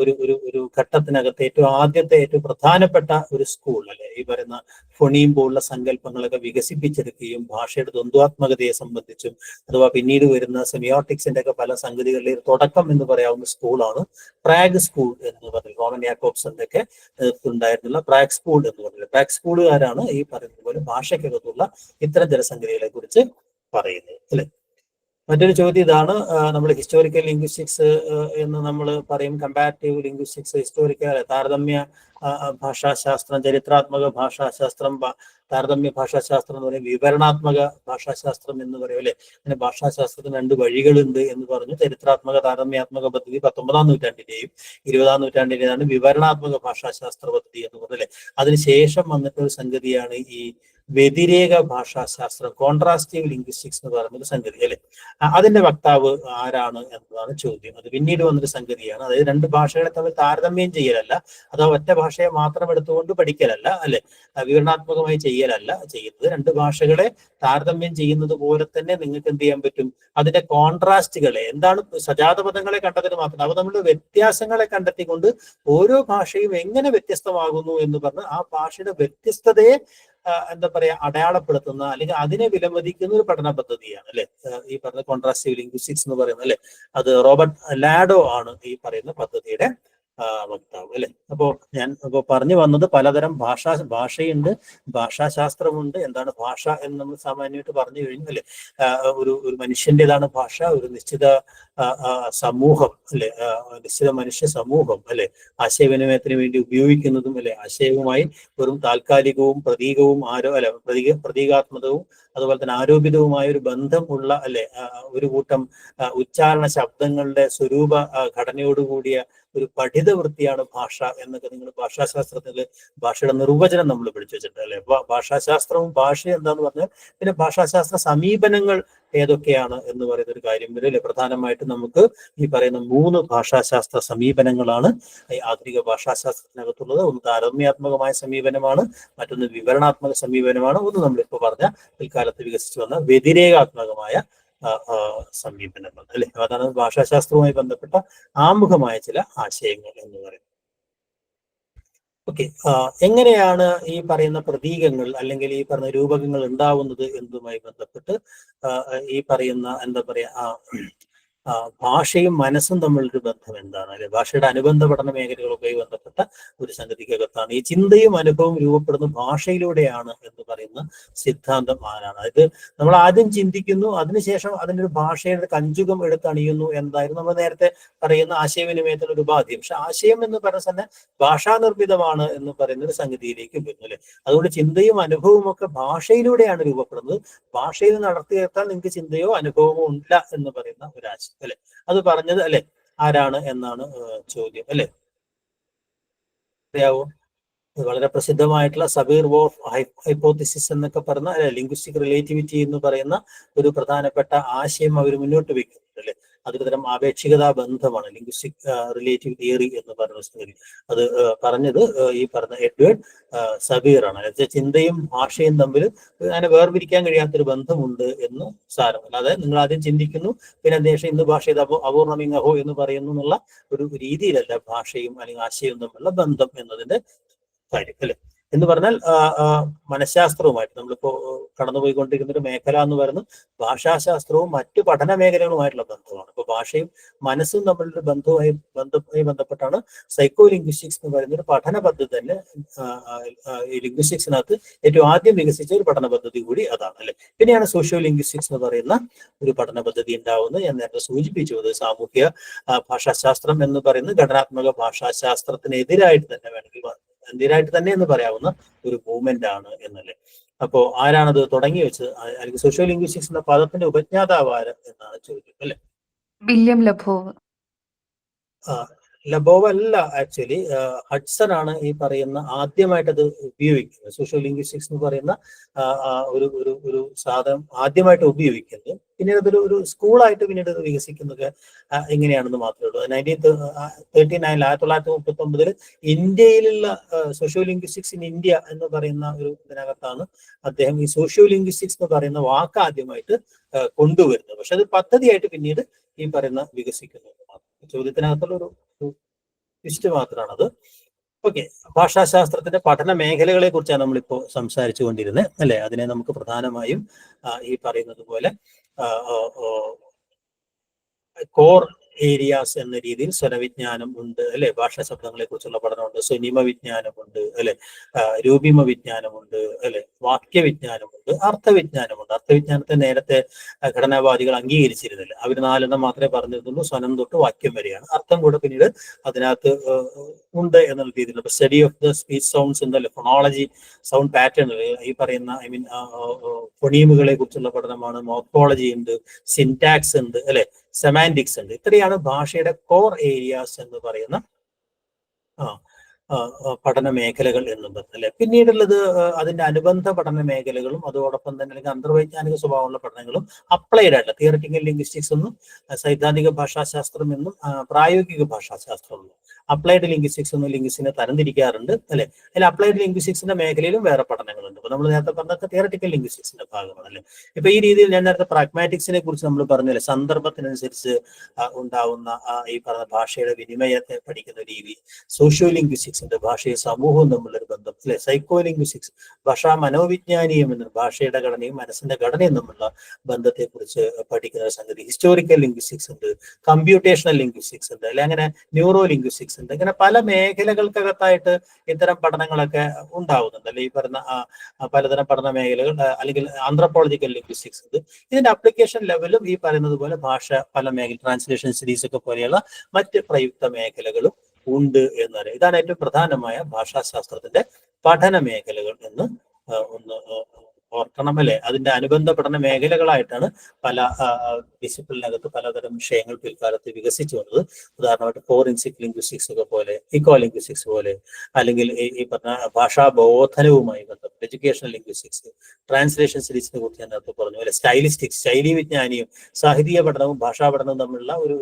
ഒരു ഘട്ടത്തിനകത്ത് ഏറ്റവും ആദ്യത്തെ ഏറ്റവും പ്രധാനപ്പെട്ട ഒരു സ്കൂൾ അല്ലെ ഈ പറയുന്ന ഫൊണീം പോലുള്ള സങ്കല്പങ്ങളൊക്കെ വികസിപ്പിച്ചെടുക്കുകയും ഭാഷയുടെ ദ്വന്ദ്വാത്മകതയെ സംബന്ധിച്ചും അഥവാ പിന്നീട് വരുന്ന സെമിയോട്ടിക്സിന്റെ ഒക്കെ പല സംഗതികളുടെ തുടക്കം എന്ന് പറയാവുന്ന സ്കൂളാണ് പ്രാഗ് സ്കൂൾ എന്ന് പറയുന്നത്. റോമൻ യാക്കോബ്സന്റെ ഒക്കെ ഉണ്ടായിരുന്നുള്ള പ്രാഗ് സ്കൂൾ എന്ന് പറയുന്നത്. പ്രാഗ് സ്കൂളുകാരാണ് ഈ പറയുന്നത് പോലെ ഭാഷയ്ക്കകത്തുള്ള ഇത്തരം ജലസംഗതികളെ കുറിച്ച് പറയുന്നത് അല്ലെ. മറ്റൊരു ചോദ്യം ഇതാണ്, നമ്മൾ ഹിസ്റ്റോറിക്കൽ ലിംഗ്വിസ്റ്റിക്സ് എന്ന് നമ്മൾ പറയും, കമ്പാരിറ്റീവ് ലിംഗ്വിസ്റ്റിക്സ്, ഹിസ്റ്റോറിക്കൽ താരതമ്യ ഭാഷാശാസ്ത്രം, ചരിത്രാത്മക ഭാഷാശാസ്ത്രം, താരതമ്യ ഭാഷാശാസ്ത്രം എന്ന് പറയും, വിവരണാത്മക ഭാഷാശാസ്ത്രം എന്ന് പറയും അല്ലെ. അങ്ങനെ ഭാഷാശാസ്ത്രത്തിന് രണ്ട് വഴികളുണ്ട് എന്ന് പറഞ്ഞു. ചരിത്രാത്മക താരതമ്യാത്മക പദ്ധതി 19ാം നൂറ്റാണ്ടിന്റെയും 20ാം നൂറ്റാണ്ടിന്റെയാണ് വിവരണാത്മക ഭാഷാശാസ്ത്ര പദ്ധതി എന്ന് പറഞ്ഞല്ലേ. അതിനുശേഷം വന്നിട്ടൊരു സംഗതിയാണ് ഈ വ്യതിരേക ഭാഷാശാസ്ത്രം, കോൺട്രാസ്റ്റീവ് ലിംഗ്വിസ്റ്റിക്സ് എന്ന് പറയുന്ന സംഗതി അല്ലെ. അതിന്റെ വക്താവ് ആരാണ് എന്നതാണ് ചോദ്യം. അത് പിന്നീട് വന്നൊരു സംഗതിയാണ്. അതായത് രണ്ട് ഭാഷകളെ തമ്മിൽ താരതമ്യം ചെയ്യലല്ല, അഥവാ ഒറ്റ ഭാഷയെ മാത്രം എടുത്തുകൊണ്ട് പഠിക്കലല്ല അല്ലെ, വിവരണാത്മകമായി ചെയ്യലല്ല ചെയ്യുന്നത്. രണ്ട് ഭാഷകളെ താരതമ്യം ചെയ്യുന്നത് പോലെ തന്നെ നിങ്ങൾക്ക് എന്ത് ചെയ്യാൻ പറ്റും, അതിന്റെ കോൺട്രാസ്റ്റുകളെ, എന്താണ് സജാത പദങ്ങളെ കണ്ടതിന് മാത്രം അവ തമ്മിലുള്ള വ്യത്യാസങ്ങളെ കണ്ടെത്തിക്കൊണ്ട് ഓരോ ഭാഷയും എങ്ങനെ വ്യത്യസ്തമാകുന്നു എന്ന് പറഞ്ഞ് ആ ഭാഷയുടെ വ്യത്യസ്തതയെ എന്താ പറയാ അടയാളപ്പെടുത്തുന്ന അല്ലെങ്കിൽ അതിനെ വിലമതിക്കുന്ന ഒരു പഠന പദ്ധതിയാണ് അല്ലെ ഈ പറഞ്ഞ കോൺട്രാസ്റ്റീവ് ലിംഗ്വിസ്റ്റിക്സ് എന്ന് പറയുന്നത് അല്ലെ. അത് റോബർട്ട് ലാഡോ ആണ് ഈ പറയുന്ന പദ്ധതിയുടെ വക്താവ് അല്ലെ. അപ്പോൾ പറഞ്ഞു വന്നത് പലതരം ഭാഷയുണ്ട്, ഭാഷാശാസ്ത്രമുണ്ട്. എന്താണ് ഭാഷ എന്ന് നമ്മൾ സാമാന്യമായിട്ട് പറഞ്ഞു കഴിഞ്ഞു അല്ലെ. ഒരു മനുഷ്യൻ്റെതാണ് ഭാഷ, ഒരു നിശ്ചിത സമൂഹം അല്ലെ, നിശ്ചിത മനുഷ്യ സമൂഹം അല്ലെ ആശയവിനിമയത്തിന് വേണ്ടി ഉപയോഗിക്കുന്നതും അല്ലെ ആശയവുമായി വെറും താൽക്കാലികവും പ്രതീകവും പ്രതീകാത്മകവും അതുപോലെ തന്നെ ആരോപിതവുമായ ഒരു ബന്ധമുള്ള അല്ലെ ഒരു കൂട്ടം ഉച്ചാരണ ശബ്ദങ്ങളുടെ സ്വരൂപ ഘടനയോടുകൂടിയ ഒരു പഠിത വൃത്തിയാണ് ഭാഷ എന്നൊക്കെ നിങ്ങൾ ഭാഷാശാസ്ത്രത്തിൽ ഭാഷയുടെ നിർവചനം നമ്മൾ പഠിച്ചു വെച്ചിട്ടുണ്ട് അല്ലെ. ഭാഷാശാസ്ത്രവും ഭാഷയും എന്താന്ന് പറഞ്ഞാൽ പിന്നെ ഭാഷാശാസ്ത്ര സമീപനങ്ങൾ ഏതൊക്കെയാണ് എന്ന് പറയുന്ന ഒരു കാര്യം വരും അല്ലെ. പ്രധാനമായിട്ടും നമുക്ക് ഈ പറയുന്ന 3 ഭാഷാശാസ്ത്ര സമീപനങ്ങളാണ് ഈ ആധുനിക ഭാഷാശാസ്ത്രത്തിനകത്തുള്ളത്. ഒന്ന് താരതമ്യാത്മകമായ സമീപനമാണ്, മറ്റൊന്ന് വിവരണാത്മക സമീപനമാണ്, ഒന്ന് നമ്മളിപ്പോൾ പറഞ്ഞ പിൽക്കാലത്ത് വികസിച്ചു വന്ന വ്യതിരേകാത്മകമായ സമീപനങ്ങൾ അല്ലെ. അതാണ് ഭാഷാശാസ്ത്രവുമായി ബന്ധപ്പെട്ട ആമുഖമായ ചില ആശയങ്ങൾ എന്ന് പറയുന്നത്. ഓക്കെ, എങ്ങനെയാണ് ഈ പറയുന്ന പ്രതീകങ്ങൾ അല്ലെങ്കിൽ ഈ പറയുന്ന രൂപകങ്ങൾ ഉണ്ടാവുന്നത് എന്നതുമായി ബന്ധപ്പെട്ട് ഈ പറയുന്ന എന്താ പറയാ ഭാഷയും മനസ്സും തമ്മിലൊരു ബന്ധം എന്താണ് അല്ലെ. ഭാഷയുടെ അനുബന്ധ പഠന മേഖലകളുമായി ബന്ധപ്പെട്ട ഒരു സംഗതിക്കകത്താണ് ഈ ചിന്തയും അനുഭവവും രൂപപ്പെടുന്ന ഭാഷയിലൂടെയാണ് എന്ന് പറയുന്ന സിദ്ധാന്തം ആരാണ്. അതായത് നമ്മൾ ആദ്യം ചിന്തിക്കുന്നു, അതിനുശേഷം അതിൻ്റെ ഒരു ഭാഷയുടെ കഞ്ചുകം എടുത്തണിയുന്നു എന്തായിരുന്നു നമ്മൾ നേരത്തെ പറയുന്ന ആശയവിനിമയത്തിന് ഒരു ഉപാധി. പക്ഷെ ആശയം എന്ന് പറയുന്ന തന്നെ ഭാഷാനിർമ്മിതമാണ് എന്ന് പറയുന്ന ഒരു സംഗതിയിലേക്ക് വരുന്നു അല്ലെ. അതുകൊണ്ട് ചിന്തയും അനുഭവവും ഒക്കെ ഭാഷയിലൂടെയാണ് രൂപപ്പെടുന്നത്. ഭാഷയിൽ നടത്തിയെത്താൻ നിങ്ങൾക്ക് ചിന്തയോ അനുഭവമോ ഇല്ല എന്ന് പറയുന്ന ഒരാശയം അല്ലെ. അത് പറഞ്ഞത് അല്ലെ ആരാണ് എന്നാണ് ചോദ്യം അല്ലെ. അറിയാവോ? വളരെ പ്രസിദ്ധമായിട്ടുള്ള സബീർ-വോർഫ് ഹൈപ്പോത്തിസിസ് എന്നൊക്കെ പറഞ്ഞ ലിംഗ്വിസ്റ്റിക് റിലേറ്റിവിറ്റി എന്ന് പറയുന്ന ഒരു പ്രധാനപ്പെട്ട ആശയം അവർ മുന്നോട്ട് വെക്കുന്നുണ്ട് അല്ലെ. അതൊരു തരം ആപേക്ഷികതാ ബന്ധമാണ് ലിംഗ്വിസ്റ്റിക് റിലേറ്റീവ് തിയറി എന്ന് പറയുന്ന സംഗതി. അത് പറഞ്ഞത് ഈ പറഞ്ഞ എഡ്വേർഡ് സബീർ ആണ്. അതായത് ചിന്തയും ഭാഷയും തമ്മിൽ അങ്ങനെ വേർപിരിക്കാൻ കഴിയാത്തൊരു ബന്ധമുണ്ട് എന്ന് സാരം. അല്ലാതെ നിങ്ങൾ ആദ്യം ചിന്തിക്കുന്നു പിന്നെ അന്വേഷണം ഇന്ന് ഭാഷ ഇത് അപൂർണമിങ്ങഹോ എന്ന് പറയുന്നു എന്നുള്ള ഒരു രീതിയിലല്ല ഭാഷയും അല്ലെങ്കിൽ ആശയവും തമ്മിലുള്ള ബന്ധം എന്നതിന്റെ കാര്യം അല്ലെ. എന്ന് പറഞ്ഞാൽ മനഃശാസ്ത്രവുമായിട്ട് നമ്മളിപ്പോ കടന്നുപോയിക്കൊണ്ടിരിക്കുന്ന ഒരു മേഖല എന്ന് പറയുന്നത് ഭാഷാശാസ്ത്രവും മറ്റു പഠന മേഖലകളുമായിട്ടുള്ള ബന്ധമാണ്. ഇപ്പൊ ഭാഷയും മനസ്സും തമ്മിലുള്ള ബന്ധവുമായി ബന്ധപ്പെട്ടാണ് സൈക്കോ ലിംഗ്വിസ്റ്റിക്സ് എന്ന് പറയുന്ന ഒരു പഠന പദ്ധതി തന്നെ. ഈ ലിംഗ്വിസ്റ്റിക്സിനകത്ത് ഏറ്റവും ആദ്യം വികസിച്ച ഒരു പഠന പദ്ധതി കൂടി അതാണ് അല്ലെ. പിന്നെയാണ് സോഷ്യോ ലിംഗ്വിസ്റ്റിക്സ് എന്ന് പറയുന്ന ഒരു പഠന പദ്ധതി ഉണ്ടാവുന്നത്. ഞാൻ നേരത്തെ സൂചിപ്പിച്ചു, അത് സാമൂഹ്യ ഭാഷാശാസ്ത്രം എന്ന് പറയുന്നത് ഘടനാത്മക ഭാഷാശാസ്ത്രത്തിനെതിരായിട്ട് തന്നെ വേണമെങ്കിൽ എതിരായിട്ട് തന്നെ എന്ന് പറയാവുന്ന ഒരു മൂവ്മെന്റ് ആണ് എന്നല്ലേ. അപ്പോ ആരാണത് തുടങ്ങി വെച്ചത് അല്ലെങ്കിൽ സോഷ്യോ ലിംഗ്വിസ്റ്റിക്സ് എന്ന പദത്തിന്റെ ഉപജ്ഞാതാവ് ആര് എന്നാണ് ചോദ്യം അല്ലെ. വില്യം ലബോവ്. ലബോവ് അല്ല, ആക്ച്വലി ഹഡ്സൺ ആണ് ഈ പറയുന്ന ആദ്യമായിട്ട് അത് ഉപയോഗിക്കുന്നത്. സോഷ്യോ ലിംഗ്വിസ്റ്റിക്സ് എന്ന് പറയുന്ന ഒരു സാധനം ആദ്യമായിട്ട് ഉപയോഗിക്കുന്നത്. പിന്നീട് അതൊരു ഒരു സ്കൂളായിട്ട് പിന്നീട് വികസിക്കുന്നത് എങ്ങനെയാണെന്ന് മാത്രമേ ഉള്ളൂ. 1939 ഇന്ത്യയിലുള്ള സോഷ്യോ ലിംഗ്വിസ്റ്റിക്സ് ഇൻ ഇന്ത്യ എന്ന് പറയുന്ന ഒരു ഇതിനകത്താണ് അദ്ദേഹം ഈ സോഷ്യോ ലിംഗ്വിസ്റ്റിക്സ് എന്ന് പറയുന്ന വാക്ക് ആദ്യമായിട്ട് കൊണ്ടുവരുന്നത്. പക്ഷെ അത് പദ്ധതിയായിട്ട് പിന്നീട് ഈ പറയുന്ന വികസിക്കുന്നത് മാത്രം. ചോദ്യത്തിനകത്തുള്ള ഒരു ട്വിസ്റ്റ് മാത്രമാണത്. ഓക്കെ, ഭാഷാശാസ്ത്രത്തിന്റെ പഠന മേഖലകളെ കുറിച്ചാണ് നമ്മളിപ്പോ സംസാരിച്ചു കൊണ്ടിരുന്നത് അല്ലെ. അതിനെ നമുക്ക് പ്രധാനമായും ഈ പറയുന്നത് പോലെ കോർ ഏരിയാസ് എന്ന രീതിയിൽ സ്വരവിജ്ഞാനം ഉണ്ട് അല്ലെ, ഭാഷാ ശബ്ദങ്ങളെ കുറിച്ചുള്ള പഠനമുണ്ട്, സ്വനിമ വിജ്ഞാനമുണ്ട് അല്ലെ, രൂപിമ വിജ്ഞാനമുണ്ട് അല്ലെ, വാക്യവിജ്ഞാനമുണ്ട്, അർത്ഥവിജ്ഞാനമുണ്ട്. അർത്ഥവിജ്ഞാനത്തെ നേരത്തെ ഘടനാവാദികൾ അംഗീകരിച്ചിരുന്നില്ല. അവർ 4 മാത്രമേ പറഞ്ഞിരുന്നുള്ളൂ, സ്വനം തൊട്ട് വാക്യം വരെയാണ്. അർത്ഥം കൂടെ പിന്നീട് അതിനകത്ത് ഉണ്ട് എന്നുള്ള രീതിയിൽ study of the speech sounds ഉണ്ടല്ലോ, ഫൊണോളജി, സൗണ്ട് പാറ്റേൺ ഈ പറയുന്ന ഫൊണീമുകളെ കുറിച്ചുള്ള പഠനമാണ്. മോർഫോളജി ഉണ്ട്, സിൻടാക്സ് ഉണ്ട് അല്ലെ, സെമാൻറ്റിക്സ് ഉണ്ട്. ഇത്രയാണ് ഭാഷയുടെ കോർ ഏരിയാസ് എന്ന് പറയുന്ന പഠന മേഖലകൾ എന്നത് അല്ലെ. പിന്നീടുള്ളത് അതിന്റെ അനുബന്ധ പഠന മേഖലകളും അതോടൊപ്പം തന്നെ അല്ലെങ്കിൽ അന്തർവൈജ്ഞാനിക സ്വഭാവമുള്ള പഠനങ്ങളും അപ്ലൈഡ് ആയിട്ടുള്ള തിയററ്റിക്കൽ ലിംഗ്വിസ്റ്റിക്സ് എന്നും സൈദ്ധാന്തിക ഭാഷാശാസ്ത്രം എന്നും പ്രായോഗിക ഭാഷാശാസ്ത്രം എന്നും അപ്ലൈഡ് ലിംഗ്വിസ്റ്റിക്സ് എന്നും ലിംഗ്വിസ്റ്റിനെ തരംതിരിക്കാറുണ്ട് അല്ലെ. അതിൽ അപ്ലൈഡ് ലിംഗ്വിസ്റ്റിക്സിന്റെ മേഖലയിലും വേറെ പഠനങ്ങളുണ്ട്. അപ്പൊ നമ്മൾ നേരത്തെ പറഞ്ഞ തിയററ്റിക്കൽ ലിംഗ്വിസ്റ്റിക്സിന്റെ ഭാഗമാണ് അല്ലെ. ഇപ്പൊ ഈ രീതിയിൽ ഞാൻ നേരത്തെ പ്രാഗ്മാറ്റിക്സിനെ കുറിച്ച് നമ്മൾ പറഞ്ഞല്ലേ, സന്ദർഭത്തിനനുസരിച്ച് ഉണ്ടാവുന്ന ഈ പറഞ്ഞ ഭാഷയുടെ വിനിമയത്തെ പഠിക്കുന്ന രീതി, സോഷ്യോ ലിംഗ്വിസ്റ്റിക്സിന്റെ ഭാഷയും സമൂഹവും തമ്മിലൊരു ബന്ധം അല്ലെ, സൈക്കോ ലിംഗ്വിസ്റ്റിക്സ് ഭാഷാ മനോവിജ്ഞാനീയം എന്ന ഭാഷയുടെ ഘടനയും മനസ്സിന്റെ ഘടനയും തമ്മിലുള്ള ബന്ധത്തെ കുറിച്ച് പഠിക്കുന്ന സംഗതി, ഹിസ്റ്റോറിക്കൽ ലിംഗ്വിസ്റ്റിക്സ് ഉണ്ട്, കമ്പ്യൂട്ടേഷണൽ ലിംഗ്വിസ്റ്റിക്സ് ഉണ്ട് അല്ലെ, അങ്ങനെ ന്യൂറോ ലിംഗ്വിസ്റ്റിക്സ് ഉണ്ട്. ഇങ്ങനെ പല മേഖലകൾക്കകത്തായിട്ട് ഇത്തരം പഠനങ്ങളൊക്കെ ഉണ്ടാവുന്നുണ്ട് അല്ലെ. ഈ പറഞ്ഞ പലതരം പഠന മേഖലകൾ അല്ലെങ്കിൽ ആന്ത്രപ്പോളജിക്കൽ ലിംഗ്വിസ്റ്റിക്സ് ഉണ്ട്. ഇതിന്റെ അപ്ലിക്കേഷൻ ലെവലും ഈ പറയുന്നത് പോലെ ഭാഷ പല മേഖല, ട്രാൻസ്ലേഷൻ സ്റ്റഡീസ് ഒക്കെ പോലെയുള്ള മറ്റ് പ്രയുക്ത മേഖലകളും ഉണ്ട് എന്നറിയാം. ഇതാണ് ഏറ്റവും പ്രധാനമായ ഭാഷാശാസ്ത്രത്തിന്റെ പഠന മേഖലകൾ എന്ന് ഒന്ന് ഓർക്കണം അല്ലെ. അതിന്റെ അനുബന്ധ പഠന മേഖലകളായിട്ടാണ് പല ഡിസിപ്ലിനകത്ത് പലതരം വിഷയങ്ങൾ പിൽക്കാലത്ത് വികസിച്ചു വന്നത്. ഉദാഹരണമായിട്ട് ഫോറൻസിക് ലിംഗ്വിസ്റ്റിക്സ് ഒക്കെ പോലെ, ഇക്കോ ലിംഗ്വിസ്റ്റിക്സ് പോലെ, അല്ലെങ്കിൽ ഈ പറഞ്ഞ ഭാഷാബോധനവുമായി ബന്ധപ്പെട്ട് എഡ്യൂക്കേഷണൽ ലിംഗ്വിസ്റ്റിക്സ്, ട്രാൻസ്ലേഷൻ സ്റ്റഡീസിനെ കുറിച്ച് ഞാൻ നേരത്തെ പറഞ്ഞു അല്ലെ, സ്റ്റൈലിസ്റ്റിക്സ്, ശൈലീ വിജ്ഞാനിയും സാഹിത്യ പഠനവും ഭാഷാ പഠനവും തമ്മിലുള്ള ഒരു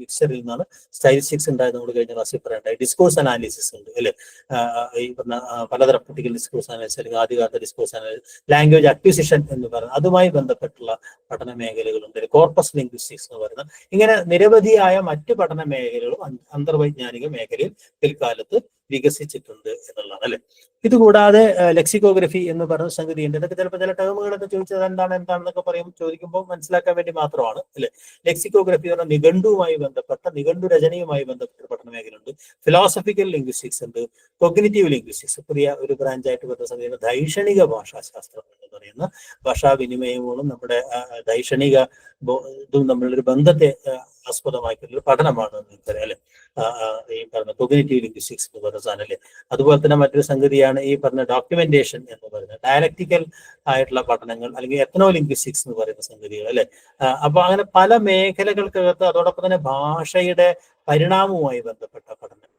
മിക്സറിൽ നിന്നാണ് സ്റ്റൈലിസ്റ്റിക്സ് ഉണ്ടായത്. നമ്മൾ കഴിഞ്ഞ ക്ലാസ്സിൽ പറയണ്ടായി. ഡിസ്കോഴ്സ് അനാലിസിസ് ഉണ്ട് അല്ലെ, ഈ പറഞ്ഞ പലതരം പൊളിറ്റിക്കൽ ഡിസ്കോഴ്സ് അനാലിസിസ് അല്ലെങ്കിൽ ആദ്യകാലത്തെ ഡിസ്കോഴ്സ് അനാലിസിസ്, ലാംഗ്വേജ് അക്വിസിഷൻ എന്ന് പറയുന്നത് അതുമായി ബന്ധപ്പെട്ടുള്ള പഠന മേഖലകളുണ്ട്, കോർപ്പസ് ലിംഗ്വിസ്റ്റിക്സ് എന്ന് പറയുന്നത്. ഇങ്ങനെ നിരവധിയായ മറ്റ് പഠന മേഖലകളും അന്തർവൈജ്ഞാനിക മേഖലയിൽ പിൽക്കാലത്ത് വികസിച്ചിട്ടുണ്ട് എന്നുള്ളതാണ് അല്ലെ. ഇതുകൂടാതെ ലെക്സിക്കോഗ്രഫി എന്ന് പറയുന്ന സംഗതിയുണ്ട്. ഇതൊക്കെ ചിലപ്പോൾ ചില ടേമുകളൊക്കെ ചോദിച്ചത് എന്താണെന്നൊക്കെ ചോദിക്കുമ്പോൾ മനസ്സിലാക്കാൻ വേണ്ടി മാത്രമാണ് അല്ലെ. ലെക്സിക്കോഗ്രഫി എന്ന് പറഞ്ഞാൽ നിഘണ്ടുവുമായി ബന്ധപ്പെട്ട, നിഘണ്ടു രചനയുമായി ബന്ധപ്പെട്ട പഠന മേഖലയുണ്ട്. ഫിലോസഫിക്കൽ ലിംഗ്വിസ്റ്റിക്സ് ഉണ്ട്, കൊഗ്നിറ്റീവ് ലിംഗ്വിസ്റ്റിക്സ്, പുതിയ ഒരു ബ്രാഞ്ചായിട്ട് വരുന്ന സംഗതിയാണ് ധൈഷണിക ഭാഷാശാസ്ത്രം എന്ന് പറയുന്ന ഭാഷാവിനിമയങ്ങളും നമ്മുടെ ധൈഷണിക ഇതും തമ്മിലൊരു ബന്ധത്തെ ആസ്പദമാക്കിയിട്ടുള്ള പഠനമാണ് എനിക്കറിയാം അല്ലെ. ഈ പറഞ്ഞ കൊഗ്നിറ്റീവ് ലിംഗ്വിസ്റ്റിക്സ് എന്ന് പറയുന്ന സാധനം അല്ലെ. അതുപോലെ തന്നെ മറ്റൊരു സംഗതിയാണ് ഈ പറഞ്ഞ ഡോക്യുമെന്റേഷൻ എന്ന് പറയുന്നത്, ഡയലക്ടിക്കൽ ആയിട്ടുള്ള പഠനങ്ങൾ അല്ലെങ്കിൽ എത്നോ ലിംഗ്വിസ്റ്റിക്സ് എന്ന് പറയുന്ന സംഗതികൾ അല്ലെ. അപ്പൊ അങ്ങനെ പല മേഖലകൾക്കകത്ത് അതോടൊപ്പം തന്നെ ഭാഷയുടെ പരിണാമവുമായി ബന്ധപ്പെട്ട പഠനം,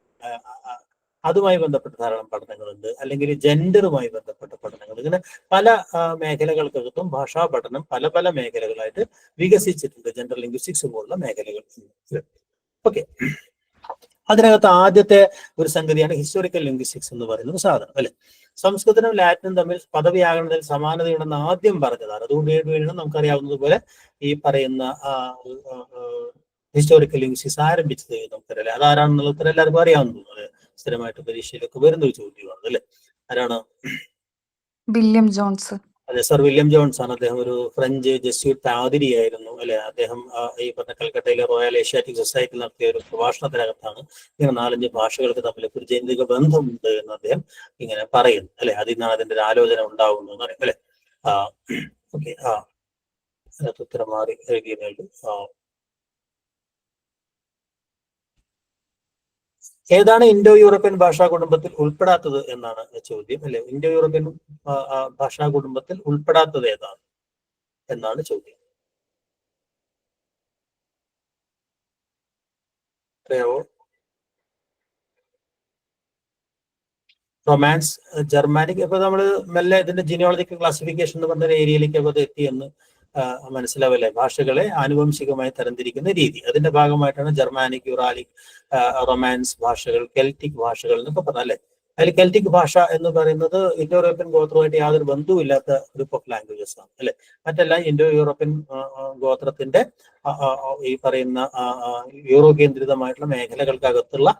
അതുമായി ബന്ധപ്പെട്ട ധാരാളം പഠനങ്ങളുണ്ട്. അല്ലെങ്കിൽ ജെൻഡറുമായി ബന്ധപ്പെട്ട പഠനങ്ങൾ, ഇങ്ങനെ പല മേഖലകൾക്കകത്തും ഭാഷാ പഠനം പല പല മേഖലകളായിട്ട് വികസിച്ചിട്ടുണ്ട്. ജെൻഡർ ലിംഗ്വിസ്റ്റിക്സ് പോലുള്ള മേഖലകൾ. ഓക്കെ, അതിനകത്ത് ആദ്യത്തെ ഒരു സംഗതിയാണ് ഹിസ്റ്റോറിക്കൽ ലിംഗ്വിസ്റ്റിക്സ് എന്ന് പറയുന്ന സാധനം അല്ലെ. സംസ്കൃതവും ലാറ്റിനും തമ്മിൽ പദവ്യാകരണത്തിൽ സമാനതയുണ്ടെന്ന് ആദ്യം പറഞ്ഞതാണ്. അതുകൊണ്ട് വേണം നമുക്കറിയാവുന്നതുപോലെ ഈ പറയുന്ന ഹിസ്റ്റോറിക്കൽ ലിംഗ്വിസ്റ്റിക്സ് ആരംഭിച്ചത് നമുക്കറിയാം. അതാരാണെന്നുള്ള ഉത്തരം എല്ലാവർക്കും അറിയാവുന്നത്, സ്ഥിരമായിട്ട് പരീക്ഷയിലൊക്കെ വരുന്ന ഒരു ചോദ്യമാണ് അല്ലെ. ആരാണ്? William Jones. അതെ, സർ വില്യം ജോൺസ് ആണ്. അദ്ദേഹം ഒരു ഫ്രഞ്ച് ജെസ്യൂട്ട് പാതിരിയായിരുന്നു അല്ലെ. അദ്ദേഹം ഈ പറഞ്ഞ കൽക്കട്ടയിലെ റോയൽ ഏഷ്യാറ്റിക് സൊസൈറ്റിയിൽ നടത്തിയ ഒരു പ്രഭാഷണത്തിനകത്താണ് ഇങ്ങനെ 4-5 ഭാഷകൾക്ക് തമ്മിൽ ഒരു ജനിതക ബന്ധമുണ്ട് എന്ന് അദ്ദേഹം ഇങ്ങനെ പറയുന്നു അല്ലെ. അതിൽ നിന്നാണ് അതിന്റെ ഒരു ആലോചന ഉണ്ടാവുന്നത് എന്ന് അറിയാം അല്ലെ. ഓക്കെ, അതിനകത്ത് ഉത്തരം മാറി എഴുതിയുള്ളൂ. ഏതാണ് ഇൻഡോ യൂറോപ്യൻ ഭാഷാ കുടുംബത്തിൽ ഉൾപ്പെടാത്തത് എന്നാണ് ചോദ്യം അല്ലെ. ഇൻഡോ യൂറോപ്യൻ ഭാഷാ കുടുംബത്തിൽ ഉൾപ്പെടാത്തത് ഏതാണ് എന്നാണ് ചോദ്യം. അറിയാവോ? Romance, Germanic. ഇപ്പൊ നമ്മൾ മെല്ലെ ഇതിന്റെ ജിനിയോളജിക്കൽ ക്ലാസിഫിക്കേഷൻ എന്ന് പറഞ്ഞ ഏരിയയിലേക്ക് അത് എത്തിയെന്ന് മനസ്സിലാവല്ലേ. ഭാഷകളെ ആനുവംശികമായി തരംതിരിക്കുന്ന രീതി, അതിന്റെ ഭാഗമായിട്ടാണ് ജർമാനിക്, യുറാലിക്, റൊമാൻസ് ഭാഷകൾ, കെൽറ്റിക് ഭാഷകൾ എന്നൊക്കെ പറഞ്ഞല്ലേ. അതിൽ കെൽറ്റിക് ഭാഷ എന്ന് പറയുന്നത് ഇൻഡോ യൂറോപ്യൻ ഗോത്രമായിട്ട് യാതൊരു ബന്ധവുമില്ലാത്ത ഗ്രൂപ്പ് ഓഫ് ലാംഗ്വേജസ് ആണ് അല്ലെ. മറ്റെല്ലാം ഇൻഡോ യൂറോപ്യൻ ഗോത്രത്തിന്റെ ഈ പറയുന്ന യൂറോ കേന്ദ്രിതമായിട്ടുള്ള മേഖലകൾക്കകത്തുള്ള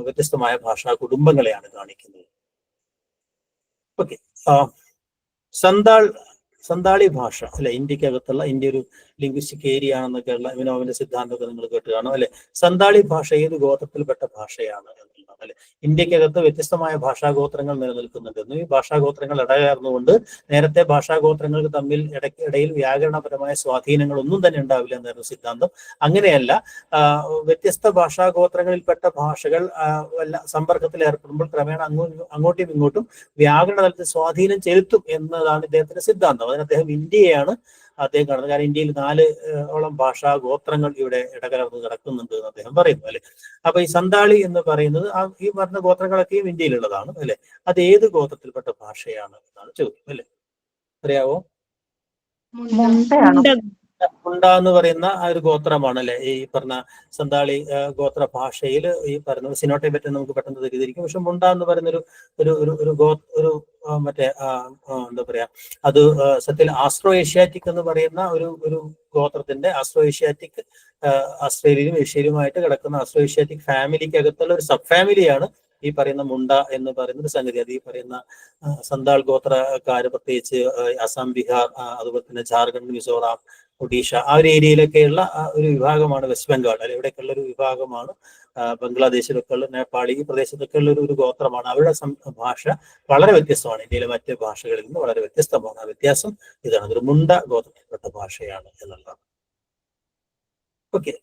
വ്യത്യസ്തമായ ഭാഷാ കുടുംബങ്ങളെയാണ് കാണിക്കുന്നത്. ഓക്കെ, സന്താളി ഭാഷ അല്ലെ, ഇന്ത്യക്കകത്തുള്ള ഇന്ത്യ ഒരു ലിംഗ്വിസ്റ്റിക് ഏരിയ ആണെന്നൊക്കെയുള്ള ഇവനോവിന്റെ സിദ്ധാന്തമൊക്കെ നിങ്ങൾ കേട്ട് കാണും അല്ലെ. സന്താളി ഭാഷ ഏത് ഗോത്രത്തിൽപ്പെട്ട ഭാഷയാണ് എന്നുള്ളതാണ് അല്ലെ. ഇന്ത്യക്കകത്ത് വ്യത്യസ്തമായ ഭാഷാഗോത്രങ്ങൾ നിലനിൽക്കുന്നുണ്ടെന്നും ഈ ഭാഷാഗോത്രങ്ങൾ ഇടകലർന്നുകൊണ്ട് നേരത്തെ ഭാഷാഗോത്രങ്ങൾക്ക് തമ്മിൽ ഇടയിൽ വ്യാകരണപരമായ സ്വാധീനങ്ങൾ ഒന്നും തന്നെ ഉണ്ടാവില്ല എന്നായിരുന്നു സിദ്ധാന്തം. അങ്ങനെയല്ല, വ്യത്യസ്ത ഭാഷാഗോത്രങ്ങളിൽപ്പെട്ട ഭാഷകൾ സമ്പർക്കത്തിൽ ഏർപ്പെടുമ്പോൾ ക്രമേണ അങ്ങോട്ടും ഇങ്ങോട്ടും വ്യാകരണ തലത്തിൽ സ്വാധീനം ചെലുത്തും എന്നതാണ് ഇദ്ദേഹത്തിന്റെ സിദ്ധാന്തം. അതിന് അദ്ദേഹം ഇന്ത്യയാണ് അദ്ദേഹം കാണുന്നത്. കാരണം ഇന്ത്യയിൽ 4 ഭാഷാ ഗോത്രങ്ങൾ ഇവിടെ ഇടകലർന്ന് കിടക്കുന്നുണ്ട് എന്ന് അദ്ദേഹം പറയുന്നു അല്ലെ. അപ്പൊ ഈ സന്താളി എന്ന് പറയുന്നത് ഈ പറഞ്ഞ ഗോത്രങ്ങളൊക്കെയും ഇന്ത്യയിലുള്ളതാണ് അല്ലെ. അത് ഏത് ഗോത്രത്തിൽപ്പെട്ട ഭാഷയാണ് എന്നാണ് ചോദ്യം അല്ലെ. അറിയാവോ? മുണ്ട എന്ന് പറയുന്ന ആ ഒരു ഗോത്രമാണ് അല്ലെ. ഈ പറഞ്ഞ സന്താളി ഗോത്ര ഭാഷയിൽ ഈ പറയുന്നത് സിനോടൈബറ്റ് നമുക്ക് പെട്ടെന്ന് തെറ്റിദ്ധരിക്കും. പക്ഷെ മുണ്ട എന്ന് പറയുന്ന ഒരു മറ്റേ എന്താ പറയാ, അത് സത്യത്തിൽ ആസ്ട്രോ ഏഷ്യാറ്റിക് എന്ന് പറയുന്ന ഒരു ഗോത്രത്തിന്റെ ആസ്ട്രോ ഏഷ്യാറ്റിക്, ആസ്ട്രേലിയയിലും ഏഷ്യയിലുമായിട്ട് കിടക്കുന്ന ആസ്ട്രോ ഏഷ്യാറ്റിക് ഫാമിലിക്ക് അകത്തുള്ള ഒരു സബ് ഫാമിലിയാണ് ഈ പറയുന്ന മുണ്ട എന്ന് പറയുന്ന ഒരു സംഗതി. അത് ഈ പറയുന്ന സന്താൾ ഗോത്രക്കാര്, പ്രത്യേകിച്ച് അസം, ബീഹാർ, അതുപോലെ തന്നെ ജാർഖണ്ഡ്, മിസോറാം, ഒഡീഷ, ആ ഒരു ഏരിയയിലൊക്കെയുള്ള ഒരു വിഭാഗമാണ് വെസ്റ്റ് ബംഗാൾ, അല്ലെ ഇവിടെയൊക്കെയുള്ള ഒരു വിഭാഗമാണ്. ബംഗ്ലാദേശിലൊക്കെ ഉള്ള, നേപ്പാളി ഈ പ്രദേശത്തൊക്കെ ഉള്ള ഒരു ഗോത്രമാണ്. അവരുടെ ഭാഷ വളരെ വ്യത്യസ്തമാണ്, ഇന്ത്യയിലെ മറ്റ് ഭാഷകളിൽ നിന്ന് വളരെ വ്യത്യസ്തമാണ്. ആ വ്യത്യാസം ഇതാണ്, അതൊരു മുണ്ട ഗോത്രത്തിൽപ്പെട്ട ഭാഷയാണ് എന്നുള്ളതാണ്. ഓക്കെ,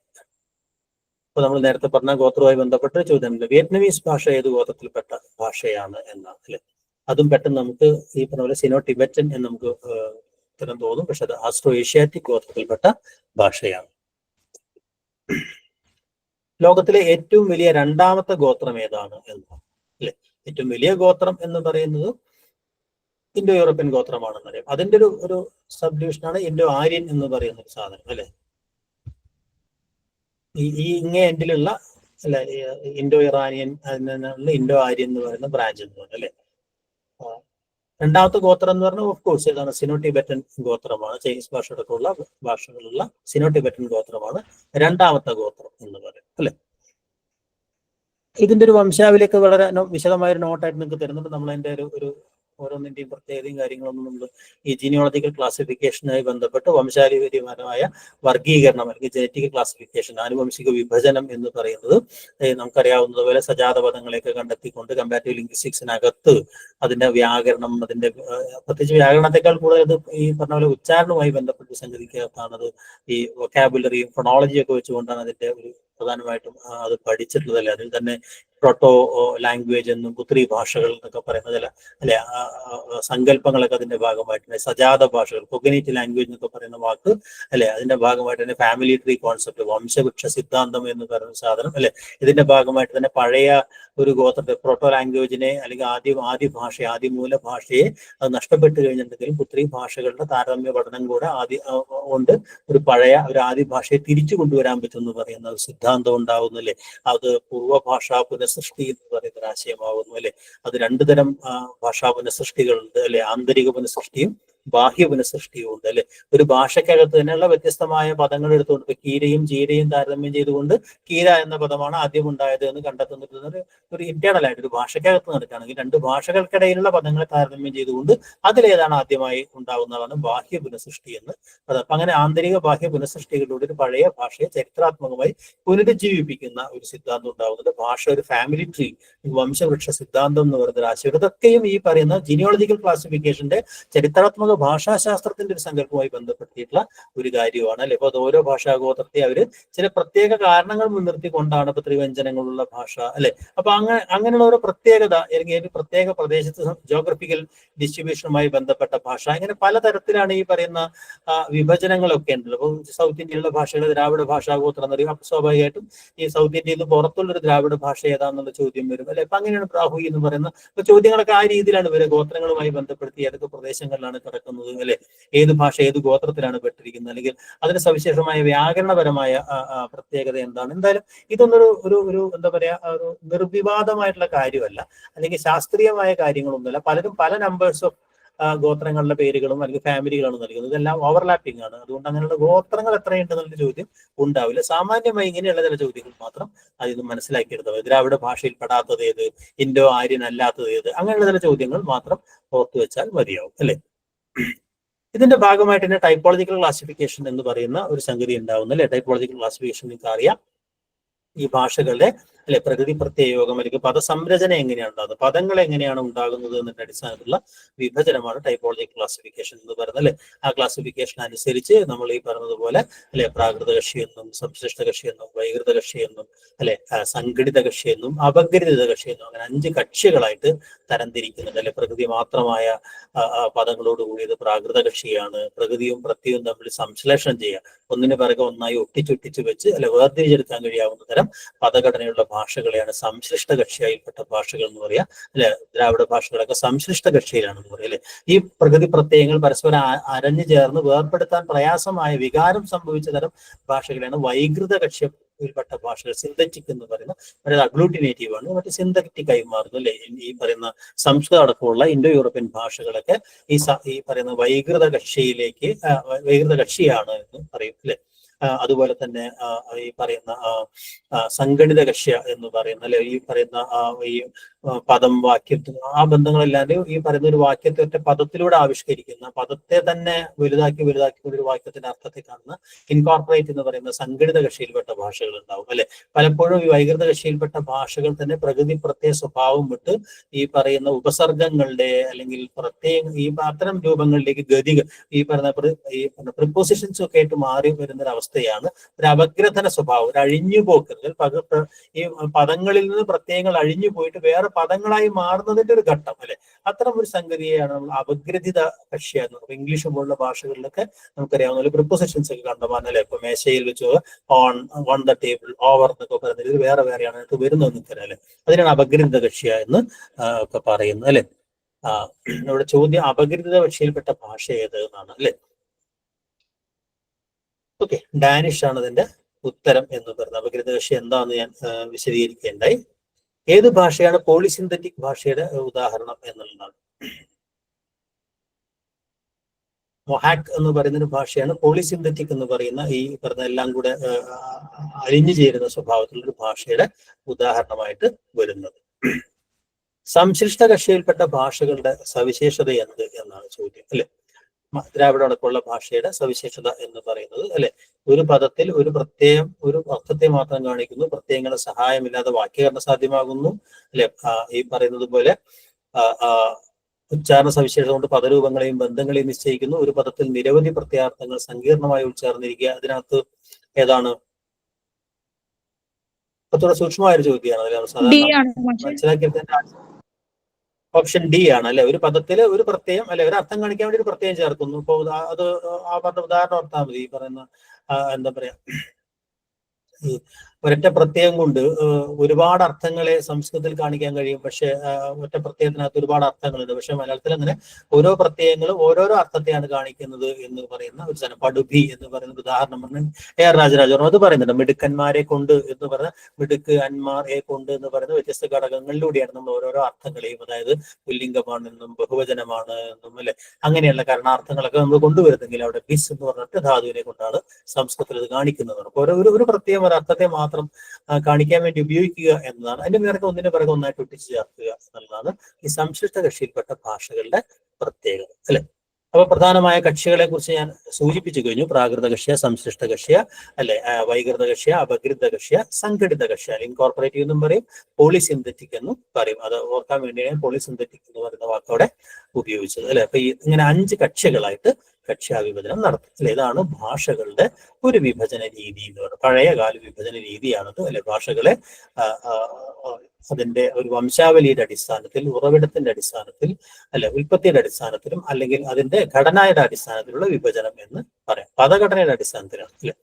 അപ്പൊ നമ്മൾ നേരത്തെ പറഞ്ഞ ഗോത്രവുമായി ബന്ധപ്പെട്ട ചോദ്യമുണ്ട്, വിയറ്റ്നമീസ് ഭാഷ ഏത് ഗോത്രത്തിൽപ്പെട്ട ഭാഷയാണ് എന്നാണ്, അല്ലെ. അതും പെട്ടെന്ന് നമുക്ക് ഈ പറഞ്ഞ പോലെ സിനോ ടിബറ്റൻ എന്ന് നമുക്ക് ഉത്തരം തോന്നും, പക്ഷെ അത് ആസ്ട്രോ ഏഷ്യാറ്റിക് ഗോത്രത്തിൽപ്പെട്ട ഭാഷയാണ്. ലോകത്തിലെ ഏറ്റവും വലിയ രണ്ടാമത്തെ ഗോത്രം ഏതാണ് എന്നാണ്, അല്ലെ. ഏറ്റവും വലിയ ഗോത്രം എന്ന് പറയുന്നത് ഇൻഡോ യൂറോപ്യൻ ഗോത്രമാണെന്നറിയാം. അതിന്റെ ഒരു സബ് ഡിവിഷനാണ് ഇൻഡോ ആര്യൻ എന്ന് പറയുന്ന ഒരു സാധനം, അല്ലെ. ഈ ഇങ്ങേ എൻഡിലുള്ള, അല്ലെ, ഇൻഡോ ഇറാനിയൻ, അതിനുള്ള ഇൻഡോ ആര്യൻ എന്ന് പറയുന്ന ബ്രാഞ്ച് എന്ന് പറയുന്നത്, അല്ലെ. രണ്ടാമത്തെ ഗോത്രം എന്ന് പറഞ്ഞാൽ ഓഫ് കോഴ്സ് ഏതാണ്, സിനോ ടിബറ്റൻ ഗോത്രമാണ്. ചൈനീസ് ഭാഷകളൊക്കെയുള്ള ഭാഷകളുള്ള സിനോ ടിബറ്റൻ ഗോത്രമാണ് രണ്ടാമത്തെ ഗോത്രം എന്ന് പറയും, അല്ലെ. ഇതിന്റെ ഒരു വംശാവലിയൊക്കെ വളരെ വിശദമായ ഒരു നോട്ടായിട്ട് നിങ്ങൾക്ക് തരുന്നുണ്ട്. നമ്മൾ അതിന്റെ ഒരു ഓരോന്നിന്റെയും പ്രത്യേകതയും കാര്യങ്ങളൊന്നും നമ്മൾ ഈ ജീനിയോളജിക്കൽ ക്ലാസിഫിക്കേഷനുമായി ബന്ധപ്പെട്ട് വംശാവലിപരമായ വർഗീകരണം അല്ലെങ്കിൽ ജനറ്റിക് ക്ലാസിഫിക്കേഷൻ, ആനുവംശിക വിഭജനം എന്ന് പറയുന്നത് നമുക്കറിയാവുന്നതുപോലെ സജാത പദങ്ങളെയൊക്കെ കണ്ടെത്തിക്കൊണ്ട് കമ്പാരിറ്റീവ് ലിംഗ്വിസ്റ്റിക്സിനകത്ത് അതിന്റെ വ്യാകരണം, അതിന്റെ പ്രത്യേകിച്ച് വ്യാകരണത്തെക്കാൾ കൂടുതൽ ഈ പറഞ്ഞ പോലെ ഉച്ചാരണവുമായി ബന്ധപ്പെട്ട് സംഗതിക്കകത്താണത്. ഈ വൊക്കാബുലറിയും ഫൊണോളജിയും ഒക്കെ വെച്ചുകൊണ്ടാണ് അതിന്റെ ഒരു പ്രധാനമായിട്ടും അത് പഠിച്ചിട്ടുള്ളതല്ലേ. അതിൽ തന്നെ പ്രോട്ടോ ലാംഗ്വേജ് എന്നും പുത്രി ഭാഷകൾ എന്നൊക്കെ പറയുന്നതല്ല, അല്ലെ, സങ്കല്പങ്ങളൊക്കെ അതിന്റെ ഭാഗമായിട്ട്, സജാത ഭാഷകൾ, കൊഗ്നിറ്റീവ് ലാംഗ്വേജ് എന്നൊക്കെ പറയുന്ന വാക്ക്, അല്ലെ, അതിന്റെ ഭാഗമായിട്ട് തന്നെ ഫാമിലി ട്രീ കോൺസെപ്റ്റ്, വംശവൃക്ഷ സിദ്ധാന്തം എന്ന് പറയുന്ന സാധനം, അല്ലെ, ഇതിന്റെ ഭാഗമായിട്ട് തന്നെ പഴയ ഒരു ഗോത്രത്തെ, പ്രോട്ടോ ലാംഗ്വേജിനെ അല്ലെങ്കിൽ ആദ്യ ഭാഷയെ, ആദ്യമൂല ഭാഷയെ അത് നഷ്ടപ്പെട്ടു കഴിഞ്ഞിട്ടുണ്ടെങ്കിലും പുത്രി ഭാഷകളുടെ താരതമ്യ പഠനം കൂടെ കൊണ്ട് ഒരു പഴയ ഒരു ആദ്യ ഭാഷയെ തിരിച്ചു കൊണ്ടുവരാൻ പറ്റുമെന്ന് പറയുന്ന ഒരു സിദ്ധാന്തം ഉണ്ടാവുന്നു, അല്ലെ. അത് പൂർവ്വഭാഷാ പുനഃസൃഷ്ടി എന്ന് പറയുന്ന ഒരു ആശയമാവുന്നു, അല്ലെ. അത് രണ്ടു തരം ഭാഷാ പുനഃസൃഷ്ടികളുണ്ട്, അല്ലെ. ആന്തരിക പുനഃസൃഷ്ടിയും ബാഹ്യ പുനഃസൃഷ്ടിയും ഉണ്ട്, അല്ലെ. ഒരു ഭാഷയ്ക്കകത്ത് തന്നെയുള്ള വ്യത്യസ്തമായ പദങ്ങൾ എടുത്തുകൊണ്ട്, ഇപ്പൊ കീരയും ജീരയും താരതമ്യം ചെയ്തുകൊണ്ട് കീര എന്ന പദമാണ് ആദ്യം ഉണ്ടായത് എന്ന് കണ്ടെത്തുന്നത് ഒരു ഇന്റേണൽ ആയിട്ട് ഒരു ഭാഷയ്ക്കകത്ത് നടക്കുകയാണെങ്കിൽ രണ്ട് ഭാഷകൾക്കിടയിലുള്ള പദങ്ങളെ താരതമ്യം ചെയ്തുകൊണ്ട് അതിലേതാണ് ആദ്യമായി ഉണ്ടാവുന്നതാണ് ബാഹ്യ പുനഃസൃഷ്ടി എന്ന്. അപ്പൊ അങ്ങനെ ആന്തരിക ബാഹ്യ പുനഃസൃഷ്ടികളിലൂടെ ഒരു പഴയ ഭാഷയെ ചരിത്രാത്മകമായി പുനരുജ്ജീവിപ്പിക്കുന്ന ഒരു സിദ്ധാന്തം ഉണ്ടാവുന്നത്. ഭാഷ ഒരു ഫാമിലി ട്രീ, വംശവൃക്ഷ സിദ്ധാന്തം എന്ന് പറയുന്ന ഒരു ആശയം. ഇതൊക്കെയും ഈ പറയുന്ന ജീനിയോളജിക്കൽ ക്ലാസിഫിക്കേഷന്റെ ചരിത്രാത്മക ഭാഷാശാസ്ത്രത്തിന്റെ ഒരു സങ്കല്പവുമായി ബന്ധപ്പെടുത്തിയിട്ടുള്ള ഒരു കാര്യമാണ്, അല്ലെ. അപ്പൊ അത് ഓരോ ഭാഷാഗോത്രത്തെ അവര് ചില പ്രത്യേക കാരണങ്ങൾ മുൻനിർത്തിക്കൊണ്ടാണ് ഇപ്പൊ ത്രിവ്യഞ്ജനങ്ങളുള്ള ഭാഷ, അല്ലെ. അപ്പൊ അങ്ങനെയുള്ള ഒരു പ്രത്യേകത അല്ലെങ്കിൽ ഒരു പ്രത്യേക പ്രദേശത്ത് ജോഗ്രഫിക്കൽ ഡിസ്ട്രിബ്യൂഷനുമായി ബന്ധപ്പെട്ട ഭാഷ, ഇങ്ങനെ പലതരത്തിലാണ് ഈ പറയുന്ന വിഭജനങ്ങളൊക്കെ ഉണ്ടല്ലോ. അപ്പൊ സൗത്ത് ഇന്ത്യയിലുള്ള ഭാഷകൾ ദ്രാവിഡ ഭാഷാഗോത്രം എന്ന് പറയും. അപ്പൊ സ്വാഭാവികമായിട്ടും ഈ സൗത്ത് ഇന്ത്യയിൽ നിന്ന് പുറത്തുള്ളൊരു ദ്രാവിഡ ഭാഷ ഏതാന്നുള്ള ചോദ്യം വരും, അല്ലെ. അപ്പൊ അങ്ങനെയാണ് ബ്രാഹുയി എന്ന് പറയുന്ന ചോദ്യങ്ങളൊക്കെ ആ രീതിയിലാണ് ഇവരെ ഗോത്രങ്ങളുമായി ബന്ധപ്പെടുത്തി ഏതൊക്കെ പ്രദേശങ്ങളിലാണ് കിടക്കുന്നത്, അല്ലെ, ഏത് ഭാഷ ഏത് ഗോത്രത്തിലാണ് പെട്ടിരിക്കുന്നത്, അല്ലെങ്കിൽ അതിന് സവിശേഷമായ വ്യാകരണപരമായ പ്രത്യേകത എന്താണ്. എന്തായാലും ഇതൊന്നൊരു ഒരു എന്താ പറയാ, ഒരു നിർവിവാദമായിട്ടുള്ള കാര്യമല്ല, അല്ലെങ്കിൽ ശാസ്ത്രീയമായ കാര്യങ്ങളൊന്നുമല്ല. പലരും പല നമ്പേഴ്സ് ഓഫ് ഗോത്രങ്ങളുടെ പേരുകളും അല്ലെങ്കിൽ ഫാമിലികളാണ് നൽകുന്നത്. ഇതെല്ലാം ഓവർലാപ്പിംഗ് ആണ്. അതുകൊണ്ട് അങ്ങനെയുള്ള ഗോത്രങ്ങൾ എത്രയുണ്ടെന്നുള്ള ചോദ്യം ഉണ്ടാവില്ല. സാമാന്യമായി ഇങ്ങനെയുള്ള ചില ചോദ്യങ്ങൾ മാത്രം അതിന് മനസ്സിലാക്കിയെടുത്താൽ മതി. ദ്രാവിഡ ഭാഷയിൽ പെടാത്തത് ഏത്, ഇൻഡോ ആര്യൻ അല്ലാത്തത് ഏത്, അങ്ങനെയുള്ള ചില ചോദ്യങ്ങൾ മാത്രം ഓർത്തു വെച്ചാൽ മതിയാവും, അല്ലെ. ഇതിന്റെ ഭാഗമായിട്ട് തന്നെ ടൈപ്പോളജിക്കൽ ക്ലാസിഫിക്കേഷൻ എന്ന് പറയുന്ന ഒരു സംഗതി ഉണ്ടാവുന്നു, അല്ലെ. ടൈപ്പോളജിക്കൽ ക്ലാസിഫിക്കേഷൻ നിങ്ങൾക്ക് അറിയാം, ഈ ഭാഷകളുടെ, അല്ലെ, പ്രകൃതി പ്രത്യയോഗം അല്ലെങ്കിൽ പദസംരചന എങ്ങനെയാണ് ഉണ്ടാകുന്നത്, പദങ്ങൾ എങ്ങനെയാണ് ഉണ്ടാകുന്നത് എന്നതിന്റെ അടിസ്ഥാനത്തിലുള്ള വിഭജനമാണ് ടൈപ്പോളജിക്കൽ ക്ലാസിഫിക്കേഷൻ എന്ന് പറയുന്നത്, അല്ലെ. ആ ക്ലാസിഫിക്കേഷൻ അനുസരിച്ച് നമ്മൾ ഈ പറഞ്ഞതുപോലെ, അല്ലെ, പ്രാകൃത കക്ഷി എന്നും സംശ്ലിഷ്ട കക്ഷി എന്നും വൈകൃത കക്ഷി എന്നും, അല്ലെ, സംഘടിത കക്ഷി എന്നും അപഗ്രഥിത കക്ഷി എന്നും അങ്ങനെ 5 കക്ഷികളായിട്ട് തരംതിരിക്കുന്നുണ്ട്, അല്ലെ. പ്രകൃതി മാത്രമായ പദങ്ങളോട് കൂടിയത് പ്രാകൃത കക്ഷിയാണ്. പ്രകൃതിയും പ്രത്യവും തമ്മിൽ സംശ്ലേഷണം ചെയ്യുക, ഒന്നിനു പിറകെ ഒന്നായി ഒട്ടിച്ചൊട്ടിച്ച് വെച്ച്, അല്ലെ, വേർതിരിച്ചെടുക്കാൻ കഴിയാവുന്ന തരം പദഘടനയുള്ള ഭാഷകളെയാണ് സംശ്ലിഷ്ട കക്ഷിയായിൽപ്പെട്ട ഭാഷകൾ എന്ന് പറയാ, അല്ലെ. ദ്രാവിഡ ഭാഷകളൊക്കെ സംശ്ലിഷ്ട കക്ഷിയിലാണെന്ന് പറയാം, അല്ലെ. ഈ പ്രകൃതി പ്രത്യയങ്ങൾ പരസ്പരം അരഞ്ഞു ചേർന്ന് വേർപെടുത്താൻ പ്രയാസമായ വികാരം സംഭവിച്ച തരം ഭാഷകളാണ് വൈകൃത കക്ഷി ിൽപ്പെട്ട ഭാഷകൾ സിന്തറ്റിക് എന്ന് പറയുന്ന മറ്റേ അഗ്ലൂട്ടിനേറ്റീവ് ആണ്, മറ്റേ സിന്തറ്റിക് ആയി മാറുന്നു അല്ലെ. ഈ പറയുന്ന സംസ്കൃതം അടക്കമുള്ള ഇൻഡോ യൂറോപ്യൻ ഭാഷകളൊക്കെ ഈ പറയുന്ന വൈകൃത കക്ഷിയാണ് എന്ന് പറയും അല്ലെ. അതുപോലെ തന്നെ ഈ പറയുന്ന സംഘടിത കക്ഷ്യ എന്ന് പറയുന്ന അല്ലെ, ഈ പറയുന്ന ഈ പദം വാക്യത്തിൽ ആ ബന്ധങ്ങളല്ലാതെ ഈ പറയുന്ന ഒരു വാക്യത്തെ ഒറ്റ പദത്തിലൂടെ ആവിഷ്കരിക്കുന്ന, പദത്തെ തന്നെ വലുതാക്കി ഒരു വാക്യത്തിന്റെ അർത്ഥത്തെ കാണുന്ന ഇൻകോർപ്പറേറ്റ് എന്ന് പറയുന്ന സംഘടിത കക്ഷിയിൽപ്പെട്ട ഭാഷകൾ ഉണ്ടാവും അല്ലെ. പലപ്പോഴും ഈ വൈകൃത കക്ഷിയിൽപ്പെട്ട ഭാഷകൾ തന്നെ പ്രകൃതി പ്രത്യേക സ്വഭാവം വിട്ട് ഈ പറയുന്ന ഉപസർഗങ്ങളുടെ അല്ലെങ്കിൽ പ്രത്യേക ഈ അത്തരം രൂപങ്ങളിലേക്ക് ഗതികൾ ഈ പ്രിപ്പോസിഷൻസ് ഒക്കെ ആയിട്ട് മാറി വരുന്ന ഒരു അവസ്ഥയാണ് ഒരു അപഗ്രഥന സ്വഭാവം, ഒരു അഴിഞ്ഞുപോക്ക്. ഈ പദങ്ങളിൽ നിന്ന് പ്രത്യയങ്ങൾ അഴിഞ്ഞു പോയിട്ട് വേറെ പദങ്ങളായി മാറുന്നതിന്റെ ഒരു ഘട്ടം അല്ലെ. അത്തരം ഒരു സംഗതിയാണ് നമ്മൾ അപഗ്രഥിത കക്ഷ്യ എന്ന് പറയുന്നത്. ഇംഗ്ലീഷ് പോലുള്ള ഭാഷകളിലൊക്കെ നമുക്കറിയാവുന്ന പ്രിപ്പോസിഷൻസ് ഒക്കെ കണ്ടമാനം അല്ലെ. ഇപ്പൊ മേശയിൽ വെച്ച് ഓൺ ദ ടേബിൾ, ഓവർ എന്നൊക്കെ പറയുന്നത് ഇത് വേറെയാണ് ഇത് വരുന്നത് നിൽക്കുന്നത് അല്ലെ. അതിനാണ് അപഗ്രഥിത കക്ഷ്യ എന്ന് ഒക്കെ പറയുന്നത് അല്ലെ. ഇവിടെ ചോദ്യം അപഗ്രഥിത കക്ഷിയിൽപ്പെട്ട ഭാഷ ഏത് എന്നാണ് അല്ലെ. ഓക്കെ, ഡാനിഷ് ആണ് അതിന്റെ ഉത്തരം എന്ന് പറയുന്നത്. അപഗ്രഥിത കക്ഷി എന്താണെന്ന് ഞാൻ വിശദീകരിക്കേണ്ടായി. ഏത് ഭാഷയാണ് പോളിസിന്തറ്റിക് ഭാഷയുടെ ഉദാഹരണം എന്നുള്ളതാണ്. മൊഹാക്ക് എന്ന് പറയുന്ന ഒരു ഭാഷയാണ് പോളിസിന്തറ്റിക് എന്ന് പറയുന്ന ഈ പറഞ്ഞ എല്ലാം കൂടെ അലിഞ്ഞു ചേരുന്ന സ്വഭാവത്തിലുള്ള ഒരു ഭാഷയുടെ ഉദാഹരണമായിട്ട് വരുന്നത്. സംശ്ലിഷ്ട കക്ഷിയിൽപ്പെട്ട ഭാഷകളുടെ സവിശേഷത എന്ത് എന്നാണ് ചോദ്യം അല്ലെ. ദ്രാവിഡ അടക്കമുള്ള ഭാഷയുടെ സവിശേഷത എന്ന് പറയുന്നത് അല്ലെ, ഒരു പദത്തിൽ ഒരു അർത്ഥത്തെ മാത്രം കാണിക്കുന്നു, പ്രത്യയങ്ങളുടെ സഹായമില്ലാതെ വാക്യീകരണം സാധ്യമാകുന്നു അല്ലെ. ഈ പറയുന്നത് പോലെ ഉച്ചാരണ സവിശേഷത കൊണ്ട് പദരൂപങ്ങളെയും ബന്ധങ്ങളെയും നിശ്ചയിക്കുന്നു. ഒരു പദത്തിൽ നിരവധി പ്രത്യാർത്ഥങ്ങൾ സങ്കീർണമായി ഉച്ചാർന്നിരിക്കുക. അതിനകത്ത് ഏതാണ്? കുറച്ചുകൂടെ സൂക്ഷ്മമായ ഒരു ചോദ്യമാണ്. സാധാരണ മനസ്സിലാക്കിയെടുത്ത ഓപ്ഷൻ ഡി ആണ് അല്ലെ. ഒരു പദത്തില് ഒരു പ്രത്യയം അല്ലെ, ഒരു അർത്ഥം കാണിക്കാൻ വേണ്ടി ഒരു പ്രത്യയം ചേർക്കുന്നു. ഇപ്പൊ അത് ആ പറഞ്ഞ ഉദാഹരണം ഓർത്താൽ മതി. ഈ പറയുന്ന എന്താ പറയാ, ഒരൊറ്റ പ്രത്യയം കൊണ്ട് ഒരുപാട് അർത്ഥങ്ങളെ സംസ്കൃതത്തിൽ കാണിക്കാൻ കഴിയും. പക്ഷെ ഒറ്റ പ്രത്യയത്തിനകത്ത് ഒരുപാട് അർത്ഥങ്ങളുണ്ട്. പക്ഷെ മലയാളത്തിൽ അങ്ങനെ ഓരോ പ്രത്യയങ്ങളും ഓരോരോ അർത്ഥത്തെയാണ് കാണിക്കുന്നത് എന്ന് പറയുന്ന ഒരു സാധനം. പടുഭി എന്ന് പറയുന്ന ഉദാഹരണം പറഞ്ഞ AR രാജരാജവർമ്മ അത് പറയുന്നുണ്ട്. മിടുക്കന്മാരെ കൊണ്ട് എന്ന് പറഞ്ഞ മിടുക്ക് അന്മാർ കൊണ്ട് എന്ന് പറയുന്ന വ്യത്യസ്ത ഘടകങ്ങളിലൂടെയാണ് നമ്മൾ ഓരോരോ അർത്ഥങ്ങളെയും, അതായത് പുല്ലിംഗമാണെന്നും ബഹുവചനമാണ് എന്നും അല്ലെ അങ്ങനെയുള്ള കാരണാർത്ഥങ്ങളൊക്കെ നമ്മൾ കൊണ്ടുവരുന്നെങ്കിൽ അവിടെ ബിസ് എന്ന് പറഞ്ഞിട്ട് ധാതുവിനെ കൊണ്ടാണ് സംസ്കൃതത്തിൽ ഇത് കാണിക്കുന്നത്. ഒരു പ്രത്യേകം ഒരു അർത്ഥത്തെ മാത്രം കാണിക്കാൻ വേണ്ടി ഉപയോഗിക്കുക എന്നതാണ്. അതിന്റെ പിറകെ ഒന്നിന്റെ പിറകെ ഒന്നായിട്ട് ഒട്ടിച്ചു ചേർക്കുക എന്നുള്ളതാണ് ഈ സംശ്ലിഷ്ട കക്ഷിയിൽപ്പെട്ട ഭാഷകളുടെ പ്രത്യേകത അല്ലെ. അപ്പൊ പ്രധാനമായ കക്ഷികളെ കുറിച്ച് ഞാൻ സൂചിപ്പിച്ചു കഴിഞ്ഞു. പ്രാകൃത കക്ഷ്യ, സംശ്ലിഷ്ട കക്ഷ്യ അല്ലെ, വൈകൃത കക്ഷ്യ, അപഗ്രഥിത കക്ഷ്യ, സംഘടിത കക്ഷ്യ, ഇൻകോർപ്പറേറ്റീവ് എന്നും പറയും, പോളിസിന്തറ്റിക് എന്നും പറയും. അത് ഓർക്കാൻ വേണ്ടിയാണ് പോളിസിന്തറ്റിക് എന്ന് പറയുന്ന വാക്കോടെ ഉപയോഗിച്ചത് അല്ലെ. അപ്പൊ ഇങ്ങനെ 5 കക്ഷികളായിട്ട് കക്ഷ്യാവിഭജനം നടത്തും അല്ലെ. ഇതാണ് ഭാഷകളുടെ ഒരു വിഭജന രീതി എന്ന് പറയുന്നത്. പഴയകാല വിഭജന രീതിയാണത് അല്ലെ. ഭാഷകളെ അതിന്റെ ഒരു വംശാവലിയുടെ അടിസ്ഥാനത്തിൽ, ഉറവിടത്തിന്റെ അടിസ്ഥാനത്തിൽ അല്ലെ, ഉൽപ്പത്തിയുടെ അടിസ്ഥാനത്തിലും അല്ലെങ്കിൽ അതിന്റെ ഘടനയുടെ അടിസ്ഥാനത്തിലുള്ള വിഭജനം എന്ന് പറയാം. പദഘടനയുടെ അടിസ്ഥാനത്തിലാണ് അല്ലെ.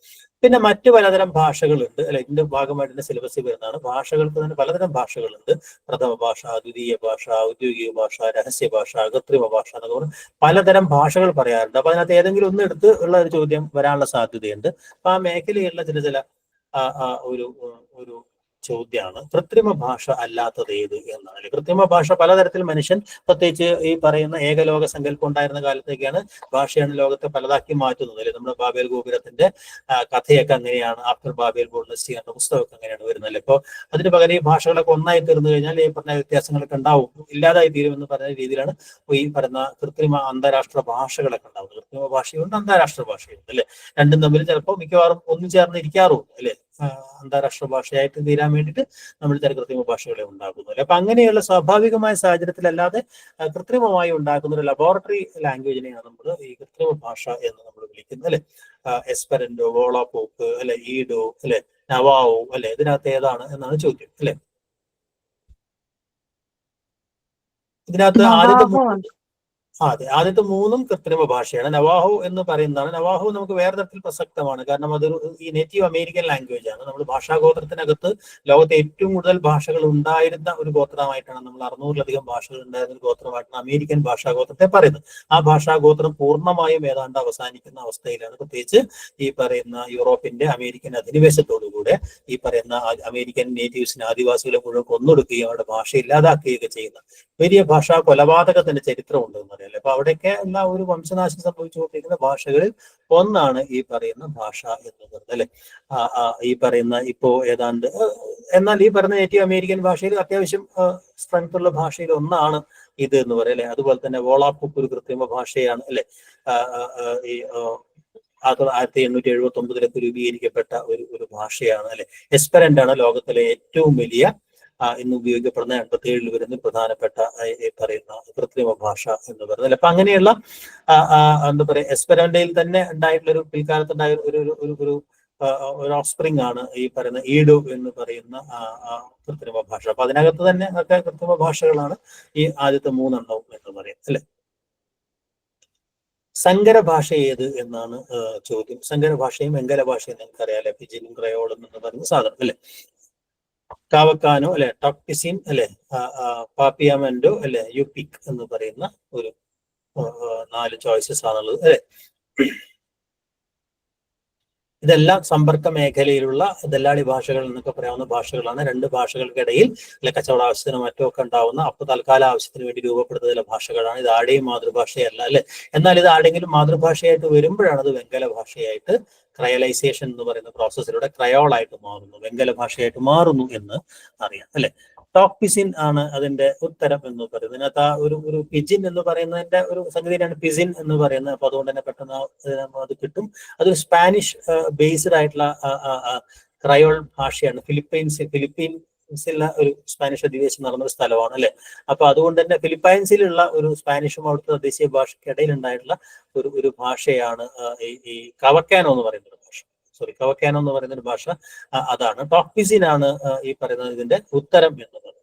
പിന്നെ മറ്റു പലതരം ഭാഷകളുണ്ട് അല്ലെ. ഇതിന്റെ ഭാഗമായിട്ട് സിലബസിൽ വരുന്നതാണ്. ഭാഷകൾക്ക് തന്നെ പലതരം ഭാഷകളുണ്ട്. പ്രഥമ ഭാഷ, ദ്വിതീയ ഭാഷ, ഔദ്യോഗിക ഭാഷ, രഹസ്യ ഭാഷ, കൃത്രിമ ഭാഷ എന്നൊക്കെ പറഞ്ഞ് പലതരം ഭാഷകൾ പറയാറുണ്ട്. അപ്പൊ അതിനകത്ത് ഏതെങ്കിലും ഒന്ന് എടുത്ത് ഉള്ള ഒരു ചോദ്യം വരാനുള്ള സാധ്യതയുണ്ട്. അപ്പൊ ആ മേഖലയുള്ള ചില ഒരു ചോദ്യമാണ് കൃത്രിമ ഭാഷ അല്ലാത്തത് ഏത് എന്നാണ്. കൃത്രിമ ഭാഷ പലതരത്തിൽ മനുഷ്യൻ, പ്രത്യേകിച്ച് ഈ പറയുന്ന ഏകലോക സങ്കല്പം ഉണ്ടായിരുന്ന കാലത്തേക്കാണ് ഭാഷയാണ് ലോകത്തെ പലതാക്കി മാറ്റുന്നത് അല്ലെ. നമ്മുടെ ബാബേൽ ഗോപുരത്തിന്റെ കഥയൊക്കെ അങ്ങനെയാണ്. ആഫ്റ്റർ ബാബേൽ ബോൾഡസ്റ്റി എന്ന പുസ്തകമൊക്കെ അങ്ങനെയാണ് വരുന്നത്. ഇപ്പൊ അതിന് പകരം ഈ ഭാഷകളൊക്കെ ഒന്നായി തീർന്നു കഴിഞ്ഞാൽ ഈ പറഞ്ഞ വ്യത്യാസങ്ങളൊക്കെ ഉണ്ടാവും, ഇല്ലാതായി തീരുമെന്ന് പറഞ്ഞ രീതിയിലാണ് ഈ പറയുന്ന കൃത്രിമ അന്താരാഷ്ട്ര ഭാഷകളൊക്കെ ഉണ്ടാവുന്നത്. കൃത്രിമ ഭാഷയുണ്ട്, അന്താരാഷ്ട്ര ഭാഷയുണ്ട് അല്ലെ. രണ്ടും തമ്മിൽ ചിലപ്പോൾ മിക്കവാറും ഒന്നു ചേർന്ന് ഇരിക്കാറുണ്ട് അല്ലെ. അന്താരാഷ്ട്ര ഭാഷയായിട്ട് തീരാൻ വേണ്ടിയിട്ട് നമ്മൾ ചില കൃത്രിമ ഭാഷകളെ ഉണ്ടാക്കുന്നു അല്ലെ. അപ്പൊ അങ്ങനെയുള്ള സ്വാഭാവികമായ സാഹചര്യത്തിലല്ലാതെ കൃത്രിമമായി ഉണ്ടാക്കുന്ന ഒരു ലബോറട്ടറി ലാംഗ്വേജിനെയാണ് നമ്മൾ ഈ കൃത്രിമ ഭാഷ എന്ന് നമ്മൾ വിളിക്കുന്നത് അല്ലെ. എസ്പെരന്റോ, വോളോപോക്ക് അല്ലെ, ഈഡോ അല്ലെ, നവാവോ അല്ലെ, ഇതിനകത്ത് ഏതാണ് എന്നാണ് ചോദ്യം അല്ലെ. ഇതിനകത്ത് ആദ്യത്തെ അതെ, ആദ്യത്തെ മൂന്നും കൃത്രിമ ഭാഷയാണ്. നവാഹോ എന്ന് പറയുന്നതാണ്. നവാഹോ നമുക്ക് വേറെ തരത്തിൽ പ്രസക്തമാണ്. കാരണം അതൊരു ഈ നേറ്റീവ് അമേരിക്കൻ ലാംഗ്വേജ് ആണ്. നമ്മൾ ഭാഷാഗോത്രത്തിനകത്ത് ലോകത്തെ ഏറ്റവും കൂടുതൽ ഭാഷകൾ ഉണ്ടായിരുന്ന ഒരു ഗോത്രമായിട്ടാണ്, നമ്മൾ 600-ലധികം ഭാഷകൾ ഉണ്ടായിരുന്ന ഒരു ഗോത്രമായിട്ടാണ് അമേരിക്കൻ ഭാഷാഗോത്രത്തെ പറയുന്നത്. ആ ഭാഷാഗോത്രം പൂർണ്ണമായും ഏതാണ്ട് അവസാനിക്കുന്ന അവസ്ഥയിലാണ്. പ്രത്യേകിച്ച് ഈ പറയുന്ന യൂറോപ്പിന്റെ അമേരിക്കൻ അധിനിവേശത്തോടുകൂടെ ഈ പറയുന്ന അമേരിക്കൻ നേറ്റീവ്സിന്, ആദിവാസികളെ മുഴുവൻ കൊന്നൊടുക്കുകയും അവരുടെ ഭാഷ ഇല്ലാതാക്കുകയൊക്കെ ചെയ്യുന്ന വലിയ ഭാഷാ കൊലപാതകത്തിന്റെ ചരിത്രമുണ്ട് എന്ന് പറയാം. അപ്പൊ അവിടെയൊക്കെ ഉള്ള ഒരു വംശനാശം സംഭവിച്ചുകൊണ്ടിരിക്കുന്ന ഭാഷകളിൽ ഒന്നാണ് ഈ പറയുന്ന ഭാഷ എന്ന് പറയുന്നത്, അല്ലെ. ഈ പറയുന്ന ഇപ്പോ ഏതാണ്ട്, എന്നാൽ ഈ പറയുന്ന നേറ്റീവ് അമേരിക്കൻ ഭാഷയിൽ അത്യാവശ്യം സ്ട്രെങ്ത് ഉള്ള ഭാഷയിൽ ഒന്നാണ് ഇത് എന്ന് പറയാം, അല്ലെ. അതുപോലെ തന്നെ വോളാപ്പുക്ക് ഒരു കൃത്രിമ ഭാഷയാണ്, അല്ലെ. ഈ 1879 രൂപീകരിക്കപ്പെട്ട ഒരു ഭാഷയാണ്, അല്ലെ. എസ്പെറന്റ് ആണ് ലോകത്തിലെ ഏറ്റവും വലിയ ഇന്ന് ഉപയോഗിക്കപ്പെടുന്ന 87 വരുന്ന പ്രധാനപ്പെട്ട പറയുന്ന കൃത്രിമ ഭാഷ എന്ന് പറയുന്നത്. അപ്പൊ അങ്ങനെയുള്ള എന്താ പറയുക, എസ്പെരാൻഡയിൽ തന്നെ ഉണ്ടായിട്ടുള്ള ഒരു പിൽക്കാലത്ത് ഉണ്ടായ ഒരു ഓഫ്സ്പ്രിംഗ് ആണ് ഈ പറയുന്ന ഈഡോ എന്ന് പറയുന്ന കൃത്രിമ ഭാഷ. അപ്പൊ അതിനകത്ത് തന്നെ ഒക്കെ കൃത്രിമ ഭാഷകളാണ് ഈ ആദ്യത്തെ മൂന്നെണ്ണവും എന്ന് പറയും, അല്ലെ. സങ്കര ഭാഷ ഏത് എന്നാണ് ചോദ്യം. സങ്കര ഭാഷയും വെങ്കല ഭാഷയും നിങ്ങൾക്കറിയാലേ, പിജിനും ക്രയോളും എന്ന് പറയുന്ന സാധനം, അല്ലെ. കാവക്കാനോ, അല്ലെ, ടോക്ടിസിൻ, അല്ലെ, പാപ്പിയാമെന്റോ, അല്ലെ, യുപിക് എന്ന് പറയുന്ന ഒരു 4 ചോയ്സസ് ആണുള്ളത്, അല്ലെ. ഇതെല്ലാം സമ്പർക്ക മേഖലയിലുള്ള ദല്ലാളി ഭാഷകൾ എന്നൊക്കെ പറയാവുന്ന ഭാഷകളാണ്. 2 ഭാഷകൾക്കിടയിൽ അല്ലെ കച്ചവട ആവശ്യത്തിന് മറ്റുമൊക്കെ ഉണ്ടാവുന്ന തൽക്കാല ആവശ്യത്തിന് വേണ്ടി രൂപപ്പെടുന്ന ചില ഭാഷകളാണ്. ഇത് ആരുടെയും മാതൃഭാഷയല്ല, അല്ലെ. എന്നാൽ ഇത് ആരുടെങ്കിലും മാതൃഭാഷയായിട്ട് വരുമ്പോഴാണ് അത് വെങ്കല ഭാഷയായിട്ട്, ക്രയലൈസേഷൻ എന്ന് പറയുന്ന പ്രോസസ്സിലൂടെ ക്രയോളായിട്ട് മാറുന്നു, വെങ്കല ഭാഷയായിട്ട് മാറുന്നു എന്ന് അറിയാം, അല്ലെ. ടോക്പിസിൻ ആണ് അതിന്റെ ഉത്തരം എന്ന് പറയുന്നത്. ഇതിനകത്ത് ഒരു പിജിൻ എന്ന് പറയുന്നതിന്റെ ഒരു സംഗതിയാണ് പിസിൻ എന്ന് പറയുന്നത്. അപ്പൊ അതുകൊണ്ട് തന്നെ പെട്ടെന്ന് അത് കിട്ടും. അതൊരു സ്പാനിഷ് ബേസ്ഡ് ആയിട്ടുള്ള ക്രയോൾ ഭാഷയാണ്. ഫിലിപ്പീൻസിലുള്ള ഒരു സ്പാനിഷ് അധിനിവേശം നടന്ന ഒരു സ്ഥലമാണ്, അല്ലെ. അപ്പൊ അതുകൊണ്ട് തന്നെ ഫിലിപ്പൈൻസിലുള്ള ഒരു സ്പാനിഷും അവിടുത്തെ തദ്ദേശീയ ഭാഷയ്ക്കിടയിൽ ഉണ്ടായിട്ടുള്ള ഒരു ഭാഷയാണ് ഈ കവക്കാനോ എന്ന് പറയുന്ന ഭാഷ. കവക്കാനോ എന്ന് പറയുന്ന ഒരു ഭാഷ അതാണ്. ടോക്പിസിൻ ആണ് ഈ പറയുന്നത് ഇതിന്റെ ഉത്തരം എന്ന് പറയുന്നത്.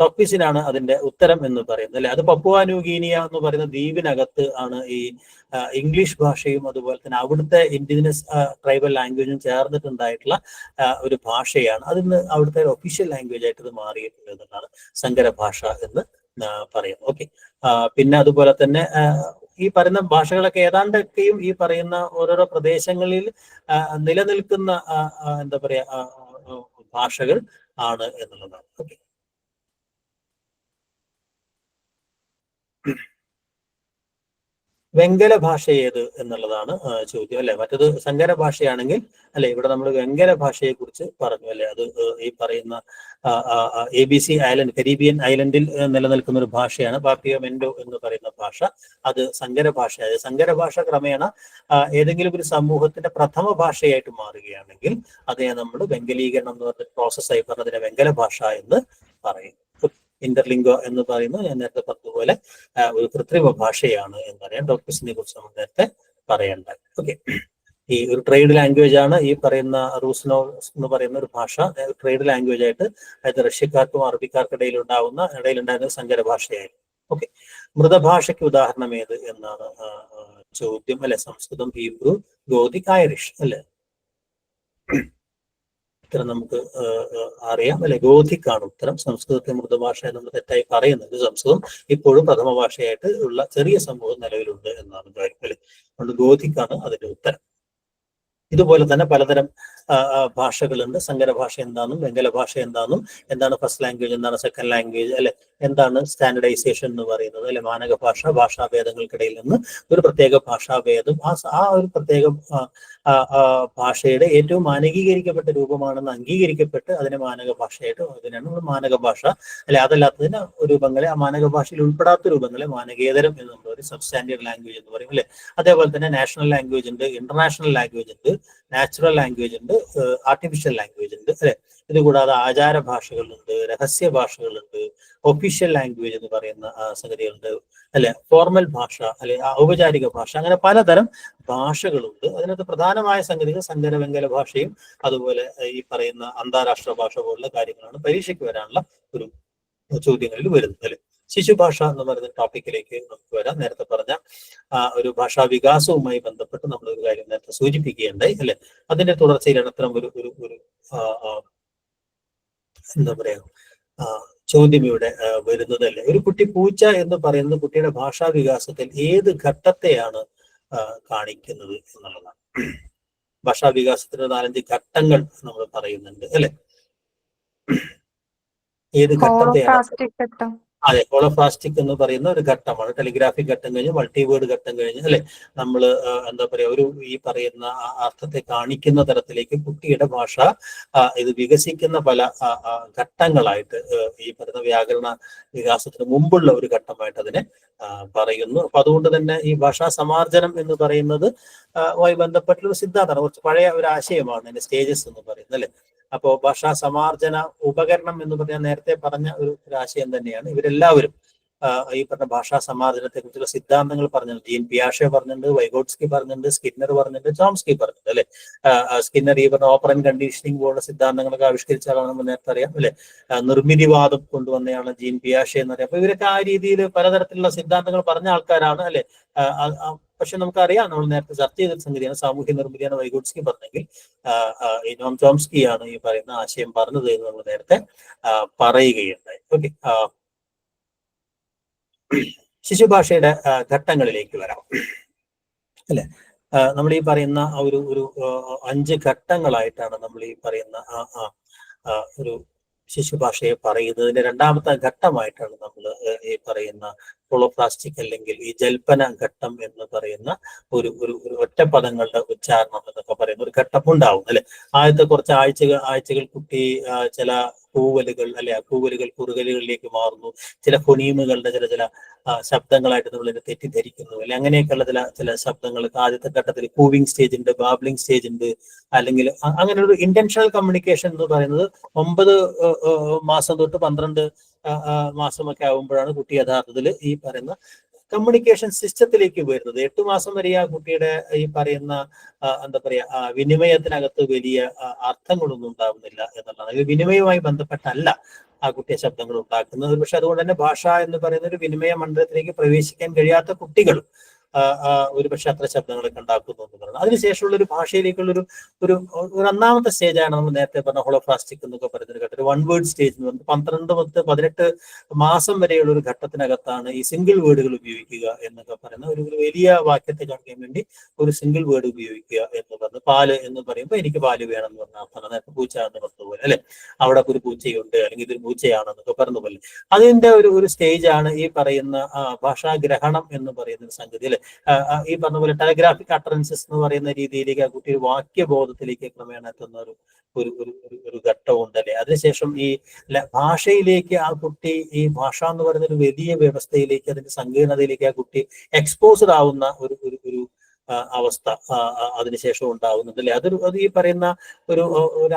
ടോക്പിസിൻ ആണ് അതിന്റെ ഉത്തരം എന്ന് പറയുന്നത്, അല്ലെ. അത് പപ്പുവ ന്യൂഗീനിയ എന്ന് പറയുന്ന ദ്വീപിനകത്ത് ആണ് ഈ ഇംഗ്ലീഷ് ഭാഷയും അതുപോലെ തന്നെ അവിടുത്തെ ഇൻഡിജിനസ് ട്രൈബൽ ലാംഗ്വേജും ചേർന്നിട്ടുണ്ടായിട്ടുള്ള ഒരു ഭാഷയാണ്. അതിന്ന് അവിടുത്തെ ഒഫീഷ്യൽ ലാംഗ്വേജ് ആയിട്ട് ഇത് മാറിയിട്ടുണ്ട് എന്നതാണ് സങ്കര ഭാഷ എന്ന് പറയാം. ഓക്കെ. പിന്നെ അതുപോലെ തന്നെ ഈ പറയുന്ന ഭാഷകളൊക്കെ ഏതാണ്ടൊക്കെയും ഈ പറയുന്ന ഓരോരോ പ്രദേശങ്ങളിൽ നിലനിൽക്കുന്ന എന്താ പറയാ ഭാഷകൾ ആണ് എന്നുള്ളതാണ്. ഓക്കെ. വെങ്കല ഭാഷ ഏത് എന്നുള്ളതാണ് ചോദ്യം, അല്ലെ. മറ്റത് സങ്കര ഭാഷയാണെങ്കിൽ, അല്ലെ, ഇവിടെ നമ്മൾ വെങ്കല ഭാഷയെ കുറിച്ച് പറഞ്ഞു, അല്ലെ. അത് ഈ പറയുന്ന ABC ഐലൻഡ്, കരീബിയൻ ഐലൻഡിൽ നിലനിൽക്കുന്ന ഒരു ഭാഷയാണ് പാപ്പിയോമെന്റോ എന്ന് പറയുന്ന ഭാഷ. അത് സങ്കര ഭാഷയായത്. സങ്കര ഭാഷ ക്രമേണ ഏതെങ്കിലും ഒരു സമൂഹത്തിന്റെ പ്രഥമ ഭാഷയായിട്ട് മാറുകയാണെങ്കിൽ അതിനെ നമ്മൾ വെങ്കലീകരണം എന്ന് പറഞ്ഞ പ്രോസസ്സായി പറഞ്ഞതിനെ വെങ്കല ഭാഷ എന്ന് പറയും. ഇന്റർലിംഗ്വ എന്ന് പറയുന്നത് ഞാൻ നേരത്തെ പറഞ്ഞതുപോലെ ഒരു കൃത്രിമ ഭാഷയാണ് എന്നറിയാം. ടോക്പിസിനെ കുറിച്ച് നമ്മൾ നേരത്തെ പറയേണ്ടത്. ഓക്കെ. ഈ ഒരു ട്രേഡ് ലാംഗ്വേജ് ആണ് ഈ പറയുന്ന റൂസ്നോ എന്ന് പറയുന്ന ഒരു ഭാഷ. ട്രേഡ് ലാംഗ്വേജ് ആയിട്ട്, അതായത് റഷ്യക്കാർക്കും അറബിക്കാർക്കിടയിൽ ഇടയിലുണ്ടായിരുന്ന സങ്കര ഭാഷയായിരുന്നു. ഓക്കെ. മൃതഭാഷയ്ക്ക് ഉദാഹരണം ഏത് എന്നാണ് ചോദ്യം, അല്ലെ. സംസ്കൃതം, ഹീബ്രു, ഗോതിക്, ഐറിഷ്, അല്ലെ. ഉത്തരം നമുക്ക് അറിയാം, അല്ലെ. ഗോധിക്കാണ് ഉത്തരം. സംസ്കൃതത്തെ മൃതഭാഷ നമ്മൾ തെറ്റായി പറയുന്നത്. സംസ്കൃതം ഇപ്പോഴും പ്രഥമ ഭാഷയായിട്ട് ഉള്ള ചെറിയ സമൂഹം നിലവിലുണ്ട് എന്നാണ് കാര്യം, അല്ലെ. അതുകൊണ്ട് ഗോധിക്കാണ് അതിന്റെ ഉത്തരം. ഇതുപോലെ തന്നെ പലതരം ഭാഷകളുണ്ട്. സങ്കര ഭാഷ എന്താണെന്നും വെങ്കല ഭാഷ എന്താണെന്നും, എന്താണ് ഫസ്റ്റ് ലാംഗ്വേജ്, എന്താണ് സെക്കൻഡ് ലാംഗ്വേജ്, അല്ലെ, എന്താണ് സ്റ്റാൻഡർഡൈസേഷൻ എന്ന് പറയുന്നത്, അല്ലെ. മാനക ഭാഷ, ഭാഷാഭേദങ്ങൾക്കിടയിൽ നിന്ന് ഒരു പ്രത്യേക ഭാഷാഭേദം, ആ ഒരു പ്രത്യേക ഭാഷയുടെ ഏറ്റവും മാനകീകരിക്കപ്പെട്ട രൂപമാണെന്ന് അംഗീകരിക്കപ്പെട്ട് അതിനെ മാനക ഭാഷയായിട്ട്, അതിനാണ് മാനക ഭാഷ, അല്ലെ. അതല്ലാത്തതിന് രൂപങ്ങളെ, ആ മാനക ഭാഷയിൽ ഉൾപ്പെടാത്ത രൂപങ്ങളെ മാനകേതരം എന്ന് നമ്മൾ പറയും. സബ്സ്റ്റാൻഡേർഡ് ലാംഗ്വേജ് എന്ന് പറയും, അല്ലെ. അതേപോലെ തന്നെ നാഷണൽ ലാംഗ്വേജ് ഉണ്ട്, ഇന്റർനാഷണൽ ലാംഗ്വേജ് ഉണ്ട്, നാച്ചുറൽ ലാംഗ്വേജ് ഉണ്ട്, ആർട്ടിഫിഷ്യൽ ലാംഗ്വേജ് ഉണ്ട്, അല്ലെ. ഇത് കൂടാതെ ആചാര ഭാഷകളുണ്ട്, രഹസ്യ ഭാഷകളുണ്ട്, ഒഫീഷ്യൽ ലാംഗ്വേജ് എന്ന് പറയുന്ന സംഗതികളുണ്ട്, അല്ലെ. ഫോർമൽ ഭാഷ, അല്ലെ, ഔപചാരിക ഭാഷ, അങ്ങനെ പലതരം ഭാഷകളുണ്ട്. അതിനകത്ത് പ്രധാനമായ സംഗതികൾ സങ്കര വെങ്കല ഭാഷയും അതുപോലെ ഈ പറയുന്ന അന്താരാഷ്ട്ര ഭാഷ പോലുള്ള കാര്യങ്ങളാണ് പരീക്ഷയ്ക്ക് വരാനുള്ള ഒരു ചോദ്യങ്ങളിൽ വരുന്നത്, അല്ലെ. ശിശുഭാഷ എന്ന് പറയുന്ന ടോപ്പിക്കിലേക്ക് നമുക്ക് വരാം. നേരത്തെ പറഞ്ഞ ഒരു ഭാഷാ വികാസവുമായി ബന്ധപ്പെട്ട് നമ്മൾ ഒരു കാര്യം നേരത്തെ സൂചിപ്പിക്കുകയുണ്ടായി അല്ലെ. അതിന്റെ തുടർച്ചയിലാണ് അത്തരം ഒരു ഒരു ഒരു എന്താ പറയാ ചോദ്യം ഇവിടെ വരുന്നത് അല്ലേ. ഒരു കുട്ടി പൂച്ച എന്ന് പറയുന്നത് കുട്ടിയുടെ ഭാഷാ വികാസത്തിൽ ഏത് ഘട്ടത്തെയാണ് കാണിക്കുന്നത് എന്നുള്ളതാണ്. ഭാഷാ വികാസത്തിന് 4-5 ഘട്ടങ്ങൾ നമ്മൾ പറയുന്നുണ്ട് അല്ലെ. ഏത് ഘട്ടത്തെയാണ്? അതെ, ഹോളോഫാസ്റ്റിക് എന്ന് പറയുന്ന ഒരു ഘട്ടമാണ്. ടെലിഗ്രാഫിക് ഘട്ടം കഴിഞ്ഞ് മൾട്ടിവേർഡ് ഘട്ടം കഴിഞ്ഞ് അല്ലെ നമ്മൾ എന്താ പറയാ ഒരു ഈ പറയുന്ന അർത്ഥത്തെ കാണിക്കുന്ന തരത്തിലേക്ക് കുട്ടിയുടെ ഭാഷ ഇത് വികസിക്കുന്ന പല ഘട്ടങ്ങളായിട്ട് ഈ പറയുന്ന വ്യാകരണ വികാസത്തിന് മുമ്പുള്ള ഒരു ഘട്ടമായിട്ട് അതിനെ പറയുന്നു. അപ്പൊ അതുകൊണ്ട് തന്നെ ഈ ഭാഷാ സമാർജനം എന്ന് പറയുന്നത് ബന്ധപ്പെട്ടുള്ള സിദ്ധാന്തമാണ്. കുറച്ച് പഴയ ഒരു ആശയമാണ് അതിന്റെ സ്റ്റേജസ് എന്ന് പറയുന്നത് അല്ലെ. അപ്പോ ഭാഷാ സമാർജന ഉപകരണം എന്ന് പറഞ്ഞാൽ നേരത്തെ പറഞ്ഞ ഒരു ആശയം തന്നെയാണ്. ഇവരെല്ലാവരും ഈ പറഞ്ഞ ഭാഷാ സമാർജനത്തെ കുറിച്ചുള്ള സിദ്ധാന്തങ്ങൾ പറഞ്ഞിട്ടുണ്ട്. ജീൻ പിയാഷെ പറഞ്ഞിട്ടുണ്ട്, വൈഗോട്സ്കി പറഞ്ഞിട്ടുണ്ട്, സ്കിന്നർ പറഞ്ഞിട്ടുണ്ട്, ചോംസ്കി പറഞ്ഞിട്ടുണ്ട് അല്ലെ. സ്കിന്നർ ഈ പറഞ്ഞ ഓപ്പറന്റ് കണ്ടീഷനിങ് പോലുള്ള സിദ്ധാന്തങ്ങളൊക്കെ ആവിഷ്കരിച്ച ആളാണ് നമ്മൾ നേരത്തെ അറിയാം അല്ലെ. നിർമ്മിതിവാദം കൊണ്ടുവന്നയാണ് ജീൻ പിയാഷെ എന്ന് പറയാം. അപ്പൊ ഇവരൊക്കെ ആ രീതിയിൽ പലതരത്തിലുള്ള സിദ്ധാന്തങ്ങൾ പറഞ്ഞ ആൾക്കാരാണ് അല്ലെ. പക്ഷെ നമുക്കറിയാം, നമ്മൾ നേരത്തെ ചർച്ച ചെയ്ത സംഗതിയാണ്, സാമൂഹ്യ നിർമ്മിതിയാണ് വൈഗോട്സ്കി പറഞ്ഞെങ്കിൽ നോം ചോംസ്കിയാണ് ഈ പറയുന്ന ആശയം പറഞ്ഞത് എന്ന് നമ്മൾ നേരത്തെ പറയുകയുണ്ടായി. ഓക്കെ, ശിശുഭാഷയുടെ ഘട്ടങ്ങളിലേക്ക് വരാം അല്ലെ. നമ്മൾ ഈ പറയുന്ന ഒരു 5 ഘട്ടങ്ങളായിട്ടാണ് നമ്മൾ ഈ പറയുന്ന ഒരു ശിശുഭാഷയെ പറയുന്നതിന്റെ രണ്ടാമത്തെ ഘട്ടമായിട്ടാണ് നമ്മൾ ഈ പറയുന്ന ഹോളോപ്ലാസ്റ്റിക് അല്ലെങ്കിൽ ഈ ജൽപ്പന ഘട്ടം എന്ന് പറയുന്ന ഒരു ഒറ്റപ്പദങ്ങളുടെ ഉച്ചാരണം എന്നൊക്കെ പറയുന്ന ഒരു ഘട്ടം ഉണ്ടാവും അല്ലെ. ആദ്യത്തെ കുറച്ച് ആഴ്ചകൾ കുട്ടി ചില കൂവലുകൾ അല്ലെ, ആ കൂവലുകൾ കുറുകലുകളിലേക്ക് മാറുന്നു. ചില ഫൊനീമുകളുടെ ചില ശബ്ദങ്ങളായിട്ട് നമ്മൾ ഇതിനെ തെറ്റിദ്ധരിക്കുന്നു അല്ലെ. അങ്ങനെയൊക്കെയുള്ള ചില ശബ്ദങ്ങൾക്ക് ആദ്യത്തെ ഘട്ടത്തിൽ കൂവിങ് സ്റ്റേജ് ഉണ്ട്, ബാബ്ലിംഗ് സ്റ്റേജ് ഉണ്ട്. അല്ലെങ്കിൽ അങ്ങനെ ഒരു ഇന്റൻഷണൽ കമ്മ്യൂണിക്കേഷൻ എന്ന് പറയുന്നത് 9 മാസം തൊട്ട് 12 മാസമൊക്കെ ആകുമ്പോഴാണ് കുട്ടി യഥാർത്ഥത്തിൽ ഈ പറയുന്ന കമ്മ്യൂണിക്കേഷൻ സിസ്റ്റത്തിലേക്ക് വരുന്നത്. 8 മാസം വരെ ആ കുട്ടിയുടെ ഈ പറയുന്ന എന്താ പറയാ വിനിമയത്തിനകത്ത് വലിയ അർത്ഥങ്ങളൊന്നും ഉണ്ടാവുന്നില്ല എന്നുള്ളതാണ്. ഇത് വിനിമയവുമായി ബന്ധപ്പെട്ടല്ല ആ കുട്ടിയെ ശബ്ദങ്ങൾ ഉണ്ടാക്കുന്നത്. പക്ഷെ അതുകൊണ്ട് തന്നെ ഭാഷ എന്ന് പറയുന്ന ഒരു വിനിമയ മണ്ഡലത്തിലേക്ക് പ്രവേശിക്കാൻ കഴിയാത്ത കുട്ടികൾ ഒരുപക്ഷെ അത്ര ശബ്ദങ്ങളൊക്കെ ഉണ്ടാക്കുന്നു എന്ന് പറയുന്നത്. അതിനുശേഷമുള്ള ഒരു ഭാഷയിലേക്കുള്ള ഒരു ഒന്നാമത്തെ സ്റ്റേജാണ് നമ്മൾ നേരത്തെ പറഞ്ഞ ഹോളോഫാസ്റ്റിക് എന്നൊക്കെ പറയുന്ന ഘട്ടം. ഒരു 1 വേർഡ് സ്റ്റേജ് എന്ന് പറയുന്നത് 12 മുതൽ 18 മാസം വരെയുള്ള ഒരു ഘട്ടത്തിനകത്താണ് ഈ സിംഗിൾ വേർഡുകൾ ഉപയോഗിക്കുക എന്നൊക്കെ പറയുന്ന ഒരു വലിയ വാക്യത്തെ കാണിക്കാൻ വേണ്ടി ഒരു സിംഗിൾ വേർഡ് ഉപയോഗിക്കുക എന്ന് പറഞ്ഞ് പാല് എന്ന് പറയുമ്പോൾ എനിക്ക് പാല് വേണം എന്ന് പറഞ്ഞ അർത്ഥമാണ്. നേരത്തെ പൂച്ച എന്ന് പറഞ്ഞതുപോലെ അല്ലെ, അവിടെ ഒരു പൂച്ചയുണ്ട് അല്ലെങ്കിൽ ഇതൊരു പൂച്ചയാണെന്നൊക്കെ പറഞ്ഞ പോലെ അതിന്റെ ഒരു സ്റ്റേജാണ് ഈ പറയുന്ന ഭാഷാഗ്രഹണം എന്ന് പറയുന്ന ഒരു സംഗതി അല്ലെ. ഈ പറഞ്ഞ പോലെ ടെലഗ്രാഫിക് അട്ടറൻസസ് എന്ന് പറയുന്ന രീതിയിലേക്ക് ആ കുട്ടി ഒരു വാക്യബോധത്തിലേക്ക് ക്രമേണ എത്തുന്ന ഒരു ഘട്ടമുണ്ട് അല്ലെ. അതിനുശേഷം ഈ ഭാഷയിലേക്ക് ആ കുട്ടി ഈ ഭാഷ എന്ന് പറയുന്ന ഒരു വലിയ വ്യവസ്ഥയിലേക്ക്, അതിന്റെ സങ്കീർണതയിലേക്ക് ആ കുട്ടി എക്സ്പോസ്ഡ് ആവുന്ന ഒരു അവസ്ഥ അതിനുശേഷം ഉണ്ടാവുന്നുണ്ട് അല്ലെ. അത് ഈ പറയുന്ന ഒരു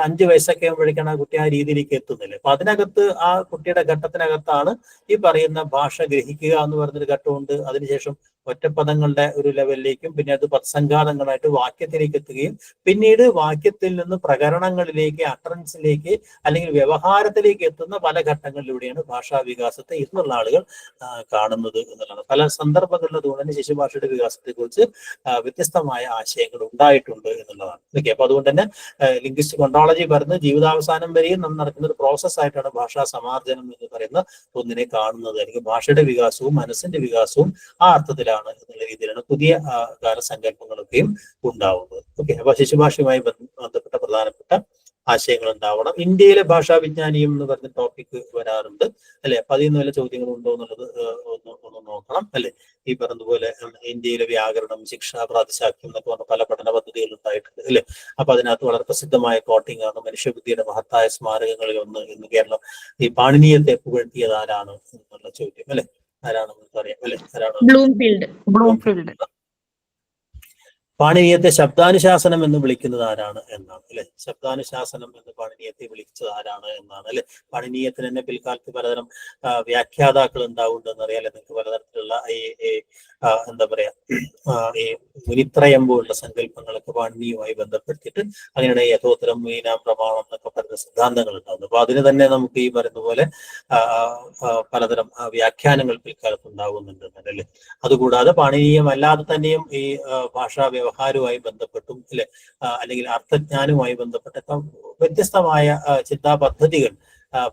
5 വയസ്സൊക്കെ ആകുമ്പോഴേക്കാണ് ആ കുട്ടി ആ രീതിയിലേക്ക് എത്തുന്നില്ലേ. അപ്പൊ അതിനകത്ത് ആ കുട്ടിയുടെ ഘട്ടത്തിനകത്താണ് ഈ പറയുന്ന ഭാഷ ഗ്രഹിക്കുക എന്ന് പറയുന്നൊരു ഘട്ടമുണ്ട്. അതിനുശേഷം ഒറ്റപ്പദങ്ങളുടെ ഒരു ലെവലിലേക്കും പിന്നെ അത് പദസംഘാതങ്ങളായിട്ട് വാക്യത്തിലേക്ക് എത്തുകയും പിന്നീട് വാക്യത്തിൽ നിന്ന് പ്രകരണങ്ങളിലേക്ക്, അട്ടറൻസിലേക്ക് അല്ലെങ്കിൽ വ്യവഹാരത്തിലേക്ക് എത്തുന്ന പല ഘട്ടങ്ങളിലൂടെയാണ് ഭാഷാ വികാസത്തെ ഇന്നുള്ള ആളുകൾ കാണുന്നത് എന്നുള്ളതാണ്. പല സന്ദർഭങ്ങളിലും അതുകൊണ്ട് തന്നെ ശിശുഭാഷയുടെ വികാസത്തെക്കുറിച്ച് വ്യത്യസ്തമായ ആശയങ്ങൾ ഉണ്ടായിട്ടുണ്ട് എന്നുള്ളതാണ്. ഓക്കെ, അപ്പൊ അതുകൊണ്ട് തന്നെ ലിംഗ്വിസ്റ്റിക് ഒണ്ടോളജി പറയുന്നത് ജീവിതാവസാനം വരെയും നമ്മൾ നടക്കുന്ന ഒരു പ്രോസസ് ആയിട്ടാണ് ഭാഷാ സമാർജനം എന്ന് പറയുന്ന ഒന്നിനെ കാണുന്നത്. അല്ലെങ്കിൽ ഭാഷയുടെ വികാസവും മനസ്സിന്റെ വികാസവും ആ അർത്ഥത്തിലാണ് എന്നുള്ള രീതിയിലാണ് പുതിയ കാലസങ്കല്പങ്ങളൊക്കെയും ഉണ്ടാവുന്നത്. ഓക്കെ, അപ്പൊ ശിശുഭാഷയുമായി ബന്ധപ്പെട്ട പ്രധാനപ്പെട്ട ആശയങ്ങൾ ഉണ്ടാവണം. ഇന്ത്യയിലെ ഭാഷാ വിജ്ഞാനീയം എന്ന് പറഞ്ഞ ടോപ്പിക് വരാറുണ്ട് അല്ലെ. അപ്പൊ അതിൽ നിന്ന് വല്ല ചോദ്യങ്ങൾ ഉണ്ടോ എന്നുള്ളത് ഒന്ന് നോക്കണം അല്ലെ. ഈ പറഞ്ഞതുപോലെ ഇന്ത്യയിലെ വ്യാകരണം, ശിക്ഷ, പ്രാതിശാഖ്യം എന്നൊക്കെ പറഞ്ഞ പല പഠന പദ്ധതികൾ ഉണ്ടായിട്ടുണ്ട് അല്ലെ. അപ്പൊ അതിനകത്ത് വളരെ പ്രസിദ്ധമായ കോട്ടിംഗ് ആണ് മനുഷ്യബുദ്ധിയുടെ മഹത്തായ സ്മാരകങ്ങളിൽ ഒന്ന് എന്ന് കേരളം ഈ പാണിനീയത്തെ പുകഴ്ത്തിയത് ആരാണ് എന്നുള്ള ചോദ്യം അല്ലെ. ആരാണെന്ന് അറിയാം അല്ലെ. ആരാണ്? ബ്ലൂംഫീൽഡ്. പാണിനീയത്തെ ശബ്ദാനുശാസനം എന്ന് വിളിക്കുന്നത് ആരാണ് എന്നാണ് അല്ലെ. ശബ്ദാനുശാസനം എന്ന് പാണിനീയത്തെ വിളിച്ചത് ആരാണ് എന്നാണ് അല്ലെ. പാണിനീയത്തിന് തന്നെ പിൽക്കാലത്ത് പലതരം വ്യാഖ്യാതാക്കൾ ഉണ്ടാവുണ്ടെന്ന് അറിയാലോ നിങ്ങൾക്ക്. പലതരത്തിലുള്ള ഈ എന്താ പറയാ ഈ മുനിത്രയം പോലുള്ള സങ്കല്പങ്ങളൊക്കെ പാണിനിയുമായി ബന്ധപ്പെടുത്തിയിട്ട് അങ്ങനെയാണ് യഥോത്തരം മീന പ്രമാണം എന്നൊക്കെ പറയുന്ന സിദ്ധാന്തങ്ങൾ ഉണ്ടാകുന്നത്. അപ്പൊ അതിന് തന്നെ നമുക്ക് ഈ പറയുന്ന പോലെ പലതരം വ്യാഖ്യാനങ്ങൾ പിൽക്കാലത്ത് ഉണ്ടാകുന്നുണ്ട് അല്ലേ. അതുകൂടാതെ പാണിനീയമല്ലാതെ തന്നെയും ഈ ഭാഷാ വ്യവഹാരവുമായി ബന്ധപ്പെട്ടും അല്ലെ അല്ലെങ്കിൽ അർത്ഥജ്ഞാനവുമായി ബന്ധപ്പെട്ട വ്യത്യസ്തമായ ചിന്താ പദ്ധതികൾ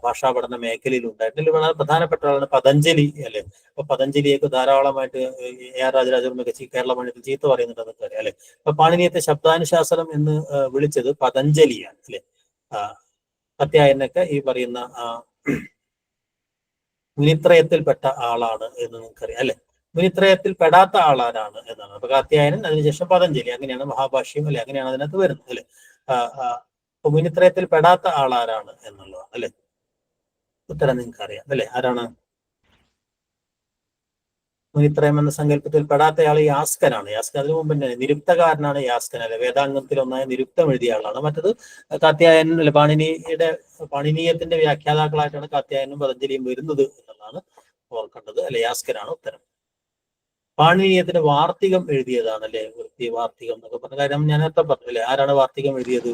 ഭാഷാ പഠന മേഖലയിൽ ഉണ്ടായിട്ടില്ല. വളരെ പ്രധാനപ്പെട്ട ആളാണ് പതഞ്ജലി അല്ലെ. അപ്പൊ പതഞ്ജലിയൊക്കെ ധാരാളമായിട്ട് AR രാജരാജവർമ്മയൊക്കെ കേരള മണ്ഡലത്തിൽ ചീത്ത പറയുന്നുണ്ടെന്നൊക്കെ അറിയാം അല്ലെ. അപ്പൊ പാണിനിയത്തെ ശബ്ദാനുശാസനം എന്ന് വിളിച്ചത് പതഞ്ജലിയാണ് അല്ലെ. കാത്യായനൊക്കെ ഈ പറയുന്ന മുനിത്രയത്തിൽപ്പെട്ട ആളാണ് എന്ന് നിങ്ങൾക്കറിയാം അല്ലെ. മുനിത്രയത്തിൽ പെടാത്ത ആളാരാണ് എന്നാണ്. അപ്പൊ കാത്യായനൻ, അതിനുശേഷം പതഞ്ജലി, അങ്ങനെയാണ് മഹാഭാഷ്യം അല്ലെ, അങ്ങനെയാണ് അതിനകത്ത് വരുന്നത് അല്ലെ. അപ്പൊ മുനിത്രയത്തിൽ പെടാത്ത ആളാരാണ് എന്നുള്ളതാണ് അല്ലെ. ഉത്തരം നിങ്ങൾക്ക് അറിയാം അല്ലെ. ആരാണ് മുനിത്രയം എന്ന സങ്കല്പത്തിൽ പെടാത്തയാൾ യാസ്കനാണ്. യാസ്കൻ അതിനു മുമ്പ് തന്നെ നിരുക്തകാരനാണ് യാസ്കൻ അല്ലെ. വേദാംഗത്തിൽ ഒന്നായ നിരുക്തം എഴുതിയ ആളാണ്. മറ്റത് കാത്യായൻ അല്ലെ. പാണിനീയത്തിന്റെ വ്യാഖ്യാതാക്കളായിട്ടാണ് കാത്യായനും പതഞ്ജലിയും വരുന്നത് എന്നുള്ളതാണ് ഓർക്കേണ്ടത് അല്ലെ. യാസ്കനാണ് ഉത്തരം. പാണിനീയത്തിന് വാർത്തികം എഴുതിയതാണ് അല്ലെ. വൃത്തി വാർത്തികം എന്നൊക്കെ പറഞ്ഞ കാര്യം ഞാൻ നേരത്തെ പറഞ്ഞു അല്ലെ. ആരാണ് വാർത്തികം എഴുതിയത്?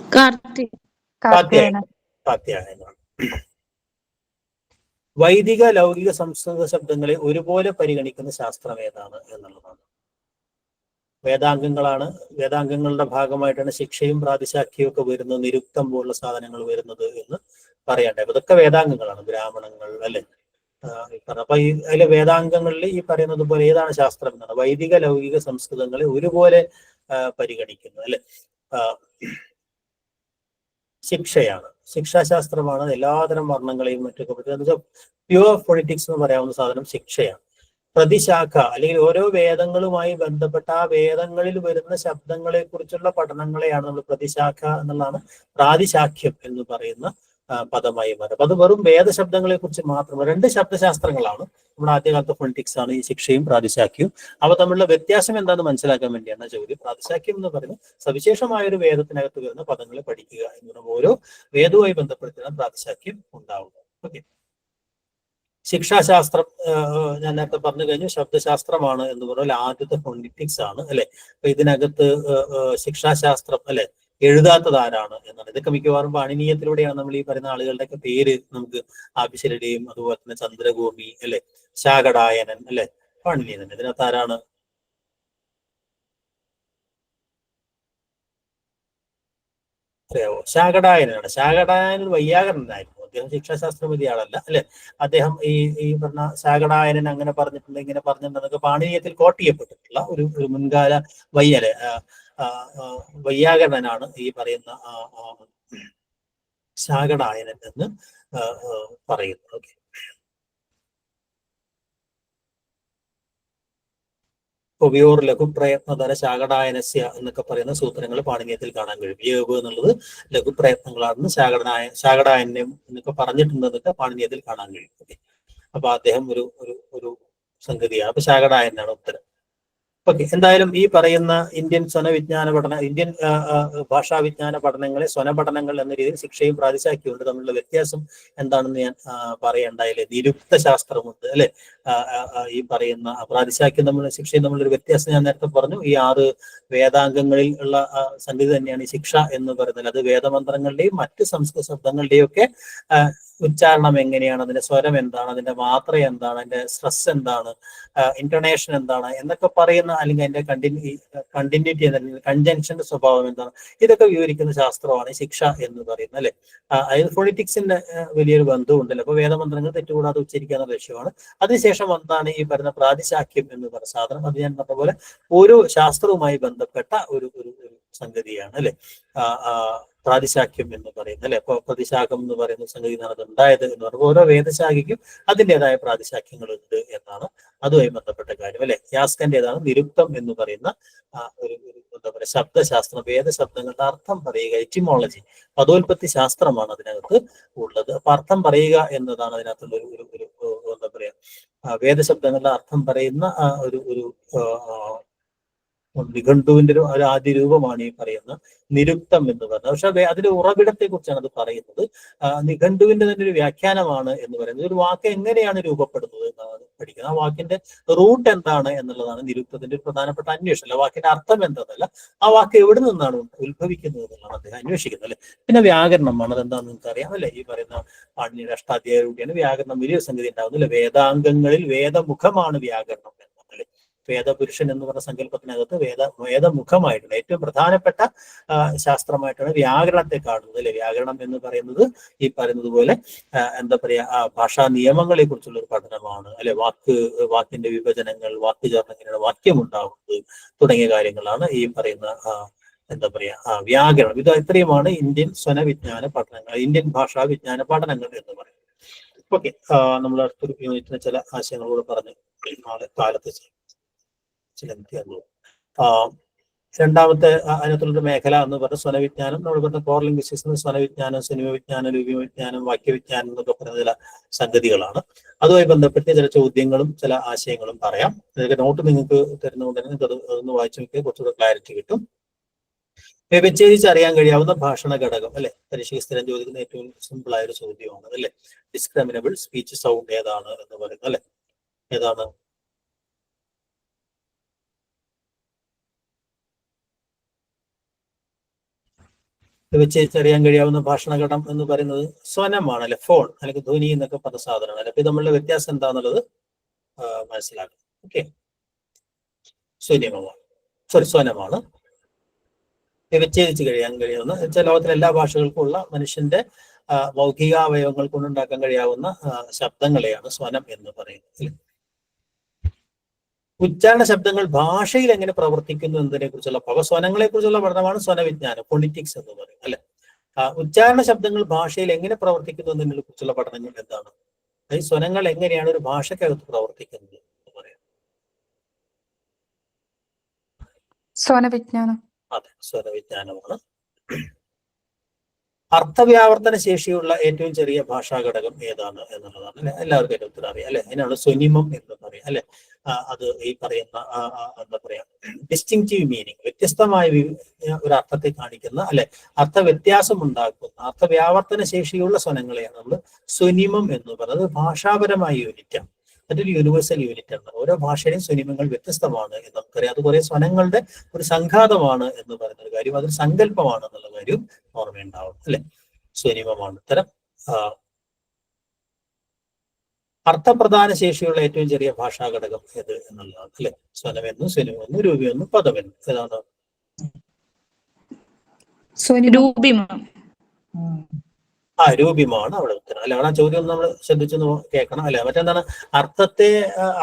കാത്യായനാണ്. വൈദിക ലൗകിക സംസ്കൃത ശബ്ദങ്ങളെ ഒരുപോലെ പരിഗണിക്കുന്ന ശാസ്ത്രം ഏതാണ് എന്നുള്ളതാണ്. വേദാംഗങ്ങളുടെ ഭാഗമായിട്ടാണ് ശിക്ഷയും പ്രാതിശാഖ്യവും ഒക്കെ വരുന്നത്, നിരുക്തം പോലുള്ള സാധനങ്ങൾ വരുന്നത് എന്ന് പറയണ്ടേ. അപ്പൊ ഇതൊക്കെ വേദാംഗങ്ങളാണ്, ബ്രാഹ്മണങ്ങൾ അല്ലെ. അപ്പൊ അതിലെ വേദാംഗങ്ങളിൽ ഈ പറയുന്നത് പോലെ ഏതാണ് ശാസ്ത്രം എന്നാണ്. വൈദിക ലൗകിക സംസ്കൃതങ്ങളെ ഒരുപോലെ പരിഗണിക്കുന്നത് അല്ലെ. ശിക്ഷയാണ്, ശിക്ഷാശാസ്ത്രമാണ്. എല്ലാതരം വർണ്ണങ്ങളെയും മറ്റൊക്കെ പറ്റുക. പ്യുവർ പൊളിറ്റിക്സ് എന്ന് പറയാവുന്ന സാധനം ശിക്ഷയാണ്. പ്രതിശാഖ അല്ലെങ്കിൽ ഓരോ വേദങ്ങളുമായി ബന്ധപ്പെട്ട ആ വേദങ്ങളിൽ വരുന്ന ശബ്ദങ്ങളെ കുറിച്ചുള്ള പഠനങ്ങളെയാണ് നമ്മൾ പ്രതിശാഖ എന്നുള്ളതാണ് പ്രാതിശാഖ്യം എന്ന് പറയുന്ന പദമായി മാറും. അത് വെറും വേദശബ്ദങ്ങളെ കുറിച്ച് മാത്രം. രണ്ട് ശബ്ദശാസ്ത്രങ്ങളാണ് നമ്മുടെ ആദ്യകാലത്തെ പൊളിറ്റിക്സ് ആണ് ഈ ശിക്ഷയും പ്രാതിശാഖ്യവും. അവ തമ്മിലുള്ള വ്യത്യാസം എന്താണെന്ന് മനസ്സിലാക്കാൻ വേണ്ടിയാണ് ചോദ്യം. പ്രാതിശാഖ്യം എന്ന് പറയുന്നത് സവിശേഷമായ ഒരു വേദത്തിനകത്ത് വരുന്ന പദങ്ങളെ പഠിക്കുക എന്ന് പറയുമ്പോൾ ഓരോ വേദവുമായി ബന്ധപ്പെടുത്തിയാണ് പ്രാതിശാഖ്യം ഉണ്ടാവുന്നത്. ഓക്കെ. ശിക്ഷാശാസ്ത്രം ഞാൻ നേരത്തെ പറഞ്ഞു കഴിഞ്ഞു. ശബ്ദശാസ്ത്രമാണ് എന്ന് പറഞ്ഞാൽ ആദ്യത്തെ പൊളിറ്റിക്സ് ആണ് അല്ലെ. അപ്പൊ ഇതിനകത്ത് ശിക്ഷാശാസ്ത്രം അല്ലെ എഴുതാത്തത് ആരാണ് എന്നാണ്. ഇതൊക്കെ മിക്കവാറും പാണിനീയത്തിലൂടെയാണ് നമ്മൾ ഈ പറയുന്ന ആളുകളുടെയൊക്കെ പേര് നമുക്ക് ആഭിശരുടെയും അതുപോലെ തന്നെ ചന്ദ്രഗോപി അല്ലെ, ശാകടായനൻ അല്ലെ, പാണിനീയൻ തന്നെ. ഇതിനകത്ത് ആരാണ്? അറിയാവോ? ശാകടായനാണ്. ശാകടായനൻ വൈയാകരണനായിരുന്നു. അദ്ദേഹം ശിക്ഷാശാസ്ത്രം എഴുതിയ ആളല്ല അല്ലെ. അദ്ദേഹം ഈ പറഞ്ഞ ശാകടായനൻ അങ്ങനെ പറഞ്ഞിട്ടുണ്ട് ഇങ്ങനെ പറഞ്ഞിട്ടുണ്ടെന്നൊക്കെ പാണിനീയത്തിൽ കോട്ട് ചെയ്യപ്പെട്ടിട്ടുള്ള ഒരു മുൻകാല വൈയാകരണനാണ് ഈ പറയുന്ന ശാകടായനൻ എന്ന് പറയുന്നത്. ഓക്കെ. ഉപയോർ ലഘുപ്രയത്നതര ശാകടായനസ്യ എന്നൊക്കെ പറയുന്ന സൂത്രങ്ങൾ പാണിനീയത്തിൽ കാണാൻ കഴിയും. യേവ് എന്നുള്ളത് ലഘുപ്രയത്നങ്ങളാണെന്ന് ശാകടായനം എന്നൊക്കെ പറഞ്ഞിട്ടുണ്ടെന്നൊക്കെ പാണിനീയത്തിൽ കാണാൻ കഴിയും. ഓക്കെ. അപ്പൊ അദ്ദേഹം ഒരു സംഗതിയാണ്. അപ്പൊ ശാകടായനാണ് ഉത്തരം. ഓക്കെ. എന്തായാലും ഈ പറയുന്ന ഇന്ത്യൻ ഇന്ത്യൻ ഭാഷാവിജ്ഞാന പഠനങ്ങളെ സ്വനപഠനങ്ങൾ എന്ന രീതിയിൽ ശിക്ഷയും പ്രാതിശാഖ്യവും തമ്മിലുള്ള വ്യത്യാസം എന്താണെന്ന് ഞാൻ പറയണ്ടായില്ലേ. നിരുക്ത ശാസ്ത്രമുണ്ട് അല്ലെ. ഈ പറയുന്ന പ്രാതിശാഖ്യം തമ്മിലുള്ള ശിക്ഷയും തമ്മിലൊരു വ്യത്യാസം ഞാൻ നേരത്തെ പറഞ്ഞു. ഈ 6 വേദാംഗങ്ങളിൽ ഉള്ള സംഗതി തന്നെയാണ് ഈ ശിക്ഷ എന്ന് പറയുന്നത്. അത് വേദമന്ത്രങ്ങളുടെയും മറ്റ് സംസ്കൃത ശബ്ദങ്ങളുടെയും ഒക്കെ ഉച്ചാരണം എങ്ങനെയാണ്, അതിന്റെ സ്വരം എന്താണ്, അതിന്റെ മാത്ര എന്താണ്, അതിന്റെ സ്ട്രെസ് എന്താണ്, ഇന്റർനേഷൻ എന്താണ് എന്നൊക്കെ പറയുന്ന, അല്ലെങ്കിൽ അതിന്റെ കണ്ടിന്യൂറ്റി എന്താണ്, കൺജങ്ഷന്റെ സ്വഭാവം എന്താണ്, ഇതൊക്കെ വിവരിക്കുന്ന ശാസ്ത്രമാണ് ശിക്ഷ എന്ന് പറയുന്നത് അല്ലെ. അതായത് പൊളിറ്റിക്സിന്റെ വലിയൊരു ബന്ധമുണ്ടല്ലോ. അപ്പൊ വേദമന്ത്രങ്ങൾ തെറ്റുകൂടാതെ ഉച്ചരിക്കുക എന്ന ലക്ഷ്യമാണ്. അതിനുശേഷം വന്നതാണ് ഈ പറയുന്ന പ്രാതിശാഖ്യം എന്ന് പറയുന്ന സാധനം. അത് ഞാൻ പറഞ്ഞ പോലെ ഓരോ ശാസ്ത്രവുമായി ബന്ധപ്പെട്ട ഒരു സംഗതിയാണ് അല്ലെ പ്രാതിശാഖ്യം എന്ന് പറയുന്നത് അല്ലെ. അപ്പൊ പ്രതിശാഖം എന്ന് പറയുന്ന സംഗതി അത് ഉണ്ടായത് എന്ന് പറയുമ്പോൾ ഓരോ വേദശാഖയ്ക്കും അതിൻ്റെതായ പ്രാതിശാഖ്യങ്ങൾ ഉണ്ട് എന്നാണ് അതുമായി ബന്ധപ്പെട്ട കാര്യം അല്ലെ. യാസ്കന്റേതാണ് നിരുക്തം എന്ന് പറയുന്ന ഒരു എന്താ പറയുക ശബ്ദശാസ്ത്രം. വേദശബ്ദങ്ങളുടെ അർത്ഥം പറയുക, എറ്റിമോളജി, പദോൽപത്തി ശാസ്ത്രമാണ് അതിനകത്ത് ഉള്ളത്. അപ്പൊ അർത്ഥം പറയുക എന്നതാണ് അതിനകത്തുള്ള ഒരു എന്താ പറയാ വേദശബ്ദങ്ങളുടെ അർത്ഥം പറയുന്ന ഒരു നിഘണ്ടുവിന്റെ ഒരു ആദ്യ രൂപമാണ് ഈ പറയുന്ന നിരുക്തം എന്ന് പറയുന്നത്. പക്ഷെ അതിന്റെ ഉറവിടത്തെ കുറിച്ചാണ് അത് പറയുന്നത്. നിഘണ്ടുവിന്റെ തന്നെ ഒരു വ്യാഖ്യാനമാണ് എന്ന് പറയുന്നത്. ഒരു വാക്ക് എങ്ങനെയാണ് രൂപപ്പെടുന്നത് എന്നാണ് പഠിക്കുന്നത്. ആ വാക്കിന്റെ റൂട്ട് എന്താണ് എന്നുള്ളതാണ് നിരുക്തത്തിന്റെ ഒരു പ്രധാനപ്പെട്ട അന്വേഷണം. അല്ല വാക്കിന്റെ അർത്ഥം എന്താണെന്നല്ല, ആ വാക്ക് എവിടെ നിന്നാണ് ഉത്ഭവിക്കുന്നത് എന്നുള്ളതാണ് അദ്ദേഹം അന്വേഷിക്കുന്നത് അല്ലെ. പിന്നെ വ്യാകരണമാണ്, അതെന്താണെന്ന് നിങ്ങൾക്ക് അറിയാം അല്ലെ. ഈ പറയുന്ന പാണിനിയുടെ അഷ്ടാധ്യായ രൂപയാണ് വ്യാകരണം വലിയ സംഗതി ഉണ്ടാകുന്നില്ല. വേദാംഗങ്ങളിൽ വേദമുഖമാണ് വ്യാകരണം എന്നല്ലേ. വേദപുരുഷൻ എന്ന് പറഞ്ഞ സങ്കല്പത്തിനകത്ത് വേദമുഖമായിട്ടുണ്ട്. ഏറ്റവും പ്രധാനപ്പെട്ട ശാസ്ത്രമായിട്ടാണ് വ്യാകരണത്തെ കാണുന്നത് അല്ലെ. വ്യാകരണം എന്ന് പറയുന്നത് ഈ പറയുന്നത് പോലെ എന്താ പറയാ ഭാഷാ നിയമങ്ങളെ കുറിച്ചുള്ള ഒരു പഠനമാണ് അല്ലെ. വാക്കിന്റെ വിഭജനങ്ങൾ, വാക്കുചേർന്ന് എങ്ങനെയാണ് വാക്യം ഉണ്ടാവുന്നത് തുടങ്ങിയ കാര്യങ്ങളാണ് ഈ പറയുന്ന എന്താ പറയാ വ്യാകരണം. ഇത് ഇത്രയുമാണ് ഇന്ത്യൻ സ്വനവിജ്ഞാന പഠനങ്ങൾ, ഇന്ത്യൻ ഭാഷാ വിജ്ഞാന പഠനങ്ങൾ എന്ന് പറയുന്നത്. ഓക്കെ, നമ്മൾ അടുത്തൊരു യൂണിറ്റിന് ചില ആശയങ്ങളോട് പറഞ്ഞ് നാളെ കാലത്ത് രണ്ടാമത്തെ അതിനകത്തുള്ളൊരു മേഖല എന്ന് പറഞ്ഞ സ്വനവിജ്ഞാനം. നമ്മൾ പറഞ്ഞ കോർ ലിംഗ്വിസ്റ്റിക്സ് സ്വനവിജ്ഞാനം, സിനിമ വിജ്ഞാനം, രൂപവിജ്ഞാനം, വാക്യവിജ്ഞാനം എന്നൊക്കെ പറയുന്ന ചില സംഗതികളാണ്. അതുമായി ബന്ധപ്പെട്ട് ചില ചോദ്യങ്ങളും ചില ആശയങ്ങളും പറയാം. ഇതൊക്കെ നോട്ട് നിങ്ങൾക്ക് തരുന്നതുകൊണ്ട് തന്നെ നിങ്ങൾക്ക് അതൊന്ന് വായിച്ചു നോക്കിയാൽ കുറച്ചുകൂടെ ക്ലാരിറ്റി കിട്ടും. വ്യവച്ഛേദിച്ച് അറിയാൻ കഴിയാവുന്ന ഭാഷണ ഘടകം അല്ലെ. പരീക്ഷയ്ക്ക് സ്ഥിരം ചോദിക്കുന്ന ഏറ്റവും സിമ്പിൾ ആയ ഒരു ചോദ്യമാണ് അല്ലെ. ഡിസ്ക്രിമിനബിൾ സ്പീച്ച് സൗണ്ട് ഏതാണ് എന്ന് പറയുന്നത് അല്ലെ. ഏതാണ്? വ്യവച്ഛേദിച്ചറിയാൻ കഴിയാവുന്ന ഭാഷണഘടം എന്ന് പറയുന്നത് സ്വനമാണ് അല്ലെ. ഫോൺ അല്ലെങ്കിൽ ധ്വനി എന്നൊക്കെ പറഞ്ഞ സാധനമാണ് അല്ലെ. അപ്പൊ നമ്മളുടെ വ്യത്യാസം എന്താണെന്നുള്ളത് മനസ്സിലാക്കും. ഓക്കെ, സ്വനമാണ്. വ്യവച്ഛേദിച്ച് കഴിയാവുന്ന ലോകത്തിലെ എല്ലാ ഭാഷകൾക്കും ഉള്ള മനുഷ്യന്റെ മൗഖികാവയവങ്ങൾ കൊണ്ടുണ്ടാക്കാൻ കഴിയാവുന്ന ശബ്ദങ്ങളെയാണ് സ്വനം എന്ന് പറയുന്നത്. ഉച്ചാരണ ശബ്ദങ്ങൾ ഭാഷയിൽ എങ്ങനെ പ്രവർത്തിക്കുന്നു എന്നതിനെ കുറിച്ചുള്ള സ്വനങ്ങളെ കുറിച്ചുള്ള പഠനമാണ് സ്വനവിജ്ഞാനം, ഫോണിറ്റിക്സ് എന്ന് പറയും അല്ലെ. ഉച്ചാരണ ശബ്ദങ്ങൾ ഭാഷയിൽ എങ്ങനെ പ്രവർത്തിക്കുന്നു എന്നതിനെ കുറിച്ചുള്ള പഠനങ്ങൾ എന്താണ്? ഈ സ്വനങ്ങൾ എങ്ങനെയാണ് ഒരു ഭാഷക്കകത്ത് പ്രവർത്തിക്കുന്നത് എന്ന് പറയാം. സ്വനവിജ്ഞാനം. അതെ, സ്വനവിജ്ഞാനമാണ്. അർത്ഥവ്യാവർത്തന ശേഷിയുള്ള ഏറ്റവും ചെറിയ ഭാഷാ ഘടകം ഏതാണ് എന്നുള്ളതാണ് അല്ലെ. എല്ലാവർക്കും ഏറ്റവും ഉത്തരം അറിയാം അല്ലെ. അതിനാണ് സ്വനിമം എന്ന് പറയാം അല്ലെ. അത് ഈ പറയുന്ന എന്താ പറയാ ഡിസ്റ്റിങ്റ്റീവ് മീനിങ്, വ്യത്യസ്തമായ ഒരു അർത്ഥത്തെ കാണിക്കുന്ന അല്ലെ, അർത്ഥവ്യത്യാസം ഉണ്ടാക്കുന്ന അർത്ഥവ്യാവർത്തന ശേഷിയുള്ള സ്വനങ്ങളെയാണ് നമ്മൾ സ്വനിമം എന്ന് പറയുന്നത്. ഭാഷാപരമായ യൂണിറ്റാണ്, അതൊരു യൂണിവേഴ്സൽ യൂണിറ്റ് ആണ്. ഓരോ ഭാഷയിലെയും സ്വനിമങ്ങൾ വ്യത്യസ്തമാണ് എന്ന് നമുക്കറിയാം. അത് കുറെ സ്വനങ്ങളുടെ ഒരു സംഘാതമാണ് എന്ന് പറയുന്ന ഒരു കാര്യം, അതൊരു സങ്കല്പമാണ് എന്നുള്ള കാര്യം ഓർമ്മയുണ്ടാവും അല്ലെ. സ്വനിമമാണ് ഉത്തരം. അർത്ഥപ്രധാന ശേഷിയുള്ള ഏറ്റവും ചെറിയ ഭാഷാ ഘടകം ഏത് എന്നുള്ളതാണ് അല്ലെ. സ്വനമെന്നും സ്വനിമെന്നും രൂപമെന്നും പദമെന്നും ഏതാണ്? രൂപിമാണ് അവിടെ ഉത്തരം അല്ലെ. അവിടെ ആ ചോദ്യം ഒന്ന് നമ്മൾ ശ്രദ്ധിച്ചൊന്ന് കേൾക്കണം അല്ലെ. മറ്റെന്താണ്?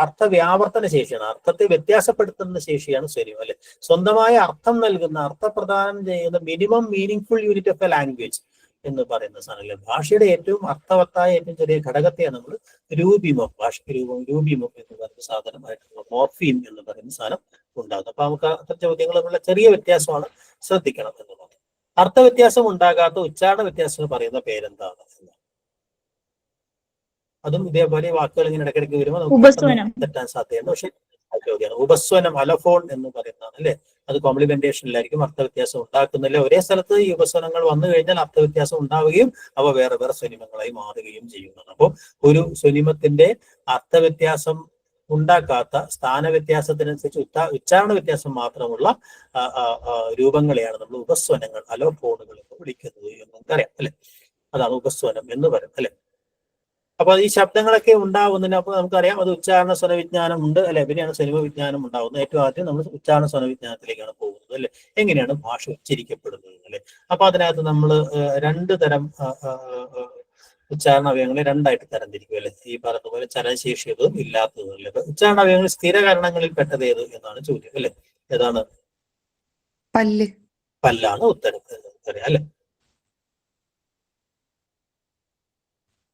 അർത്ഥവ്യാവർത്തന ശേഷിയാണ്, അർത്ഥത്തെ വ്യത്യാസപ്പെടുത്തുന്ന ശേഷിയാണ് സ്വനിമം അല്ലെ. സ്വന്തമായ അർത്ഥം നൽകുന്ന, അർത്ഥപ്രദാനം ചെയ്യുന്ന minimum meaning full unit of A language എന്ന് പറയുന്ന സാധനം അല്ലെ. ഭാഷയുടെ ഏറ്റവും അർത്ഥവത്തായ ഏറ്റവും ചെറിയ ഘടകത്തെയാണ് നമ്മൾ രൂപിമം, ഭാഷയ്ക്ക് രൂപിമം എന്ന് പറയുന്ന സാധനമായിട്ടുള്ള മോർഫീം എന്ന് പറയുന്ന സാധനം ഉണ്ടാകുന്നത്. അപ്പൊ നമുക്ക് അത്ര ചോദ്യങ്ങൾ തമ്മിലുള്ള ചെറിയ വ്യത്യാസമാണ്, ശ്രദ്ധിക്കണം എന്നുള്ളത്. അർത്ഥവ്യത്യാസം ഉണ്ടാകാത്ത ഉച്ചാരണ വ്യത്യാസം പറയുന്ന പേരെന്താണ്? അതും ഇതേപോലെ വാക്കുകൾ ഇങ്ങനെ ഇടയ്ക്കിടയ്ക്ക് വരുമ്പോൾ നമുക്ക് തെറ്റാൻ സാധ്യതയുണ്ട്. പക്ഷെ ചോദ്യമാണ്. ഉപസ്വനം, അലഫോൺ എന്ന് പറയുന്നതാണ് അല്ലെ. അത് കോംപ്ലിമെന്റേഷനിലായിരിക്കും അർത്ഥവ്യത്യാസം ഉണ്ടാക്കുന്നില്ല. ഒരേ സ്ഥലത്ത് ഈ ഉപസ്വനങ്ങൾ വന്നു കഴിഞ്ഞാൽ അർത്ഥവ്യത്യാസം ഉണ്ടാവുകയും അവ വേറെ വേറെ സ്വനിമങ്ങളായി മാറുകയും ചെയ്യുന്നതാണ്. അപ്പോൾ ഒരു സ്വനിമത്തിന്റെ അർത്ഥവ്യത്യാസം ഉണ്ടാക്കാത്ത, സ്ഥാനവ്യത്യാസത്തിനനുസരിച്ച് ഉച്ചാരണ വ്യത്യാസം മാത്രമുള്ള രൂപങ്ങളെയാണ് നമ്മൾ ഉപസ്വനങ്ങൾ, അലോഫോണുകൾ എന്ന് വിളിക്കുന്നത് എന്ന് നമുക്കറിയാം അല്ലെ. അതാണ് ഉപസ്വനം എന്ന് പറയുന്നത് അല്ലെ. അപ്പൊ ഈ ശബ്ദങ്ങളൊക്കെ ഉണ്ടാവുന്നതിന് അപ്പൊ നമുക്കറിയാം അത് ഉച്ചാരണ സ്വനവിജ്ഞാനം ഉണ്ട് അല്ലെ. പിന്നെയാണ് സ്വനിമ വിജ്ഞാനം ഉണ്ടാവുന്നത്. ഏറ്റവും ആദ്യം നമ്മൾ ഉച്ചാരണ സ്വനവിജ്ഞാനത്തിലേക്കാണ് പോകുന്നത് അല്ലെ. എങ്ങനെയാണ് ഭാഷ ഉച്ചരിക്കപ്പെടുന്നത് അല്ലെ. അപ്പൊ അതിനകത്ത് നമ്മൾ രണ്ട് തരം ഉച്ചാരണ അവയവങ്ങളെ രണ്ടായിട്ട് തരംതിരിക്കും അല്ലെ. ഈ പറഞ്ഞ പോലെ ചലനശേഷിയുള്ളതും ഇല്ലാത്തതും അല്ലെ. ഉച്ചാരണ അവയവങ്ങൾ സ്ഥിരകരണങ്ങളിൽ പെട്ടത് ഏത് എന്നാണ് ചോദ്യം അല്ലെ. ഏതാണ്? പല്ലാണ് ഉത്തരം അറിയാം അല്ലെ.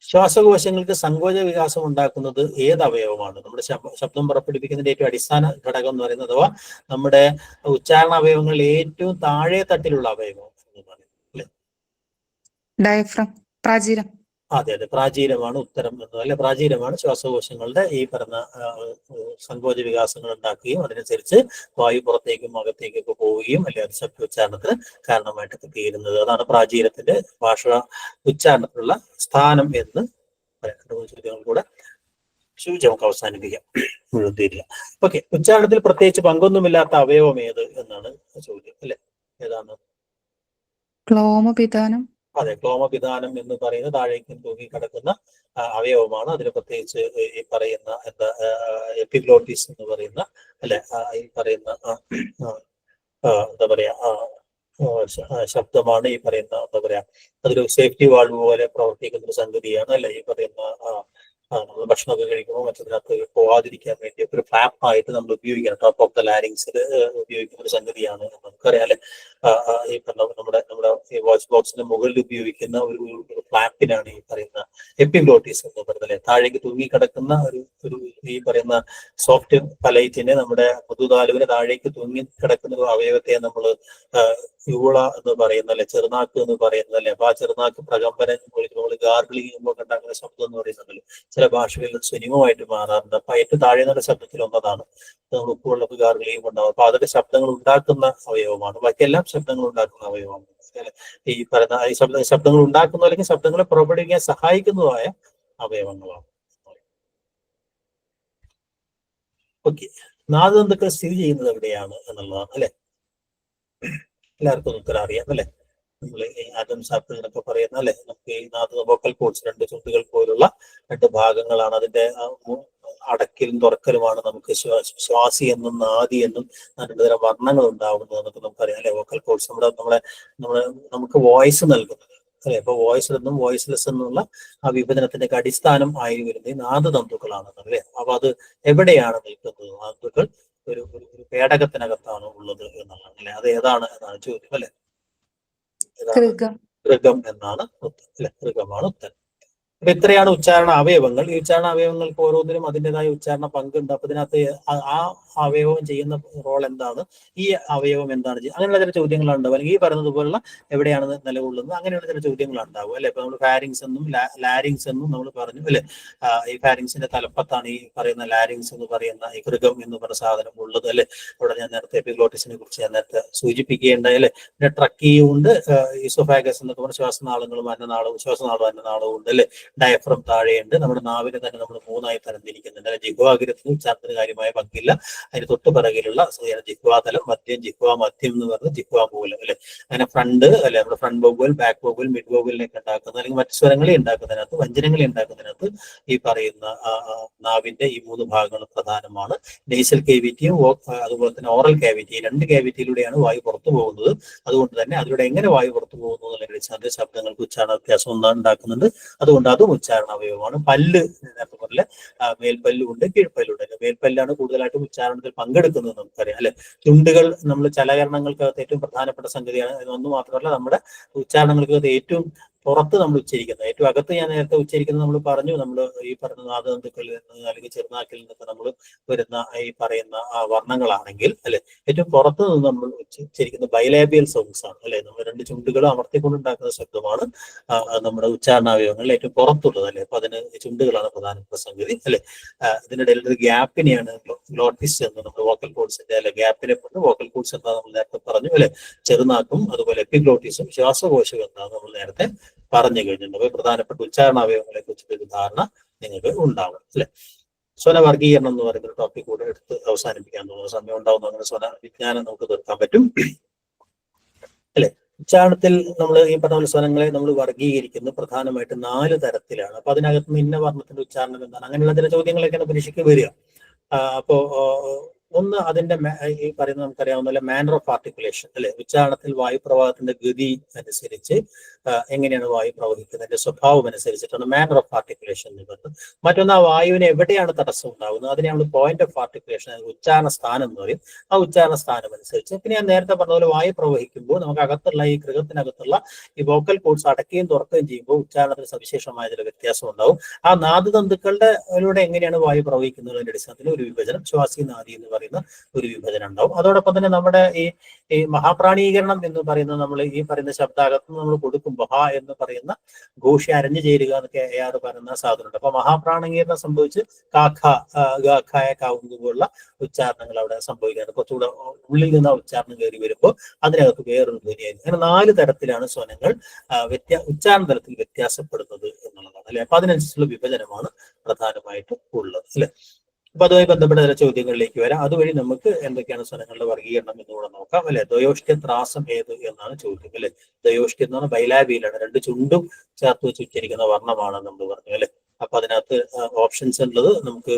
ശ്വാസകോശങ്ങൾക്ക് സങ്കോച വികാസം ഉണ്ടാക്കുന്നത് ഏത് അവയവമാണ്? നമ്മുടെ ശബ്ദം പുറപ്പെടുവിക്കുന്നതിന്റെ ഏറ്റവും അടിസ്ഥാന ഘടകം എന്ന് പറയുന്നത്, അഥവാ നമ്മുടെ ഉച്ചാരണ അവയവങ്ങളിൽ ഏറ്റവും താഴെ തട്ടിലുള്ള അവയവം എന്ന് പറയുന്നത് അല്ലെ. ഡയഫ്രം, പ്രാചീരം. അതെ, പ്രാചീരമാണ് ഉത്തരം എന്ന് അല്ലെ. പ്രാചീരമാണ് ശ്വാസകോശങ്ങളുടെ ഈ പറഞ്ഞ സങ്കോച വികാസങ്ങൾ ഉണ്ടാക്കുകയും അതിനനുസരിച്ച് വായു പുറത്തേക്കും അകത്തേക്കൊക്കെ പോവുകയും അല്ലെ അത് ശബ്ദോച്ചാരണത്തിന് കാരണമായിട്ടൊക്കെ തീരുന്നത്. അതാണ് പ്രാചീരത്തിന്റെ ഭാഷ ഉച്ചാരണത്തിനുള്ള സ്ഥാനം എന്ന് പറയാം. ചോദ്യങ്ങൾ കൂടെ സൂചി നമുക്ക് അവസാനിപ്പിക്കാം, മുഴുവൻ തീരില്ല. ഓക്കെ, ഉച്ചാരണത്തിൽ പ്രത്യേകിച്ച് പങ്കൊന്നുമില്ലാത്ത അവയവം ഏത് എന്നാണ് ചോദ്യം, അല്ലെ? ഏതാണ്? ക്ലോമപിതാനം. അതെ, ക്ലോമപിതാനം എന്ന് പറയുന്ന താഴേക്കും തൂങ്ങി കിടക്കുന്ന അവയവമാണ്. അതിന് പ്രത്യേകിച്ച് ഈ പറയുന്ന എന്താ എപ്പിഗ്ലോട്ടിസ് എന്ന് പറയുന്ന, അല്ലെ, ഈ പറയുന്ന എന്താ പറയാ ശബ്ദമാണ്. ഈ പറയുന്ന എന്താ പറയാ, അതൊരു സേഫ്റ്റി വാൾവ് പോലെ പ്രവർത്തിക്കുന്ന ഒരു സംഗതിയാണ്, അല്ലെ? ഈ പറയുന്ന നമ്മൾ ഭക്ഷണമൊക്കെ കഴിക്കുമ്പോൾ മറ്റതിനകത്ത് പോവാതിരിക്കാൻ വേണ്ടി ഒരു ഫ്ലാപ്പ് ആയിട്ട് നമ്മൾ ഉപയോഗിക്കണം. ടോപ്പ് ഓഫ് ദ ലാരിങ്സിൽ ഉപയോഗിക്കുന്ന ഒരു സംഗതിയാണ് നമുക്കറിയാം, അല്ലെ? ഈ നമ്മുടെ ഈ വാച്ച് ബോക്സിന്റെ മുകളിൽ ഉപയോഗിക്കുന്ന ഒരു ഫ്ലാപ്പിനാണ് ഈ പറയുന്ന എപ്പിഗ്ലോട്ടിസ് എന്ന് പറയുന്നത്, അല്ലെ? താഴേക്ക് തൂങ്ങിക്കിടക്കുന്ന ഒരു ഈ പറയുന്ന സോഫ്റ്റ് പലൈറ്റിനെ, നമ്മുടെ മൃദുതാലുവിനെ താഴേക്ക് തൂങ്ങിക്കിടക്കുന്ന ഒരു അവയവത്തെ നമ്മൾ യൂള എന്ന് പറയുന്ന, അല്ലെ, ചെറുനാക്ക് എന്ന് പറയുന്നത്, അല്ലെ? അപ്പൊ ആ ചെറുനാക്ക് പ്രകമ്പനം നമ്മൾ ഗാർഗിൾ ചെയ്യുമ്പോൾ ഉണ്ടാക്കുന്ന ശബ്ദം എന്ന് പറയുന്നത് ചില ഭാഷകളിൽ സ്വനിമമായിട്ട് മാറാറുണ്ട്. അപ്പൊ ഏറ്റവും താഴെ നിന്നുള്ള ശബ്ദത്തിൽ ഒന്നതാണ് നമ്മൾ ഉപ്പുവെള്ളപ്പ് ഗാർഗിൾ ചെയ്യുമ്പോൾ ഉണ്ടാവും. അപ്പൊ അതൊക്കെ ശബ്ദങ്ങൾ ഉണ്ടാക്കുന്ന അവയവമാണ്. ബാക്കിയെല്ലാം ശബ്ദങ്ങൾ ഉണ്ടാക്കുന്ന അവയവമാണ്. ഈ പറയുന്ന ഈ ശബ്ദങ്ങൾ ഉണ്ടാക്കുന്ന അല്ലെങ്കിൽ ശബ്ദങ്ങളെ പുറപ്പെടുവിക്കാൻ സഹായിക്കുന്നതായ അവയവങ്ങളാണ്. ഓക്കെ, നാദതന്തുക്കൾ സ്ഥിതി ചെയ്യുന്നത് എവിടെയാണ് എന്നുള്ളതാണ്, അല്ലെ? എല്ലാവർക്കും ഉത്തരം അറിയാം, അല്ലെ? നമ്മൾ ഈ ആറ്റംസ് ആപ്പിളിനൊക്കെ പറയുന്ന, അല്ലെ, നമുക്ക് ഈ വോക്കൽ കോഡ്സ്, രണ്ട് ചുണ്ടുകൾ പോലുള്ള രണ്ട് ഭാഗങ്ങളാണ്. അതിന്റെ അടക്കലും തുറക്കലുമാണ് നമുക്ക് ശ്വാസി എന്നും നാദി എന്നും രണ്ട് തരം വർണ്ണങ്ങൾ ഉണ്ടാവുന്നത് എന്നൊക്കെ നമുക്കറിയാം, അല്ലെ? വോക്കൽ കോഡ്സ് നമുക്ക് വോയിസ് നൽകുന്നത്, അല്ലെ? അപ്പൊ വോയിസ് എന്നും വോയിസ്ലെസ് എന്നുള്ള ആ വിഭജനത്തിന്റെ അടിസ്ഥാനം ആയി വരുന്നത് ഈ നാദതന്തുക്കളാണ്, അല്ലെ? അപ്പൊ അത് എവിടെയാണ് നിൽക്കുന്നത്? തന്തുക്കൾ ഒരു പേടകത്തിനകത്താണ് ഉള്ളത് എന്നുള്ളതാണ്, അല്ലെ? അത് ഏതാണ് എന്നാണ് ചോദ്യം, അല്ലെ? ഋഗം എന്നാണ് ഉത്തരം, അല്ലെ? ഋഗമാണ് ഉത്തരം. അപ്പൊ ഇത്രയാണ് ഉച്ചാരണ അവയവങ്ങൾ. ഈ ഉച്ചാരണ അവയവങ്ങൾക്ക് ഓരോന്നിനും അതിൻ്റെതായ ഉച്ചാരണ പങ്കുണ്ട്. അപ്പൊ ഇതിനകത്ത് ആ അവയവം ചെയ്യുന്ന റോൾ എന്താണ്, ഈ അവയവം എന്താണ് ചെയ്യുക, അങ്ങനെയുള്ള ചില ചോദ്യങ്ങളുണ്ടാവും. അല്ലെങ്കിൽ ഈ പറയുന്നത് പോലുള്ള എവിടെയാണ് നിലകൊള്ളുന്നത്, അങ്ങനെയുള്ള ചില ചോദ്യങ്ങളുണ്ടാവും, അല്ലെ? ഇപ്പൊ നമ്മൾ ഫാരിങ്സ് എന്നും ലാരിങ്സ് എന്നും നമ്മൾ പറഞ്ഞു, അല്ലെ? ഈ ഫാരിങ്സിന്റെ തലപ്പത്താണ് ഈ പറയുന്ന ലാരിങ്സ് എന്ന് പറയുന്ന ഈ ഋഗം എന്ന് പറഞ്ഞ സാധനം ഉള്ളത്, അല്ലെ? അവിടെ ഞാൻ നേരത്തെ എപ്പിഗ്ലോട്ടിസിനെ കുറിച്ച് ഞാൻ നേരത്തെ സൂചിപ്പിക്കുകയുണ്ടായി, അല്ലെ? പിന്നെ ട്രക്കിയും ഉണ്ട്, ഈസോഫാഗസ് എന്നൊക്കെ പറഞ്ഞ ശ്വാസനാളങ്ങളും അന്നനാളവും, ശ്വാസനാളവും അന്നനാളവും ഉണ്ട്, അല്ലെ? ഡയഫ്രം താഴെയുണ്ട്. നമ്മുടെ നാവിനെ തന്നെ നമ്മൾ മൂന്നായി തരംതിരിക്കുന്നുണ്ട്. ജിഹ്വാഗ്രത്തിന് ഉച്ചാരണത്തിന് കാര്യമായ പങ്കില്ല. അതിന് തൊട്ട് പിറകിലുള്ള ജിഹ്വാതലം, മദ്യം, ജിഹ്വാ മദ്യം എന്ന് പറഞ്ഞ് ജിഹ്വാ മൂലം, അല്ലെ? അങ്ങനെ ഫ്രണ്ട്, അല്ലെ, നമ്മുടെ front vowel, back vowel, mid വോവലിനൊക്കെ ഉണ്ടാക്കുന്ന അല്ലെങ്കിൽ മറ്റു സ്വരങ്ങളെ ഉണ്ടാക്കുന്നതിനകത്ത്, വ്യഞ്ജനങ്ങളെ ഉണ്ടാക്കുന്നതിനകത്ത് ഈ പറയുന്ന നാവിന്റെ ഈ മൂന്ന് ഭാഗങ്ങൾ പ്രധാനമാണ്. നേസൽ കേവിറ്റിയും അതുപോലെ തന്നെ ഓറൽ കാവിറ്റി, രണ്ട് കാവിറ്റിയിലൂടെയാണ് വായു പുറത്തു പോകുന്നത്. അതുകൊണ്ട് തന്നെ അതിലൂടെ എങ്ങനെ വായു പുറത്തു പോകുന്നു എന്നുള്ള ശബ്ദങ്ങൾക്ക് ഉച്ചാരണ വ്യത്യാസം ഉണ്ടാക്കുന്നുണ്ട്. അതുകൊണ്ട് അതും ഉച്ചാരണ അവയവമാണ്. പല്ല് നേരത്തെ പോലെ മേൽപ്പല്ലുണ്ട്, കീഴ്പ്പല്ലുണ്ട്. മേൽപ്പല്ലാണ് കൂടുതലായിട്ടും ഉച്ചാരണത്തിൽ പങ്കെടുക്കുന്നത് നമുക്കറിയാം, അല്ലെ? ചുണ്ടുകൾ നമ്മൾ ചലകരണങ്ങൾക്കകത്ത് ഏറ്റവും പ്രധാനപ്പെട്ട സംഗതിയാണ്. ഒന്ന് മാത്രമല്ല, നമ്മുടെ ഉച്ചാരണങ്ങൾക്കകത്ത് ഏറ്റവും പുറത്ത് നമ്മൾ ഉച്ചരിക്കുന്നത്, ഏറ്റവും അകത്ത് ഞാൻ നേരത്തെ ഉച്ചരിക്കുന്നത് നമ്മൾ പറഞ്ഞു. നമ്മൾ ഈ പറഞ്ഞ നാദതന്തുക്കളിൽ നിന്ന് അല്ലെങ്കിൽ ചെറുനാക്കിൽ നിന്നൊക്കെ നമ്മൾ വരുന്ന ഈ പറയുന്ന വർണ്ണങ്ങളാണെങ്കിൽ, അല്ലെ, ഏറ്റവും പുറത്ത് നിന്ന് നമ്മൾ ഉച്ചരിക്കുന്ന ബൈലാബിയൽ സൗണ്ട്സ് ആണ്, അല്ലെ? നമ്മൾ രണ്ട് ചുണ്ടുകളും അമർത്തിക്കൊണ്ടുണ്ടാക്കുന്ന ശബ്ദമാണ് നമ്മുടെ ഉച്ചാരണാവയവങ്ങളിൽ ഏറ്റവും പുറത്തുള്ളത്, അല്ലെ? അപ്പൊ അതിന് ചുണ്ടുകളാണ് പ്രധാനപ്പെട്ട സംഗതി, അല്ലെ? ഇതിനിടയിൽ ഒരു ഗ്യാപ്പിനെയാണ് ഗ്ലോട്ടിസ് എന്ന് നമ്മൾ വോക്കൽ കോഡ്സിന്റെ, അല്ലെ, ഗ്യാപ്പിനെ കൊണ്ട് വോക്കൽ കോഡ്സ് എന്താ നമ്മൾ നേരത്തെ പറഞ്ഞു, അല്ലെ? ചെറുനാക്കും അതുപോലെ എപ്പിഗ്ലോട്ടിസും ശ്വാസകോശവും എന്താന്ന് നമ്മൾ നേരത്തെ പറഞ്ഞു കഴിഞ്ഞിട്ടുണ്ട്. അപ്പൊ പ്രധാനപ്പെട്ട ഉച്ചാരണ അവയവങ്ങളെ കുറിച്ചൊരു ധാരണ നിങ്ങൾക്ക് ഉണ്ടാവും, അല്ലെ? സ്വനവർഗീകരണം എന്ന് പറയുന്ന ഒരു ടോപ്പിക് കൂടെ എടുത്ത് അവസാനിപ്പിക്കാൻ തോന്നുന്ന സമയം ഉണ്ടാവുന്ന അങ്ങനെ സ്വന വിജ്ഞാനം നമുക്ക് തീർക്കാൻ പറ്റും, അല്ലെ? ഉച്ചാരണത്തിൽ നമ്മൾ ഈ പറഞ്ഞ സ്വരങ്ങളെ നമ്മൾ വർഗീകരിക്കുന്നത് പ്രധാനമായിട്ട് 4 തരത്തിലാണ്. അപ്പൊ അതിനകത്ത് നിന്ന് ഇന്ന വർണ്ണത്തിന്റെ ഉച്ചാരണം എന്താണ്, അങ്ങനെയുള്ള ചില ചോദ്യങ്ങളൊക്കെയാണ് പരീക്ഷയ്ക്ക് വരിക. അപ്പോ ഒന്ന് അതിന്റെ ഈ പറയുന്നത് നമുക്കറിയാവുന്ന പോലെ മാനർ ഓഫ് ആർട്ടിക്കുലേഷൻ, അല്ലെ? ഉച്ചാരണത്തിൽ വായുപ്രവാഹത്തിന്റെ ഗതി അനുസരിച്ച് എങ്ങനെയാണ് വായു പ്രവഹിക്കുന്നതിന്റെ സ്വഭാവം അനുസരിച്ചിട്ടാണ് മാനർ ഓഫ് ആർട്ടിക്കുലേഷൻ എന്ന് പറയുന്നത്. മറ്റൊന്ന്, ആ വായുവിന് എവിടെയാണ് തടസ്സം ഉണ്ടാകുന്നത് അതിനെ നമ്മൾ പോയിന്റ് ഓഫ് ആർട്ടിക്കുലേഷൻ, ഉച്ചാരണ സ്ഥാനം എന്ന് പറയും. ആ ഉച്ചാരണ സ്ഥാനം അനുസരിച്ച് പിന്നെ ഞാൻ നേരത്തെ പറഞ്ഞതുപോലെ വായു പ്രവഹിക്കുമ്പോൾ നമുക്ക് അകത്തുള്ള ഈ ഗൃഹത്തിനകത്തുള്ള ഈ വോക്കൽ കോഡ്സ് അടയ്ക്കുകയും തുറക്കുകയും ചെയ്യുമ്പോൾ ഉച്ചാരണത്തിന് സവിശേഷമായ ചില വ്യത്യാസം ഉണ്ടാവും. ആ നാദതന്തുക്കളുടെ എങ്ങനെയാണ് വായു പ്രവഹിക്കുന്നതിന്റെ അടിസ്ഥാനത്തിൽ ഒരു വിഭജനം ശ്വാസി നാദി എന്ന് പറയുന്ന ഒരു വിഭജനം ഉണ്ടാവും. അതോടൊപ്പം തന്നെ നമ്മുടെ ഈ മഹാപ്രാണീകരണം എന്ന് പറയുന്നത് നമ്മൾ ഈ പറയുന്ന ശബ്ദാകത്ത് നമ്മൾ കൊടുക്കുമ്പോൾ ഹ എന്ന് പറയുന്ന ഘോഷി അരഞ്ഞു ചേരുക എന്നൊക്കെ AR പറയുന്ന സാധനമുണ്ട്. അപ്പൊ മഹാപ്രാണീകരണം സംഭവിച്ച് കാഖ ഗാഖായ കാവുമ്പോഴുള്ള ഉച്ചാരണങ്ങൾ അവിടെ സംഭവിക്കാറുണ്ട്. കുറച്ചുകൂടെ ഉള്ളിൽ നിന്ന് ഉച്ചാരണം കയറി വരുമ്പോൾ അതിനകത്ത് വേറൊരു ധ്വനിയായിരുന്നു. അങ്ങനെ 4 തരത്തിലാണ് സ്വനങ്ങൾ ഉച്ചാരണ തലത്തിൽ വ്യത്യാസപ്പെടുന്നത് എന്നുള്ളതാണ് അല്ലെ. അപ്പൊ അതിനനുസരിച്ചുള്ള വിഭജനമാണ് പ്രധാനമായിട്ടും ഉള്ളത് അല്ലെ. അപ്പൊ അതുമായി ബന്ധപ്പെട്ട ചില ചോദ്യങ്ങളിലേക്ക് വരാം. അതുവഴി നമുക്ക് എന്തൊക്കെയാണ് സ്വനങ്ങളുടെ വർഗീകരണം എന്നുകൂടെ നോക്കാം അല്ലെ. ദ്വയോഷ്ട്യ ത്രാസം ഏത് എന്നാണ് ചോദ്യം അല്ലെ. ദ്വയോഷ്ട്യം എന്ന് പറഞ്ഞാൽ ബൈലാബിയിലാണ്, 2 ചുണ്ടും ചേർത്ത് വെച്ച് ഉച്ചരിക്കുന്ന വർണ്ണമാണ് നമ്മൾ പറഞ്ഞു അല്ലെ. അപ്പൊ അതിനകത്ത് ഓപ്ഷൻസ് ഉള്ളത് നമുക്ക്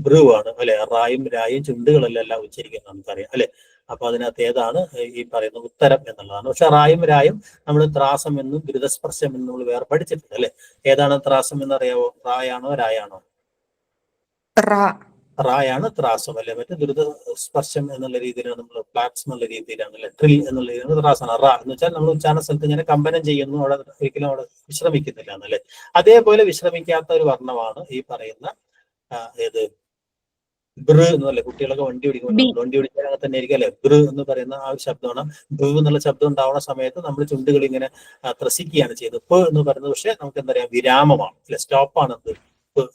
ബ്രുവാണ് അല്ലെ. റായും രായും ചുണ്ടുകളെല്ലാം ഉച്ചരിക്കുന്നത് നമുക്കറിയാം അല്ലെ. അപ്പൊ അതിനകത്ത് ഏതാണ് ഈ പറയുന്ന ഉത്തരം എന്നുള്ളതാണ്. പക്ഷെ റായും രായും നമ്മൾ ത്രാസം എന്നും ദ്രുതസ്പർശം എന്നും നമ്മൾ വേറെ പഠിച്ചിട്ടുണ്ട് അല്ലെ. ഏതാണ് ത്രാസം എന്നറിയാവോ? റായാണോ രായാണോ? റായാണ് ത്രാസം അല്ലെ. മറ്റേ ദ്രുതസ്പർശം എന്നുള്ള രീതിയിലാണ് നമ്മൾ ഫ്ലാറ്റ്സ് എന്നുള്ള രീതിയിലാണ് അല്ലെ. ട്രിൽ എന്നുള്ള രീതിയിലാണ് ത്രാസാണ്. റാ എന്ന് വെച്ചാൽ നമ്മൾ ഉച്ചാരണ സ്ഥലത്ത് ഇങ്ങനെ കമ്പനം ചെയ്യുന്നു, അവിടെ ഒരിക്കലും അവിടെ വിശ്രമിക്കുന്നില്ല എന്നല്ലേ. അതേപോലെ വിശ്രമിക്കാത്ത ഒരു വർണ്ണമാണ് ഈ പറയുന്ന ഏത് ബ്ര എന്നല്ലേ. കുട്ടികളൊക്കെ വണ്ടി ഓടിക്കുമ്പോൾ വണ്ടി ഓടിക്കാൻ അങ്ങനെ തന്നെ ആയിരിക്കും അല്ലെ. ബ്ര എന്ന് പറയുന്ന ആ ഒരു ശബ്ദമാണ്. ബ്ര എന്നുള്ള ശബ്ദം ഉണ്ടാവുന്ന സമയത്ത് നമ്മൾ ചുണ്ടുകൾ ഇങ്ങനെ ത്രസിക്കുകയാണ് ചെയ്യുന്നത്. പ് എന്ന് പറയുന്നത് പക്ഷെ നമുക്ക് എന്താ പറയാ വിരാമമാണ് അല്ലെ. സ്റ്റോപ്പാണ് എന്ത്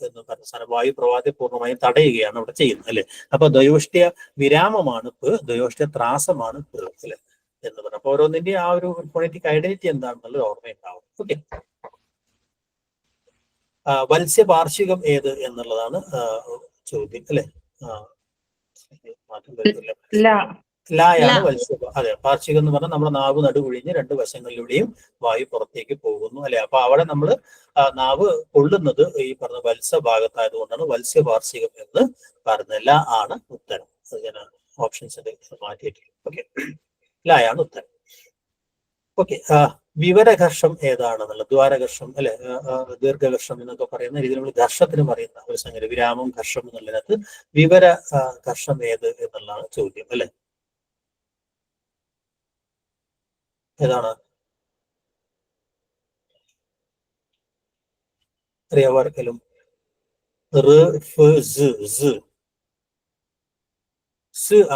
എന്ന് പറഞ്ഞ സാധനം. വായു പ്രവാഹത്തെ പൂർണ്ണമായും തടയുകയാണ് അവിടെ ചെയ്യുന്നത് അല്ലെ. അപ്പൊ ദ്വയോഷ്ട്യ വിരാമമാണ് പ്, ദ്വയോഷ്ട്യ ത്രാസമാണ് പ് അല്ലെ എന്ന് പറഞ്ഞു. അപ്പൊ ഓരോന്നിന്റെ ആ ഒരു ഫോണറ്റിക് ഐഡന്റിറ്റി എന്താണെന്നുള്ള ഓർമ്മയുണ്ടാവും. ഓക്കെ. വത്സ്യ വാർഷികം ഏത് എന്നുള്ളതാണ് ചോദ്യം അല്ലെ. മാറ്റം വരുന്നില്ല. ലായാണ് വത്സ്യ. അതെ, പാർശ്വികം എന്ന് പറഞ്ഞാൽ നമ്മുടെ നാവ് നടുകുഴിഞ്ഞ് 2 വശങ്ങളിലൂടെയും വായു പുറത്തേക്ക് പോകുന്നു അല്ലെ. അപ്പൊ അവിടെ നമ്മൾ നാവ് കൊള്ളുന്നത് ഈ പറഞ്ഞ വത്സ ഭാഗത്തായതുകൊണ്ടാണ് വത്സ്യ വാർഷികം എന്ന് പറയുന്നത്. ല ആണ് ഉത്തരം. അത് ഞാൻ ഓപ്ഷൻസിന്റെ മാറ്റിയിട്ടില്ല. ഓക്കെ, ലായാണ് ഉത്തരം. ഓക്കെ. വിവരഘർഷം ഏതാണെന്നുള്ളത്, ദ്വാരഘർഷം അല്ലെ, ദീർഘഘർഷം എന്നൊക്കെ പറയുന്ന രീതിയിൽ നമ്മൾ ഘർഷത്തിന് പറയുന്ന ഒരു സംഗതി. വിരാമം ഘർഷം എന്നുള്ളതിനകത്ത് വിവര ഘർഷം ഏത് എന്നുള്ളതാണ് ചോദ്യം അല്ലെ. ഏതാണ് അറിയാവർക്കലും?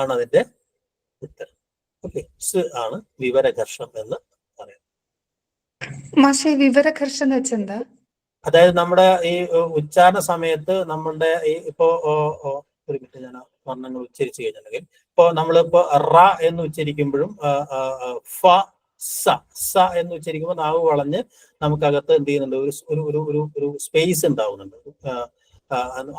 ആണ് അതിന്റെ ഉത്തരം. ഓക്കെ, സ് ആണ് വിവരഘർഷം എന്ന് പറയാം. വിവരഘർഷം എന്ന് വെച്ചെന്താ? അതായത് നമ്മുടെ ഈ ഉച്ചാരണ സമയത്ത് നമ്മളുടെ ഈ ഇപ്പോ ഒരു മിനിറ്റ്, ഞാൻ വർണ്ണങ്ങൾ ഉച്ചരിച്ചു കഴിഞ്ഞിട്ടുണ്ടെങ്കിൽ ഇപ്പോ നമ്മളിപ്പോ റ എന്ന് ഉച്ചരിക്കുമ്പോഴും ഫ സ എന്ന് ഉച്ചരിക്കുമ്പോൾ നാവ് വളഞ്ഞ് നമുക്കകത്ത് എന്ത് ചെയ്യുന്നുണ്ട്, ഒരു സ്പേസ് ഉണ്ടാവുന്നുണ്ട്.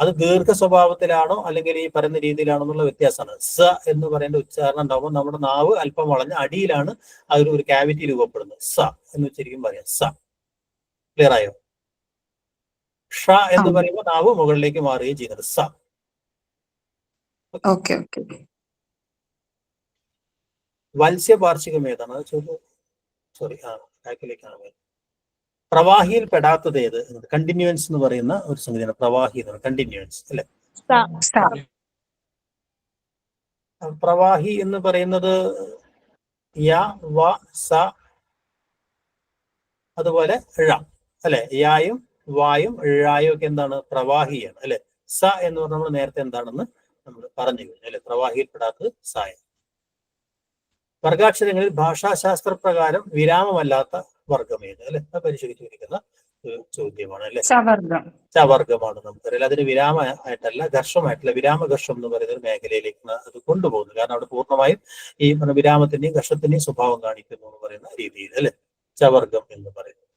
അത് ദീർഘ സ്വഭാവത്തിലാണോ അല്ലെങ്കിൽ ഈ പറയുന്ന രീതിയിലാണോ എന്നുള്ള വ്യത്യാസമാണ്. സ എന്ന് പറയുന്ന ഉച്ചാരണം ഉണ്ടാവുമ്പോൾ നമ്മുടെ നാവ് അല്പം വളഞ്ഞ് അടിയിലാണ് ആ ഒരു ക്യാവിറ്റി രൂപപ്പെടുന്നത്. സ എന്ന് ഉച്ചരിക്കും പറയാം സ. ക്ലിയർ ആയോ? ഷ എന്ന് പറയുമ്പോൾ നാവ് മുകളിലേക്ക് മാറുകയും ചെയ്യുന്നത് സ. വത്സ്യ വാർഷികം ഏതാണ് ചോദ്യം? സോറി, ബാക്കിലേക്കാണ്. പ്രവാഹിയിൽ പെടാത്തത് ഏത്? കണ്ടിന്യൂവൻസ് എന്ന് പറയുന്ന ഒരു സംഗതിയാണ് പ്രവാഹി എന്ന് പറയുന്നത്. കണ്ടിന്യൂവൻസ് അല്ലെ. പ്രവാഹി എന്ന് പറയുന്നത് യ വ സ അതുപോലെ ഴ അല്ലെ. യായും വായും ഴായും ഒക്കെ എന്താണ്? പ്രവാഹിയാണ് അല്ലെ. സ എന്ന് പറഞ്ഞാൽ നമ്മൾ നേരത്തെ എന്താണെന്ന് നമ്മൾ പറഞ്ഞു കഴിഞ്ഞു അല്ലെ. പ്രവാഹിയിൽ പെടാത്തത് സായ. വർഗാക്ഷരങ്ങളിൽ ഭാഷാശാസ്ത്ര പ്രകാരം വിരാമമല്ലാത്ത വർഗം ഏത് അല്ലെ? പരിശോധിച്ചിരിക്കുന്ന ഒരു ചോദ്യമാണ് അല്ലെ. ചവർഗമാണ് നമുക്കറിയാം. അതിന് വിരാമമായിട്ടല്ല, ഘർഷമായിട്ടല്ല, വിരാമഘർഷം എന്ന് പറയുന്ന ഒരു മേഖലയിലേക്ക് അത് കൊണ്ടുപോകുന്നു. കാരണം അവിടെ പൂർണ്ണമായും ഈ വിരാമത്തിന്റെയും ഘർഷത്തിന്റെയും സ്വഭാവം കാണിക്കുന്നു എന്ന് പറയുന്ന രീതിയിൽ അല്ലെ, ചവർഗം എന്ന് പറയുന്നത്.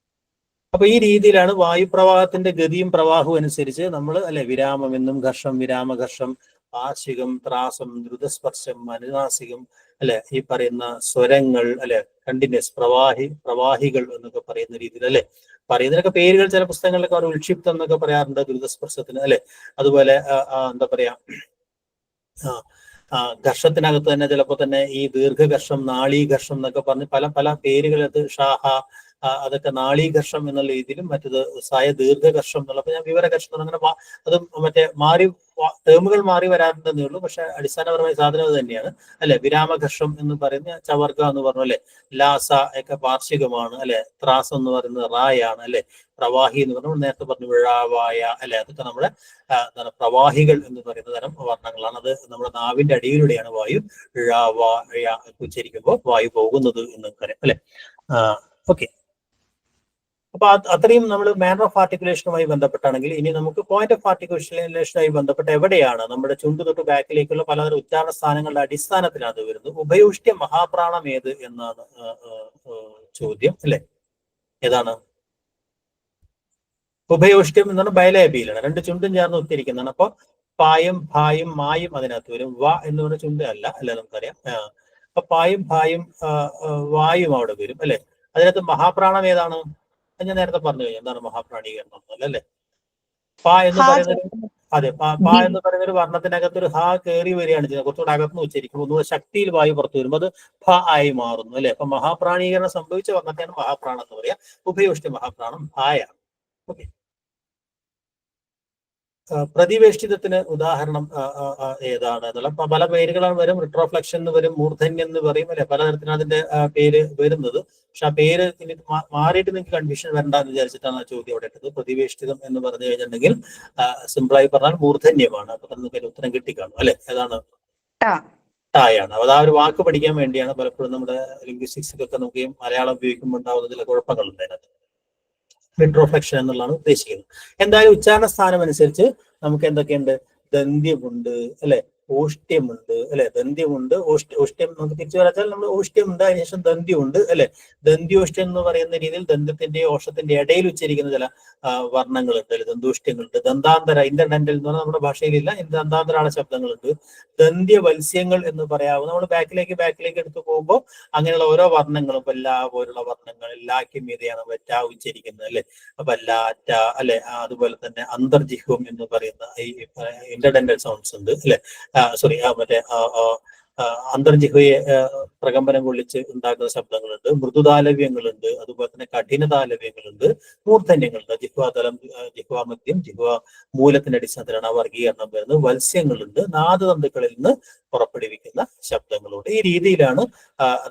അപ്പൊ ഈ രീതിയിലാണ് വായുപ്രവാഹത്തിന്റെ ഗതിയും പ്രവാഹവും അനുസരിച്ച് നമ്മൾ അല്ലെ വിരാമമെന്നും ഘർഷം, വിരാമഘർഷം, പാർശ്വികം, ത്രാസം, ദ്രുതസ്പർശം, അനുനാസികം അല്ലെ, ഈ പറയുന്ന സ്വരങ്ങൾ അല്ലെ, കണ്ടിന്യൂസ്, പ്രവാഹികൾ എന്നൊക്കെ പറയുന്ന രീതിയിൽ അല്ലെ പറയുന്നതിനൊക്കെ പേരുകൾ ചില പുസ്തകങ്ങളിലൊക്കെ അവർ ഉൽക്ഷിപ്തം എന്നൊക്കെ പറയാറുണ്ട് ദ്രുതസ്പർശത്തിന് അല്ലെ. അതുപോലെ എന്താ പറയാ, ഘർഷത്തിനകത്ത് തന്നെ ചിലപ്പോൾ തന്നെ ഈ ദീർഘഘർഷം, നാളീഘർഷം എന്നൊക്കെ പറഞ്ഞ് പല പല പേരുകളത് ഷാഹ, അതൊക്കെ നാളീഘർഷം എന്നുള്ള രീതിയിലും മറ്റത് സായ ദീർഘഘർഷം എന്നുള്ളപ്പോൾ ഞാൻ വിവരഘർഷം അങ്ങനെ അത് മറ്റേ മാറി ടേമുകൾ മാറി വരാറുണ്ടെന്നേ ഉള്ളൂ, പക്ഷെ അടിസ്ഥാനപരമായ സാധനം അത് തന്നെയാണ് അല്ലെ. വിരാമഘർഷം എന്ന് പറയുന്ന ചവർഗ എന്ന് പറഞ്ഞു അല്ലെ. ലാസ ഒക്കെ പാർശ്വികമാണ് അല്ലെ. ത്രാസ് എന്ന് പറയുന്നത് റായാണ് അല്ലെ. പ്രവാഹി എന്ന് പറഞ്ഞാൽ നേരത്തെ പറഞ്ഞു വിഴാവായ അല്ലെ. അതൊക്കെ നമ്മുടെ പ്രവാഹികൾ എന്ന് പറയുന്ന തരം വർണ്ണങ്ങളാണ്. അത് നമ്മുടെ നാവിന്റെ അടിയിലൂടെയാണ് വായു ഉച്ചരിക്കുമ്പോൾ വായു പോകുന്നത് എന്ന് പറയാം അല്ലെ. ഓക്കെ, അപ്പൊ അത്രയും നമ്മൾ മാനർ ഓഫ് ആർട്ടിക്കുലേഷനുമായി ബന്ധപ്പെട്ടാണെങ്കിൽ ഇനി നമുക്ക് പോയിന്റ് ഓഫ് ആർട്ടിക്കുലേഷനുമായി ബന്ധപ്പെട്ട് എവിടെയാണ് നമ്മുടെ ചുണ്ടു തൊട്ട് ബാക്കിലേക്കുള്ള പലതരം ഉച്ചാരണ സ്ഥാനങ്ങളുടെ അടിസ്ഥാനത്തിലാണ് അത് വരുന്നത്. ഉഭയോഷ്ട്യ മഹാപ്രാണം ഏത് എന്നാണ് ചോദ്യം അല്ലെ. ഏതാണ് ഉഭയോഷ്ട്യം എന്നാണ്? ബയലേബിയിലാണ്, രണ്ട് ചുണ്ടും ചേർന്ന് ഒത്തിരിക്കുന്നതാണ്. അപ്പൊ പായും ഭായും മായും അതിനകത്ത് വരും. വ എന്ന് പറഞ്ഞ ചുണ്ട് അല്ല നമുക്കറിയാം. അപ്പൊ പായും ഭായും വായും അവിടെ വരും അല്ലെ. അതിനകത്ത് മഹാപ്രാണം ഏതാണ്? ഞാൻ നേരത്തെ പറഞ്ഞു കഴിഞ്ഞു എന്താണ് മഹാപ്രാണീകരണം അല്ലേ. പാ എന്ന് പറയുന്നത്, അതെ, പാ എന്ന് പറയുന്ന ഒരു വർണ്ണത്തിനകത്ത് ഒരു ഹാ കയറി വരികയാണ് ചെയ്യുന്നത്. കുറച്ചുകൂടെ അകത്തുനിന്ന് ഉച്ചരിക്കുമ്പോൾ ഒന്നുകൂടെ ശക്തിയിൽ വായു പുറത്തു വരുമ്പോൾ അത് ഭ ആയി മാറുന്നു അല്ലെ. അപ്പൊ മഹാപ്രാണീകരണം സംഭവിച്ച വർണ്ണത്തെയാണ് മഹാപ്രാണം എന്ന് പറയാം. ഉഭയോഷ്ട്യ മഹാപ്രാണം ഭായാണ്. ഓക്കെ, പ്രതിവേഷ്ടിതത്തിന് ഉദാഹരണം ഏതാണ് എന്നുള്ള പല പേരുകളാണ് വരും. റിട്രോഫ്ലക്ഷൻ എന്ന് വരും, മൂർധന്യം എന്ന് പറയും അല്ലെ. പലതരത്തിലാണ് അതിന്റെ പേര് വരുന്നത്. പക്ഷെ ആ പേര് മാറിയിട്ട് നിങ്ങൾക്ക് കൺഫ്യൂഷൻ വരണ്ട എന്ന് വിചാരിച്ചിട്ടാണ് ആ ചോദ്യം അവിടെ ഇട്ടത്. പ്രതിവേഷ്ടിതം എന്ന് പറഞ്ഞു കഴിഞ്ഞിട്ടുണ്ടെങ്കിൽ സിമ്പിളായി പറഞ്ഞാൽ മൂർധന്യമാണ്. അപ്പൊ നമുക്ക് ഉത്തരം കിട്ടിക്കാണും അല്ലെ. ഏതാണ്? ടായാണ്. അത് ആ ഒരു വാക്ക് പഠിക്കാൻ വേണ്ടിയാണ് പലപ്പോഴും നമ്മുടെ ലിംഗ്വിസ്റ്റിക്സിലൊക്കെ നമുക്ക് മലയാളം ഉപയോഗിക്കുമ്പോൾ ഉണ്ടാവുന്ന ചില കുഴപ്പങ്ങളുണ്ട് അതിനകത്ത്. റിട്രോഫ്ലക്ഷൻ എന്നുള്ളതാണ് ഉദ്ദേശിക്കുന്നത്. എന്തായാലും ഉച്ചാരണ സ്ഥാനം അനുസരിച്ച് നമുക്ക് എന്തൊക്കെയുണ്ട്? ദന്ത്യമുണ്ട് അല്ലെ, ഓഷ്ട്യമുണ്ട് അല്ലെ. ദന്ത്യമുണ്ട്, ഓഷ്ട്യം നമുക്ക് തിരിച്ചു വരാച്ചാൽ നമ്മൾ ഓഷ്ട്യമുണ്ട്, അതിനുശേഷം ദന്ത്യമുണ്ട് അല്ലെ. ദന്ത്യോഷ്ട്യം എന്ന് പറയുന്ന രീതിയിൽ ദന്തത്തിന്റെയും ഓഷത്തിന്റെ ഇടയിൽ ഉച്ചരിക്കുന്ന ചില വർണ്ണങ്ങളുണ്ട് അല്ലെ, ദന്തോഷ്ട്യങ്ങളുണ്ട്. ദന്താന്തര, ഇന്റർഡെന്റൽ എന്ന് പറഞ്ഞാൽ നമ്മുടെ ഭാഷയിലില്ല, ദന്താന്തരാള ശബ്ദങ്ങളുണ്ട്. ദന്ത്യവത്സ്യങ്ങൾ എന്ന് പറയാവുന്ന നമ്മൾ ബാക്കിലേക്ക് എടുത്തു പോകുമ്പോൾ അങ്ങനെയുള്ള ഓരോ വർണ്ണങ്ങളും ലാ പോലുള്ള വർണ്ണങ്ങൾ, ലാക്ക് മീതെയാണ് വെറ്റ ഉച്ചരിക്കുന്നത് അല്ലെ. അപ്പൊ ലാറ്റ അല്ലെ. അതുപോലെ തന്നെ അന്തർജിഹ്വം എന്ന് പറയുന്ന ഈ ഇന്റർഡെന്റൽ സൗണ്ട്സ് ഉണ്ട് അല്ലെ. സോറി, മറ്റേ അന്തർജിഹ്വയെ പ്രകമ്പനം കൊള്ളിച്ച് ഉണ്ടാക്കുന്ന ശബ്ദങ്ങളുണ്ട്. മൃദുതാലവ്യങ്ങളുണ്ട്, അതുപോലെ തന്നെ കഠിനതാലവ്യങ്ങളുണ്ട്, മൂർധന്യങ്ങളുണ്ട്. ജിഹ്വാതലം, ജിഹ്വാമധ്യം, ജിഹ്വ മൂലത്തിന്റെ അടിസ്ഥാനത്തിലാണ് ആ വർഗീകരണം വരുന്നത്. വത്സ്യങ്ങളുണ്ട്, നാദതന്തുക്കളിൽ നിന്ന് പുറപ്പെടുവിക്കുന്ന ശബ്ദങ്ങളുണ്ട്. ഈ രീതിയിലാണ്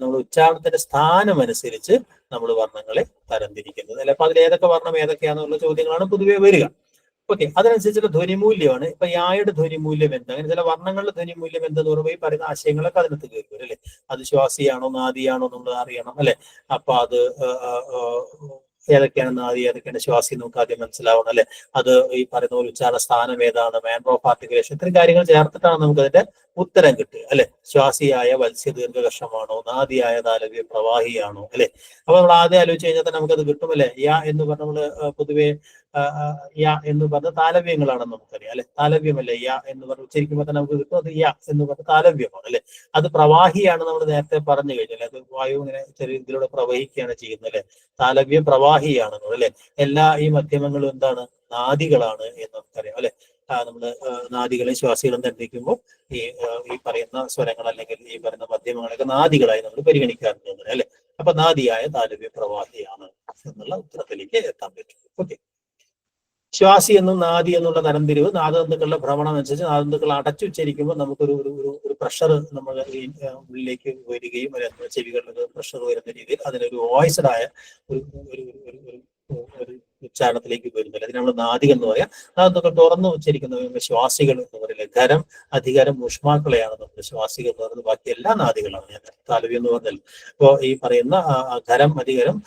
നമ്മൾ ഉച്ചാരണത്തിന്റെ സ്ഥാനം അനുസരിച്ച് നമ്മൾ വർണ്ണങ്ങളെ തരംതിരിക്കുന്നത് അല്ലെ. അപ്പൊ അതിൽ ഏതൊക്കെ വർണ്ണം ഏതൊക്കെയാണെന്നുള്ള ചോദ്യങ്ങളാണ് പൊതുവെ വരിക. ഓക്കെ, അതിനനുസരിച്ചുള്ള ധ്വനിമൂല്യമാണ്. ഇപ്പൊ യായുടെ ധ്വനിമൂല്യം എന്താ, അങ്ങനെ ചില വർണ്ണങ്ങളുടെ ധ്വനിമൂല്യം എന്തെന്ന് പറയുമ്പോൾ ഈ പറയുന്ന ആശയങ്ങളൊക്കെ അതിനകത്ത് കയറി വരും അല്ലെ. അത് ശ്വാസിയാണോ നാദിയാണോ നമ്മൾ അറിയണം അല്ലെ. അപ്പൊ അത് ഏതൊക്കെയാണ് നാദി ഏതൊക്കെയാണ് ശ്വാസി നമുക്ക് ആദ്യം മനസ്സിലാവണം അല്ലെ. അത് ഈ പറയുന്ന പോലെ ഉച്ചാരണ സ്ഥാനം ഏതാണ്, മാനർ ഓഫ് ആർട്ടിക്കുലേഷൻ, ഇത്തരം കാര്യങ്ങൾ ചേർത്തിട്ടാണ് നമുക്ക് അതിന്റെ ഉത്തരം കിട്ടുക അല്ലെ. ശ്വാസിയായ വത്സ്യ ദീർഘകർഷമാണോ, നാദിയായ താലവ്യ പ്രവാഹിയാണോ അല്ലെ. അപ്പൊ നമ്മൾ ആദ്യം ആലോചിച്ച് കഴിഞ്ഞാൽ തന്നെ നമുക്കത് കിട്ടും അല്ലെ. യാ എന്ന് പറഞ്ഞ നമ്മള് പൊതുവെ യ എന്ന് പറഞ്ഞ താലവ്യങ്ങളാണെന്ന് നമുക്കറിയാം അല്ലെ. താലവ്യമല്ലേ യ എന്ന് പറഞ്ഞ് ഉച്ചരിക്കുമ്പോൾ തന്നെ നമുക്ക് കിട്ടും അത് യ എന്ന് പറഞ്ഞ താലവ്യമാണ് അല്ലെ. അത് പ്രവാഹിയാണ് നമ്മൾ നേരത്തെ പറഞ്ഞു കഴിഞ്ഞാൽ. അത് വായു ഇങ്ങനെ ചെറിയ ഇതിലൂടെ പ്രവഹിക്കുകയാണ് ചെയ്യുന്നത് അല്ലെ. താലവ്യ പ്രവാഹിയാണെന്ന് അല്ലെ. എല്ലാ ഈ മധ്യമങ്ങളും എന്താണ്? നാദികളാണ് എന്ന് നമുക്കറിയാം അല്ലെ. നമ്മള് നാദികളെ ശ്വാസികളും തന്നിരിക്കുമ്പോൾ ഈ പറയുന്ന സ്വരങ്ങൾ അല്ലെങ്കിൽ ഈ പറയുന്ന മധ്യമങ്ങളൊക്കെ നാദികളായി നമ്മൾ പരിഗണിക്കാറുണ്ട് അല്ലെ. അപ്പൊ നാദിയായ താലവ്യ പ്രവാഹിയാണ് എന്നുള്ള ഉത്തരത്തിലേക്ക് എത്താൻ പറ്റും. ഓക്കെ, ശ്വാസി എന്നും നാദി എന്നുള്ള തരംതിരിവ് നാദതന്തുക്കളുടെ ഭ്രമണം അനുസരിച്ച് നാദതന്തുക്കൾ അടച്ചുച്ചരിക്കുമ്പോൾ നമുക്കൊരു ഒരു പ്രഷർ നമ്മൾ ഉള്ളിലേക്ക് വരികയും ചെവികളിലൊരു പ്രഷർ വരുന്ന രീതിയിൽ അതിനൊരു വോയിസ്ഡായ ഒരു ഉച്ചാരണത്തിലേക്ക് വരുന്നില്ല. അതിന് നമ്മൾ നാദികൾ എന്ന് പറയാം. നാദതന്തുക്കൾ തുറന്നു ഉച്ചരിക്കുന്ന ശ്വാസികൾ എന്ന് പറയില്ല. ഖരം, അധികാരം, ഊഷ്മാക്കളെയാണ് നമ്മൾ ശ്വാസികൾ എന്ന് പറയുന്നത്. ബാക്കി എല്ലാ നാദികളാണ് ഞാൻ താലവ്യം എന്ന് പറഞ്ഞാൽ. ഇപ്പോ ഈ പറയുന്ന ഖരം, അധികാരം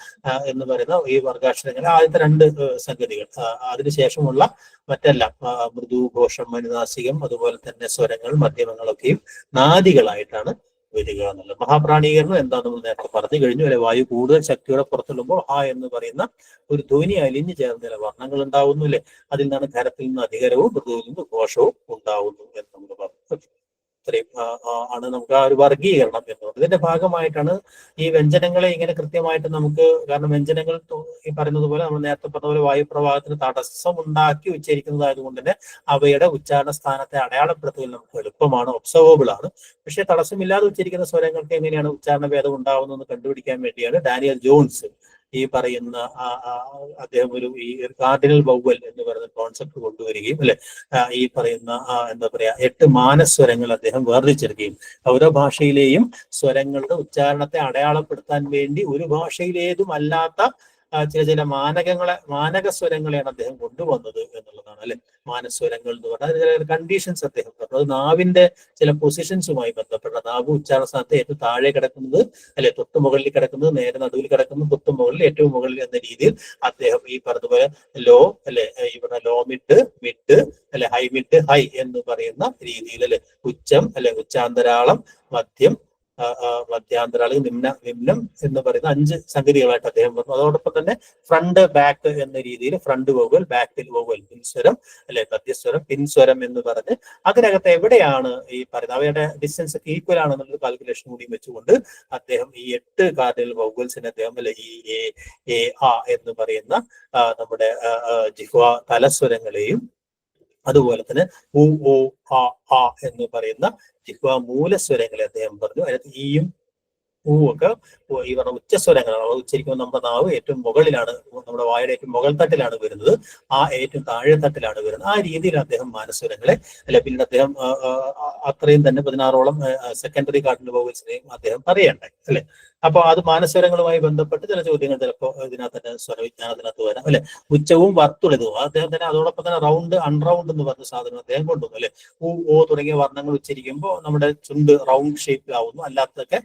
എന്ന് പറയുന്ന ഈ വർഗാക്ഷരങ്ങൾ ആദ്യത്തെ രണ്ട് സംഗതികൾ, അതിനുശേഷമുള്ള മറ്റെല്ലാം മൃദു, ഘോഷം, അനുനാസികം, അതുപോലെ തന്നെ സ്വരങ്ങൾ, മധ്യമങ്ങളൊക്കെയും നാദികളായിട്ടാണ് വരിക എന്നുള്ളത്. മഹാപ്രാണീകരണം എന്താ നമ്മൾ നേരത്തെ പറഞ്ഞു കഴിഞ്ഞു അല്ലെ. വായു കൂടുതൽ ശക്തിയോടെ പുറത്തുള്ളുമ്പോൾ ഹാ എന്ന് പറയുന്ന ഒരു ധ്വനി അലിഞ്ഞു ചേർന്ന ചില വർണ്ണങ്ങൾ ഉണ്ടാവുന്നു അല്ലെ. അതിൽ നിന്നാണ് ഖരത്തിൽ നിന്ന് അധികരവും മൃദുവിൽ നിന്ന് ഘോഷവും ഉണ്ടാവുന്നു എന്ന് നമ്മൾ പറഞ്ഞു. ഇത്രയും ആണ് നമുക്ക് ആ ഒരു വർഗീകരണം എന്നുള്ളത്. ഇതിന്റെ ഭാഗമായിട്ടാണ് ഈ വ്യഞ്ജനങ്ങളെ ഇങ്ങനെ കൃത്യമായിട്ട് നമുക്ക്, കാരണം വ്യഞ്ജനങ്ങൾ ഈ പറയുന്നത് പോലെ നമ്മൾ നേരത്തെ പറഞ്ഞ പോലെ വായുപ്രവാഹത്തിന് തടസ്സം ഉണ്ടാക്കി ഉച്ചരിക്കുന്നതായതുകൊണ്ട് തന്നെ അവയുടെ ഉച്ചാരണ സ്ഥാനത്തെ അടയാളപ്പെടുത്തുന്നത് നമുക്ക് എളുപ്പമാണ്, ഒബ്സർവബിൾ ആണ്. പക്ഷെ തടസ്സമില്ലാതെ ഉച്ചരിക്കുന്ന സ്വരങ്ങൾക്ക് എങ്ങനെയാണ് ഉച്ചാരണ ഭേദം ഉണ്ടാവുന്നതെന്ന് കണ്ടുപിടിക്കാൻ വേണ്ടിയാണ് ഡാനിയൽ ജോൺസ് ഈ പറയുന്ന അദ്ദേഹം ഈ കാർഡിനൽ വൗവൽ എന്ന് പറയുന്ന കോൺസെപ്റ്റ് കൊണ്ടുവരികയും അല്ലെ ഈ പറയുന്ന എന്താ പറയാ 8 മാനസ്വരങ്ങൾ അദ്ദേഹം വേർതിരിച്ചെടുക്കുകയും ഓരോ ഭാഷയിലെയും സ്വരങ്ങളുടെ ഉച്ചാരണത്തെ അടയാളപ്പെടുത്താൻ വേണ്ടി ഒരു ഭാഷയിലേതും അല്ലാത്ത ചില മാനക സ്വരങ്ങളെയാണ് അദ്ദേഹം കൊണ്ടുവന്നത് എന്നുള്ളതാണ് അല്ലെ. മാനസ്വരങ്ങൾ എന്ന് പറഞ്ഞാൽ ചില കണ്ടീഷൻസ് അദ്ദേഹം പറഞ്ഞു. അത് നാവിന്റെ ചില പൊസിഷൻസുമായി ബന്ധപ്പെട്ട നാവ് ഉച്ചാരണ സ്ഥാനത്ത് ഏറ്റവും താഴെ കിടക്കുന്നത് അല്ലെ, തൊട്ടു മുകളിൽ കിടക്കുന്നത്, നേരെ നടുവിൽ കിടക്കുന്നത്, തൊട്ടു മുകളിൽ, ഏറ്റവും മുകളിൽ എന്ന രീതിയിൽ അദ്ദേഹം ഈ പറഞ്ഞതുപോലെ ലോ അല്ലെ, ഇവിടെ ലോ മിഡ് അല്ലെ, ഹൈ മിഡ് ഹൈ എന്ന് പറയുന്ന രീതിയിൽ അല്ലെ, ഉച്ചം അല്ലെ, ഉച്ചാന്തരാളം, മധ്യം, മധ്യാന്തരാളി, നിമ്നം എന്ന് പറയുന്ന 5 സംഗതികളായിട്ട് അദ്ദേഹം പറഞ്ഞു. അതോടൊപ്പം തന്നെ ഫ്രണ്ട് ബാക്ക് എന്ന രീതിയിൽ ഫ്രണ്ട് വോവൽ, ബാക്കിൽ വോവൽ, പിൻസ്വരം അല്ലെ, മധ്യസ്വരം, പിൻസ്വരം എന്ന് പറഞ്ഞ് അതിനകത്ത് എവിടെയാണ് ഈ പറയുന്നത് അവയുടെ ഡിസ്റ്റൻസ് ഒക്കെ ഈക്വൽ ആണെന്നുള്ള കാൽക്കുലേഷൻ കൂടി വെച്ചുകൊണ്ട് അദ്ദേഹം ഈ 8 കാർഡിനൽ വോവൽസിനെ അദ്ദേഹം അല്ലെ ഈ എ ആ എന്ന് പറയുന്ന നമ്മുടെ ജിഹ്വ തലസ്വരങ്ങളെയും അതുപോലെ തന്നെ ഉ ഓ ആ എന്ന് പറയുന്ന ജിഹ്വ മൂലസ്വരങ്ങളെ അദ്ദേഹം പറഞ്ഞു. അതിനകത്ത് ഈയും ഒക്കെ ഈ പറഞ്ഞ ഉച്ചസ്വരങ്ങളാണ്. അത് ഉച്ചരിക്കുമ്പോൾ നമ്മുടെ നാവ് ഏറ്റവും മുകളിലാണ്, നമ്മുടെ വായുടെ ഏറ്റവും മുകൾ തട്ടിലാണ് വരുന്നത്, ഏറ്റവും താഴെ തട്ടിലാണ് വരുന്നത്. ആ രീതിയിൽ അദ്ദേഹം മാനസ്വരങ്ങളെ അല്ലെ, പിന്നീട് അദ്ദേഹം അത്രയും തന്നെ 16ഓളം സെക്കൻഡറി കാർഡിനൽ വോവൽസിനെയും അദ്ദേഹം പറയണ്ടായി അല്ലെ. അപ്പൊ അത് മാനസ്വരങ്ങളുമായി ബന്ധപ്പെട്ട് ചില ചോദ്യങ്ങൾ ചിലപ്പോൾ ഇതിനകത്ത് തന്നെ സ്വരവിജ്ഞാനത്തിനകത്ത് വരാം അല്ലെ. ഉച്ചവും വർത്തുളിതവും അദ്ദേഹം തന്നെ അതോടൊപ്പം തന്നെ റൗണ്ട് അൺറൗണ്ട് എന്ന് പറഞ്ഞ സാധനം അദ്ദേഹം കൊണ്ടുവന്നു അല്ലെ. ഓ തുടങ്ങിയ വർണ്ണങ്ങൾ ഉച്ചരിക്കുമ്പോൾ നമ്മുടെ ചുണ്ട് റൗണ്ട് ഷേപ്പിലാവുന്നു, അല്ലാത്തതൊക്കെ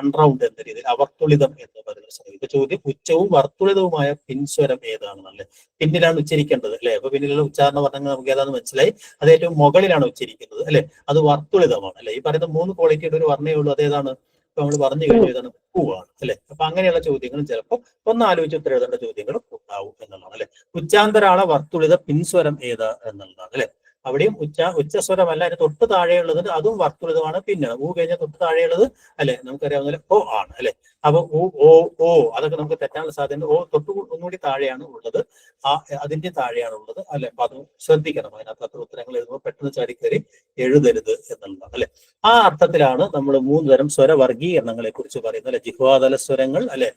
അൺറൗണ്ട് എന്ന രീതിയിൽ അവർത്തുളിതം എന്ന് പറയുന്ന സാധനം. ഇപ്പൊ ചോദ്യം ഉച്ചവും വർത്തുളിതവുമായ പിൻസ്വരം ഏതാണെന്നല്ലേ, പിന്നിലാണ് ഉച്ചരിക്കേണ്ടത് അല്ലെ. അപ്പൊ പിന്നിലുള്ള ഉച്ചാരണ വർണ്ണങ്ങൾ നമുക്ക് ഏതാണെന്ന് മനസ്സിലായി. അത് ഏറ്റവും മുകളിലാണ് ഉച്ചരിക്കുന്നത് അല്ലെ, അത് വർത്തുളിതമാണ് അല്ലെ. ഈ പറയുന്ന 3 ക്വാളിറ്റിയുടെ ഒരു വർണ്ണേ ഉള്ളൂ, അതേതാണ് നമ്മൾ പറഞ്ഞു കഴിഞ്ഞു, ഏതാണ് പൂവാണ് അല്ലെ. അപ്പൊ അങ്ങനെയുള്ള ചോദ്യങ്ങളും ചിലപ്പോൾ ഒന്ന് ആലോചിച്ച് ഉത്തരം എഴുതേണ്ട ചോദ്യങ്ങളും ഉണ്ടാവും എന്നുള്ളതാണ് അല്ലെ. ഉച്ചാന്തരാള വർത്തുളിത പിൻസ്വരം ഏതാ എന്നുള്ളതാണ് അല്ലെ. അവിടെയും ഉച്ചസ്വരമല്ല, അതിന് തൊട്ട് താഴെയുള്ളത് അതും വർത്തുളിതമാണ്. പിന്നെ ഊ കഴിഞ്ഞ തൊട്ട് താഴെയുള്ളത് അല്ലെ, നമുക്കറിയാവുന്ന ഓ ആണ് അല്ലെ. അപ്പൊ ഓ അതൊക്കെ നമുക്ക് തെറ്റാനുള്ള സാധ്യത. ഓ തൊട്ട് ഒന്നുകൂടി താഴെയാണ് ഉള്ളത്, അതിന്റെ താഴെയാണ് ഉള്ളത് അല്ലെ. അപ്പൊ അത് ശ്രദ്ധിക്കണം. അതിനകത്ത് അത്ര ഉത്തരങ്ങൾ എഴുതുമ്പോൾ പെട്ടെന്ന് ചാടിക്കയറി എഴുതരുത് എന്നുള്ളതാണ് അല്ലെ. ആ അർത്ഥത്തിലാണ് നമ്മൾ 3 തരം സ്വരവർഗീകരണങ്ങളെ കുറിച്ച് പറയുന്നത് അല്ലെ. ജിഹ്വാതല സ്വരങ്ങൾ അല്ലെ,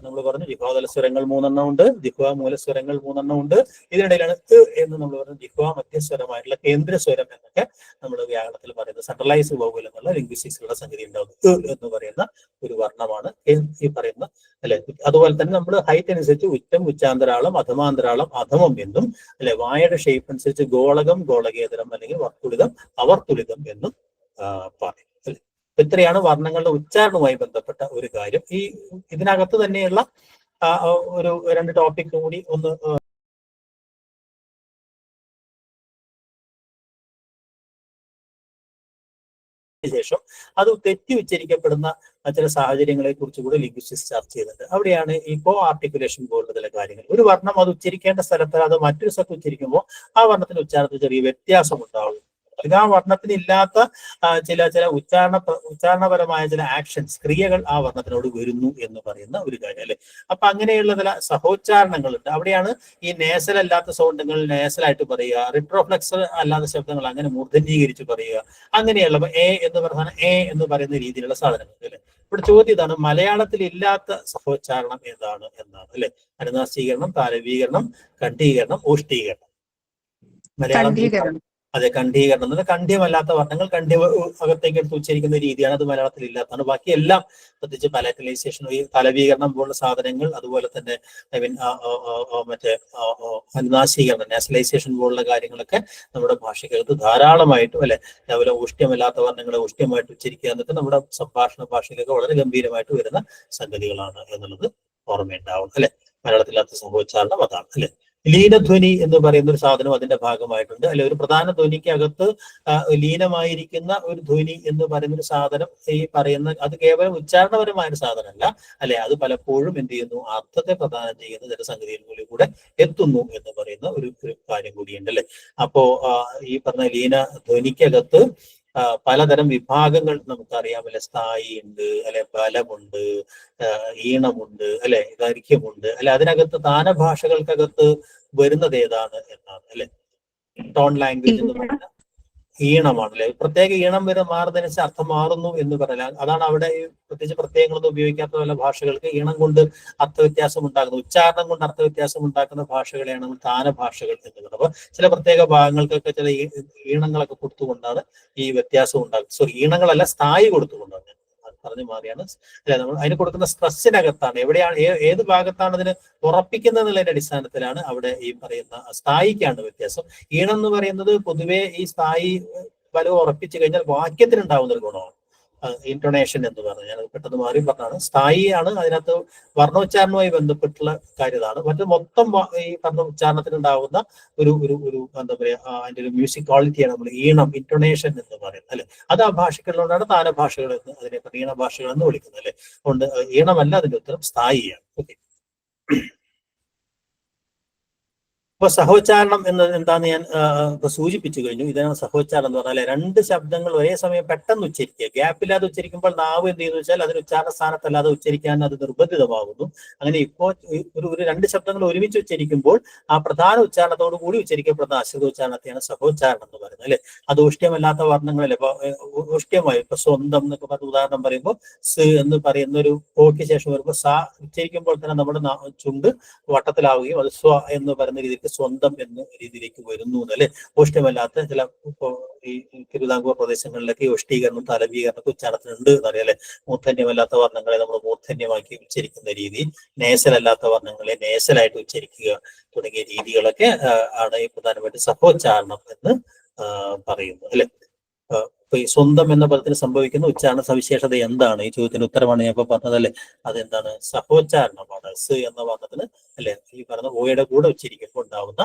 നമ്മൾ പറഞ്ഞു ജിഹ്വാതല സ്വരങ്ങൾ 3 ഉണ്ട്, ജിഹ്വാ മൂലസ്വരങ്ങൾ 3 ഉണ്ട്. ഇതിനിടയിലാണ് എന്ന് നമ്മൾ പറഞ്ഞു ജിഹ്വാ മധ്യസ്വരമായിട്ടുള്ള കേന്ദ്രസ്വരം എന്നൊക്കെ നമ്മൾ വ്യാകരണത്തിൽ പറയുന്നത്. സെൻട്രലൈസ് വൗവൽ എന്നുള്ള ലിംഗ്വിസ്റ്റിക്സിലുള്ള സംഗതി ഉണ്ടാവും. എന്ന് പറയുന്ന ഒരു വർണ്ണമാണ് ഈ പറയുന്ന അല്ലെ. അതുപോലെ തന്നെ നമ്മൾ ഹൈറ്റ് അനുസരിച്ച് ഉച്ചം, ഉച്ചാന്തരാളം, അധമാന്തരാളം, അധമം എന്നും അല്ലെ. വായയുടെ ഷേപ്പ് അനുസരിച്ച് ഗോളകം, ഗോളകേതരം അല്ലെങ്കിൽ വർത്തുളിതം, അവർത്തുളിതം എന്നും പറയും അല്ലെ. ഇത്രയാണ് വർണ്ണങ്ങളുടെ ഉച്ചാരണവുമായി ബന്ധപ്പെട്ട ഒരു കാര്യം. ഇതിനകത്ത് തന്നെയുള്ള ഒരു 2 ടോപ്പിക് കൂടി ഒന്ന് ശേഷം അത് തെറ്റി ഉച്ചരിക്കപ്പെടുന്ന ചില സാഹചര്യങ്ങളെ കുറിച്ച് കൂടെ ലിംഗ്വിസ്റ്റിക്സ് ചർച്ച ചെയ്യുന്നുണ്ട്. അവിടെയാണ് ഈ കോ ആർട്ടിക്കുലേഷൻ പോലുള്ള ചില കാര്യങ്ങൾ. ഒരു വർണ്ണം അത് ഉച്ചരിക്കേണ്ട സ്ഥലത്ത് അത് മറ്റൊരു സ്ഥലത്ത് ഉച്ചരിക്കുമ്പോൾ ആ വർണ്ണത്തിന്റെ ഉച്ചാരണത്തിൽ ചെറിയ വ്യത്യാസം ഉണ്ടാവും. ആ വർണ്ണത്തിന് ഇല്ലാത്ത ചില ഉച്ചാരണപരമായ ചില ആക്ഷൻസ്, ക്രിയകൾ ആ വർണ്ണത്തിനോട് വരുന്നു എന്ന് പറയുന്ന ഒരു കാര്യം അല്ലെ. അപ്പൊ അങ്ങനെയുള്ള ചില സഹോച്ചാരണങ്ങളുണ്ട്. അവിടെയാണ് ഈ നേസൽ അല്ലാത്ത സൗണ്ടുകൾ നേസലായിട്ട് പറയുക, റിട്രോഫ്ലെക്സ് അല്ലാത്ത ശബ്ദങ്ങൾ അങ്ങനെ മൂർധന്യീകരിച്ച് പറയുക, അങ്ങനെയുള്ള എന്ന് പറഞ്ഞാൽ എന്ന് പറയുന്ന രീതിയിലുള്ള സാധനങ്ങൾ അല്ലെ. ഇവിടെ ചോദ്യം ഇതാണ്, മലയാളത്തിൽ ഇല്ലാത്ത സഹോച്ചാരണം ഏതാണ് എന്നാണ് അല്ലെ. അനുനാസികരണം, താലവീകരണം, കണ്ഠീകരണം, ഓഷ്ടീകരണം. മലയാളം അതെ, കണ്ഠീകരണം എന്നത് കണ്ഠ്യമല്ലാത്ത വർണ്ണങ്ങൾ കണ്ഠ്യ അകത്തേക്ക് എടുത്ത് ഉച്ചരിക്കുന്ന രീതിയാണ്. അത് മലയാളത്തിൽ ഇല്ലാത്തതാണ്. ബാക്കി എല്ലാം പ്രത്യേകിച്ച് പലാറ്റലൈസേഷൻ, ഈ തലവീകരണം പോലുള്ള സാധനങ്ങൾ, അതുപോലെ തന്നെ മറ്റേ അനുനാശീകരണം, നാഷണലൈസേഷൻ പോലുള്ള കാര്യങ്ങളൊക്കെ നമ്മുടെ ഭാഷയ്ക്കകത്ത് ധാരാളമായിട്ടും അല്ലെ. അതുപോലെ ഊഷ്ട്യമല്ലാത്ത വർണ്ണങ്ങളെ ഊഷ്ട്യമായിട്ട് ഉച്ചരിക്കുക എന്നൊക്കെ നമ്മുടെ സംഭാഷണ ഭാഷയിലൊക്കെ വളരെ ഗംഭീരമായിട്ട് വരുന്ന സംഗതികളാണ് എന്നുള്ളത് ഓർമ്മയുണ്ടാവും അല്ലെ. മലയാളത്തില്ലാത്ത സഹോച്ചാരണം അതാണ് അല്ലെ. ലീനധ്വനി എന്ന് പറയുന്ന ഒരു സാധനം അതിന്റെ ഭാഗമായിട്ടുണ്ട് അല്ലെ. ഒരു പ്രധാന ധ്വനിക്കകത്ത് ലീനമായിരിക്കുന്ന ഒരു ധ്വനി എന്ന് പറയുന്ന ഒരു സാധനം ഈ പറയുന്ന അത് കേവലം ഉച്ചാരണപരമായ ഒരു സാധനമല്ല അല്ലെ. അത് പലപ്പോഴും എന്ത് ചെയ്യുന്നു, അർത്ഥത്തെ പ്രദാനം ചെയ്യുന്ന ചില സംഗതികളിൽ കൂടെ എത്തുന്നു എന്ന് പറയുന്ന ഒരു കാര്യം കൂടിയുണ്ട് അല്ലെ. അപ്പോ ഈ പറഞ്ഞ ലീന ധ്വനിക്കകത്ത് പലതരം വിഭാഗങ്ങൾ നമുക്കറിയാമല്ലേ. സ്ഥായി ഉണ്ട് അല്ലെ, ബലമുണ്ട്, ഈണമുണ്ട് അല്ലെ, ദൈർഘ്യമുണ്ട് അല്ലെ. അതിനകത്ത് താനഭാഷകൾക്കകത്ത് വരുന്നത് ഏതാണ് എന്നാണ് അല്ലെ. ടോൺ ലാംഗ്വേജ് എന്ന് പറയുന്ന ഈണമാണ് അല്ലെ. പ്രത്യേക ഈണം വരെ മാറുന്നതിനനുസരിച്ച് അർത്ഥം മാറുന്നു എന്ന് പറയില്ല. അതാണ് അവിടെ പ്രത്യേകിച്ച് പ്രത്യയങ്ങളൊന്നും ഉപയോഗിക്കാത്ത പല ഭാഷകൾക്ക് ഈണം കൊണ്ട് അർത്ഥവ്യത്യാസം ഉണ്ടാകുന്നു, ഉച്ചാരണം കൊണ്ട് അർത്ഥവ്യത്യാസം ഉണ്ടാക്കുന്ന ഭാഷകളെയാണ് നമ്മൾ താനഭാഷകൾ എന്ന് പറയുന്നത്. അപ്പൊ ചില പ്രത്യേക ഭാഗങ്ങൾക്കൊക്കെ ചില ഈണങ്ങളൊക്കെ കൊടുത്തുകൊണ്ടാണ് ഈ വ്യത്യാസം ഉണ്ടാകുന്നത്. സോറി, ഈണങ്ങളല്ല, സ്ഥായി കൊടുത്തുകൊണ്ടാണ്. പറഞ്ഞു മാറിയാണ് അല്ലെ. നമ്മൾ അതിന് കൊടുക്കുന്ന സ്ട്രെസ്സിനകത്താണ്, എവിടെയാണ് ഏത് ഭാഗത്താണ് അതിന് ഉറപ്പിക്കുന്നത് എന്നുള്ളതിന്റെ അടിസ്ഥാനത്തിലാണ് അവിടെ ഈ പറയുന്ന സ്ഥായിക്കാണ് വ്യത്യാസം. ഈണം എന്ന് പറയുന്നത് പൊതുവെ ഈ സ്ഥായി ബലം ഉറപ്പിച്ചു കഴിഞ്ഞാൽ വാക്യത്തിനുണ്ടാവുന്ന ഒരു ഗുണമാണ്. ഇന്റോണേഷൻ എന്ന് പറഞ്ഞാൽ ഞാൻ പെട്ടെന്ന് മാറി പറഞ്ഞാണ്. സ്ഥായിയാണ് അതിനകത്ത് വർണ്ണോച്ചാരണവുമായി ബന്ധപ്പെട്ടുള്ള കാര്യമാണ്. മറ്റു മൊത്തം ഈ പറഞ്ഞ ഉച്ചാരണത്തിനുണ്ടാവുന്ന ഒരു ഒരു ഒരു എന്താ പറയാ, അതിന്റെ ഒരു മ്യൂസിക് ക്വാളിറ്റിയാണ് നമ്മൾ ഈണം, ഇന്റോണേഷൻ എന്ന് പറയുന്നത് അല്ലെ. അത് ആ ഭാഷകളിലുകൊണ്ടാണ് താനഭാഷകൾ എന്ന്, അതിനെ ഈണ ഭാഷകൾ എന്ന് വിളിക്കുന്നത് അല്ലെ. അതുകൊണ്ട് ഈണമല്ല, അതിന്റെ ഉത്തരം സ്ഥായിയാണ്. ഓക്കെ. ഇപ്പൊ സഹോച്ചാരണം എന്നത് എന്താന്ന് ഞാൻ സൂചിപ്പിച്ചു കഴിഞ്ഞു. ഇതാണ് സഹോച്ചാരണം എന്ന് പറഞ്ഞാൽ രണ്ട് ശബ്ദങ്ങൾ ഒരേ സമയം പെട്ടെന്ന് ഉച്ചരിക്കുക. ഗ്യാപ്പില്ലാതെ ഉച്ചരിക്കുമ്പോൾ നാവ് എന്ത് ചെയ്യുന്നു വെച്ചാൽ അതിന് ഉച്ചാരണ സ്ഥാനത്തല്ലാതെ ഉച്ചരിക്കാൻ അത് നിർബന്ധിതമാകുന്നു. അങ്ങനെ ഇപ്പോൾ ഒരു രണ്ട് ശബ്ദങ്ങൾ ഒരുമിച്ച് ഉച്ചരിക്കുമ്പോൾ ആ പ്രധാന ഉച്ചാരണത്തോടു കൂടി ഉച്ചരിക്കപ്പെടുന്ന ആശ്രിതോച്ചാരണത്തെയാണ് സഹോച്ചാരണം എന്ന് പറയുന്നത് അല്ലെ. അത് ഊഷ്ട്യമല്ലാത്ത വർണ്ണങ്ങളല്ലേ. ഇപ്പൊ ഊഷ്ട്യമായി ഇപ്പൊ സ്വന്തം എന്നൊക്കെ പറഞ്ഞ ഉദാഹരണം പറയുമ്പോൾ സ് എന്ന് പറയുന്ന ഒരു ഓക്ക് ശേഷം വരുമ്പോൾ സ ഉച്ചരിക്കുമ്പോൾ തന്നെ നമ്മുടെ ചുണ്ട് വട്ടത്തിലാവുകയും അത് സ്വ എന്ന് പറയുന്ന രീതിയിൽ സ്വന്തം എന്ന രീതിയിലേക്ക് വരുന്നു അല്ലെ. ഊഷ്ട്യമല്ലാത്ത ചില ഇപ്പോ ഈ തിരുവിതാംകൂർ പ്രദേശങ്ങളിലൊക്കെ ഊഷ്ഠീകരണം തലവീകരണമൊക്കെ ഉച്ചാരണത്തിനുണ്ട് എന്നറിയാം അല്ലെ. മൂർധന്യമല്ലാത്ത വർണ്ണങ്ങളെ നമ്മൾ മൂർധന്യമാക്കി ഉച്ചരിക്കുന്ന രീതി, നേസലല്ലാത്ത വർണ്ണങ്ങളെ നേസലായിട്ട് ഉച്ചരിക്കുക തുടങ്ങിയ രീതികളൊക്കെ ആണ് ഈ പ്രധാനമായിട്ട് സഹോച്ചാരണം എന്ന് പറയുന്നത് അല്ലെ. ഇപ്പൊ ഈ സ്വന്തം എന്ന പദത്തിന് സംഭവിക്കുന്ന ഉച്ചാരണ സവിശേഷത എന്താണ്? ഈ ചോദ്യത്തിന് ഉത്തരമാണ് ഞാൻ ഇപ്പൊ പറഞ്ഞതല്ലേ. അതെന്താണ്? സഹോച്ചാരണമാണ്. സ് എന്ന വർണ്ണത്തിന് അല്ലെ, ഈ പറഞ്ഞ ഓയുടെ കൂടെ ഉച്ചരിക്കുമ്പോൾ ഉണ്ടാവുന്ന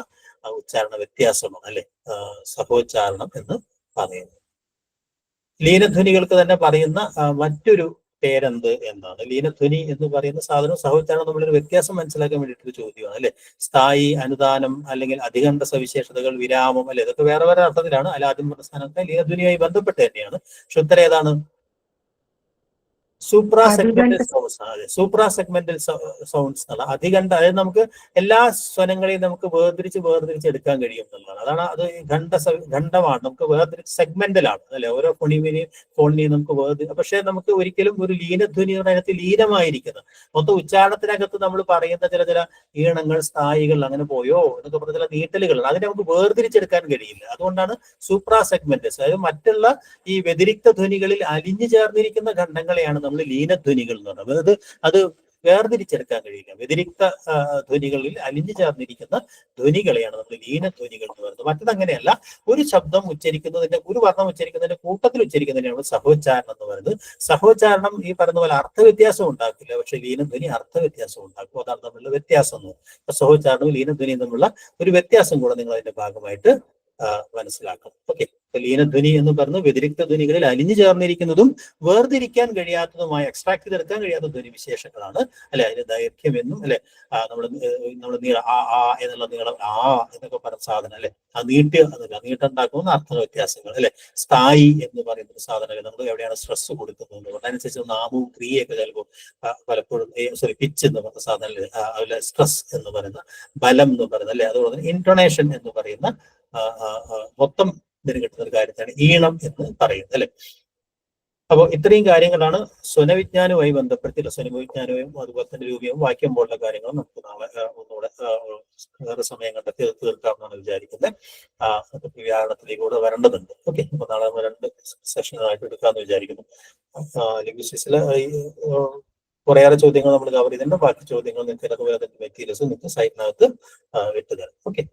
ഉച്ചാരണ വ്യത്യാസമാണ് അല്ലെ സഹോച്ചാരണം എന്ന് പറയുന്നത്. ലീനധ്വനികൾക്ക് തന്നെ പറയുന്ന മറ്റൊരു പേരെന്ത് എന്നാണ്. ലീനധ്വനി എന്ന് പറയുന്ന സാധനം സഹോച്ചാരണം തമ്മിലൊരു വ്യത്യാസം മനസ്സിലാക്കാൻ വേണ്ടിയിട്ടൊരു ചോദ്യമാണ് അല്ലെ. സ്ഥായി, അനുദാനം, അല്ലെങ്കിൽ അധികണ്ഠ സവിശേഷതകൾ, വിരാമം അല്ലെ, ഇതൊക്കെ വേറെ വേറെ അർത്ഥത്തിലാണ്. അല്ല, ആദ്യം പറഞ്ഞ സ്ഥാനത്ത് ലീനധ്വനിയുമായി ബന്ധപ്പെട്ട് തന്നെയാണ്. പക്ഷെ ഉത്തരം ഏതാണ്? Supra segmental sounds. അതെ, സൂപ്രാ സെഗ്മെന്റൽ സൗണ്ട്സ് എന്നുള്ള അധികണ്ഠ, അതായത് നമുക്ക് എല്ലാ സ്വരങ്ങളെയും നമുക്ക് വേർതിരിച്ച് എടുക്കാൻ കഴിയും എന്നുള്ളതാണ്. അതാണ് അത് ഖണ്ഡമാണ്, നമുക്ക് വേർതിരിച്ച് സെഗ്മെന്റലാണ് അല്ലെ. ഓരോ ഫോണിനെയും നമുക്ക് പക്ഷെ നമുക്ക് ഒരിക്കലും ഒരു ലീനധ്വനി അതിനകത്ത് ലീനമായിരിക്കുന്നത് മൊത്തം ഉച്ചാരണത്തിനകത്ത് നമ്മൾ പറയുന്ന ചില ഈണങ്ങൾ, സ്ഥായികൾ, അങ്ങനെ പോയോ എന്നൊക്കെ പറഞ്ഞ ചില നീട്ടലുകളാണ്. അതിനെ നമുക്ക് വേർതിരിച്ചെടുക്കാൻ കഴിയില്ല. അതുകൊണ്ടാണ് സൂപ്രാ സെഗ്മെന്റൽസ്, അതായത് മറ്റുള്ള ഈ വ്യതിരിക്ത ധ്വനികളിൽ അലിഞ്ഞു ചേർന്നിരിക്കുന്ന ഖണ്ഡങ്ങളെയാണ് നമ്മൾ ലീനധ്വനികൾ എന്ന് പറയുന്നത്. അതായത് അത് വേർതിരിച്ചെടുക്കാൻ കഴിയില്ല. വ്യതിരിക്ത ധ്വനികളിൽ അലിഞ്ഞു ചേർന്നിരിക്കുന്ന ധ്വനികളെയാണ് നമ്മൾ ലീനധ്വനികൾ എന്ന് പറയുന്നത്. മറ്റത് അങ്ങനെയല്ല. ഒരു ശബ്ദം ഉച്ചരിക്കുന്നതിന്റെ, ഒരു വർണ്ണം ഉച്ചരിക്കുന്നതിന്റെ കൂട്ടത്തിൽ ഉച്ചരിക്കുന്നതിനാണ് സഹോച്ചാരണം എന്ന് പറയുന്നത്. സഹോച്ചാരണം ഈ പറയുന്ന പോലെ അർത്ഥവ്യത്യാസം ഉണ്ടാക്കില്ല, പക്ഷെ ലീനധ്വനി അർത്ഥവ്യത്യാസം ഉണ്ടാക്കും. അതാണ് തമ്മിലുള്ള വ്യത്യാസം എന്ന് പറയുന്നത്. സഹോച്ചാരണവും ലീനധ്വനിയും തമ്മിലുള്ള ഒരു വ്യത്യാസം കൂടെ നിങ്ങൾ അതിന്റെ ഭാഗമായിട്ട് മനസ്സിലാക്കണം. ഓക്കെ. ലീനധ്വനി എന്ന് പറഞ്ഞ് വ്യതിരിക്ത ധ്വനികളിൽ അലിഞ്ഞു ചേർന്നിരിക്കുന്നതും വേർതിരിക്കാൻ കഴിയാത്തതുമായ, എക്സ്ട്രാക്ട് ചെയ്തെടുക്കാൻ കഴിയാത്ത ധ്വനിവിശേഷങ്ങളാണ് അല്ലെ. അതിന്റെ ദൈർഘ്യം എന്നും അല്ലെ, നമ്മൾ നീള ആ എന്നുള്ള നീളം എന്നൊക്കെ പറഞ്ഞ സാധനം അല്ലെ. ആ നീട്ടുണ്ടാക്കുന്ന അർത്ഥ വ്യത്യാസങ്ങൾ അല്ലെ. സ്ഥായി എന്ന് പറയുന്ന സാധനങ്ങൾ നമ്മൾ എവിടെയാണ് സ്ട്രെസ് കൊടുക്കുന്നത്, അതനുസരിച്ച് നാമവും ക്രിയയൊക്കെ ചിലപ്പോൾ പലപ്പോഴും പിച്ച് എന്ന് പറയുന്ന സാധനം അല്ലെ, സ്ട്രെസ് എന്ന് പറയുന്ന, ബലം എന്ന് പറയുന്നത് അല്ലെ. അതുപോലെ തന്നെ ഇന്റോണേഷൻ എന്ന് പറയുന്ന മൊത്തം ഇതിന് കിട്ടുന്ന ഒരു കാര്യത്താണ് ഈണം എന്ന് പറയുന്നത് അല്ലെ. അപ്പോൾ ഇത്രയും കാര്യങ്ങളാണ് സ്വനവിജ്ഞാനവുമായി ബന്ധപ്പെടുത്തിയുള്ള, സ്വനവിജ്ഞാനവും അതുപോലെ തന്നെ രൂപയും വാക്യം പോലുള്ള കാര്യങ്ങളും നമുക്ക് നാളെ ഒന്നുകൂടെ വേറെ സമയം കണ്ടെത്തി തീർക്കാമെന്നാണ് വിചാരിക്കുന്നത്. വ്യാകരണത്തിലേക്കൂടെ വരേണ്ടതുണ്ട്. ഓക്കെ. അപ്പൊ നാളെ 2 സെഷനായിട്ട് എടുക്കാമെന്ന് വിചാരിക്കുന്നു. ലിംഗ്വിസ്റ്റിക്സിലെ കുറേയേറെ ചോദ്യങ്ങൾ നമ്മൾ കവർ ചെയ്തിട്ടുണ്ട്. ബാക്കി ചോദ്യങ്ങൾ നിങ്ങൾക്ക് മെറ്റീരിയൽസ് നിങ്ങൾക്ക് സൈറ്റിനകത്ത് ഇട്ടുതരാം. ഓക്കെ.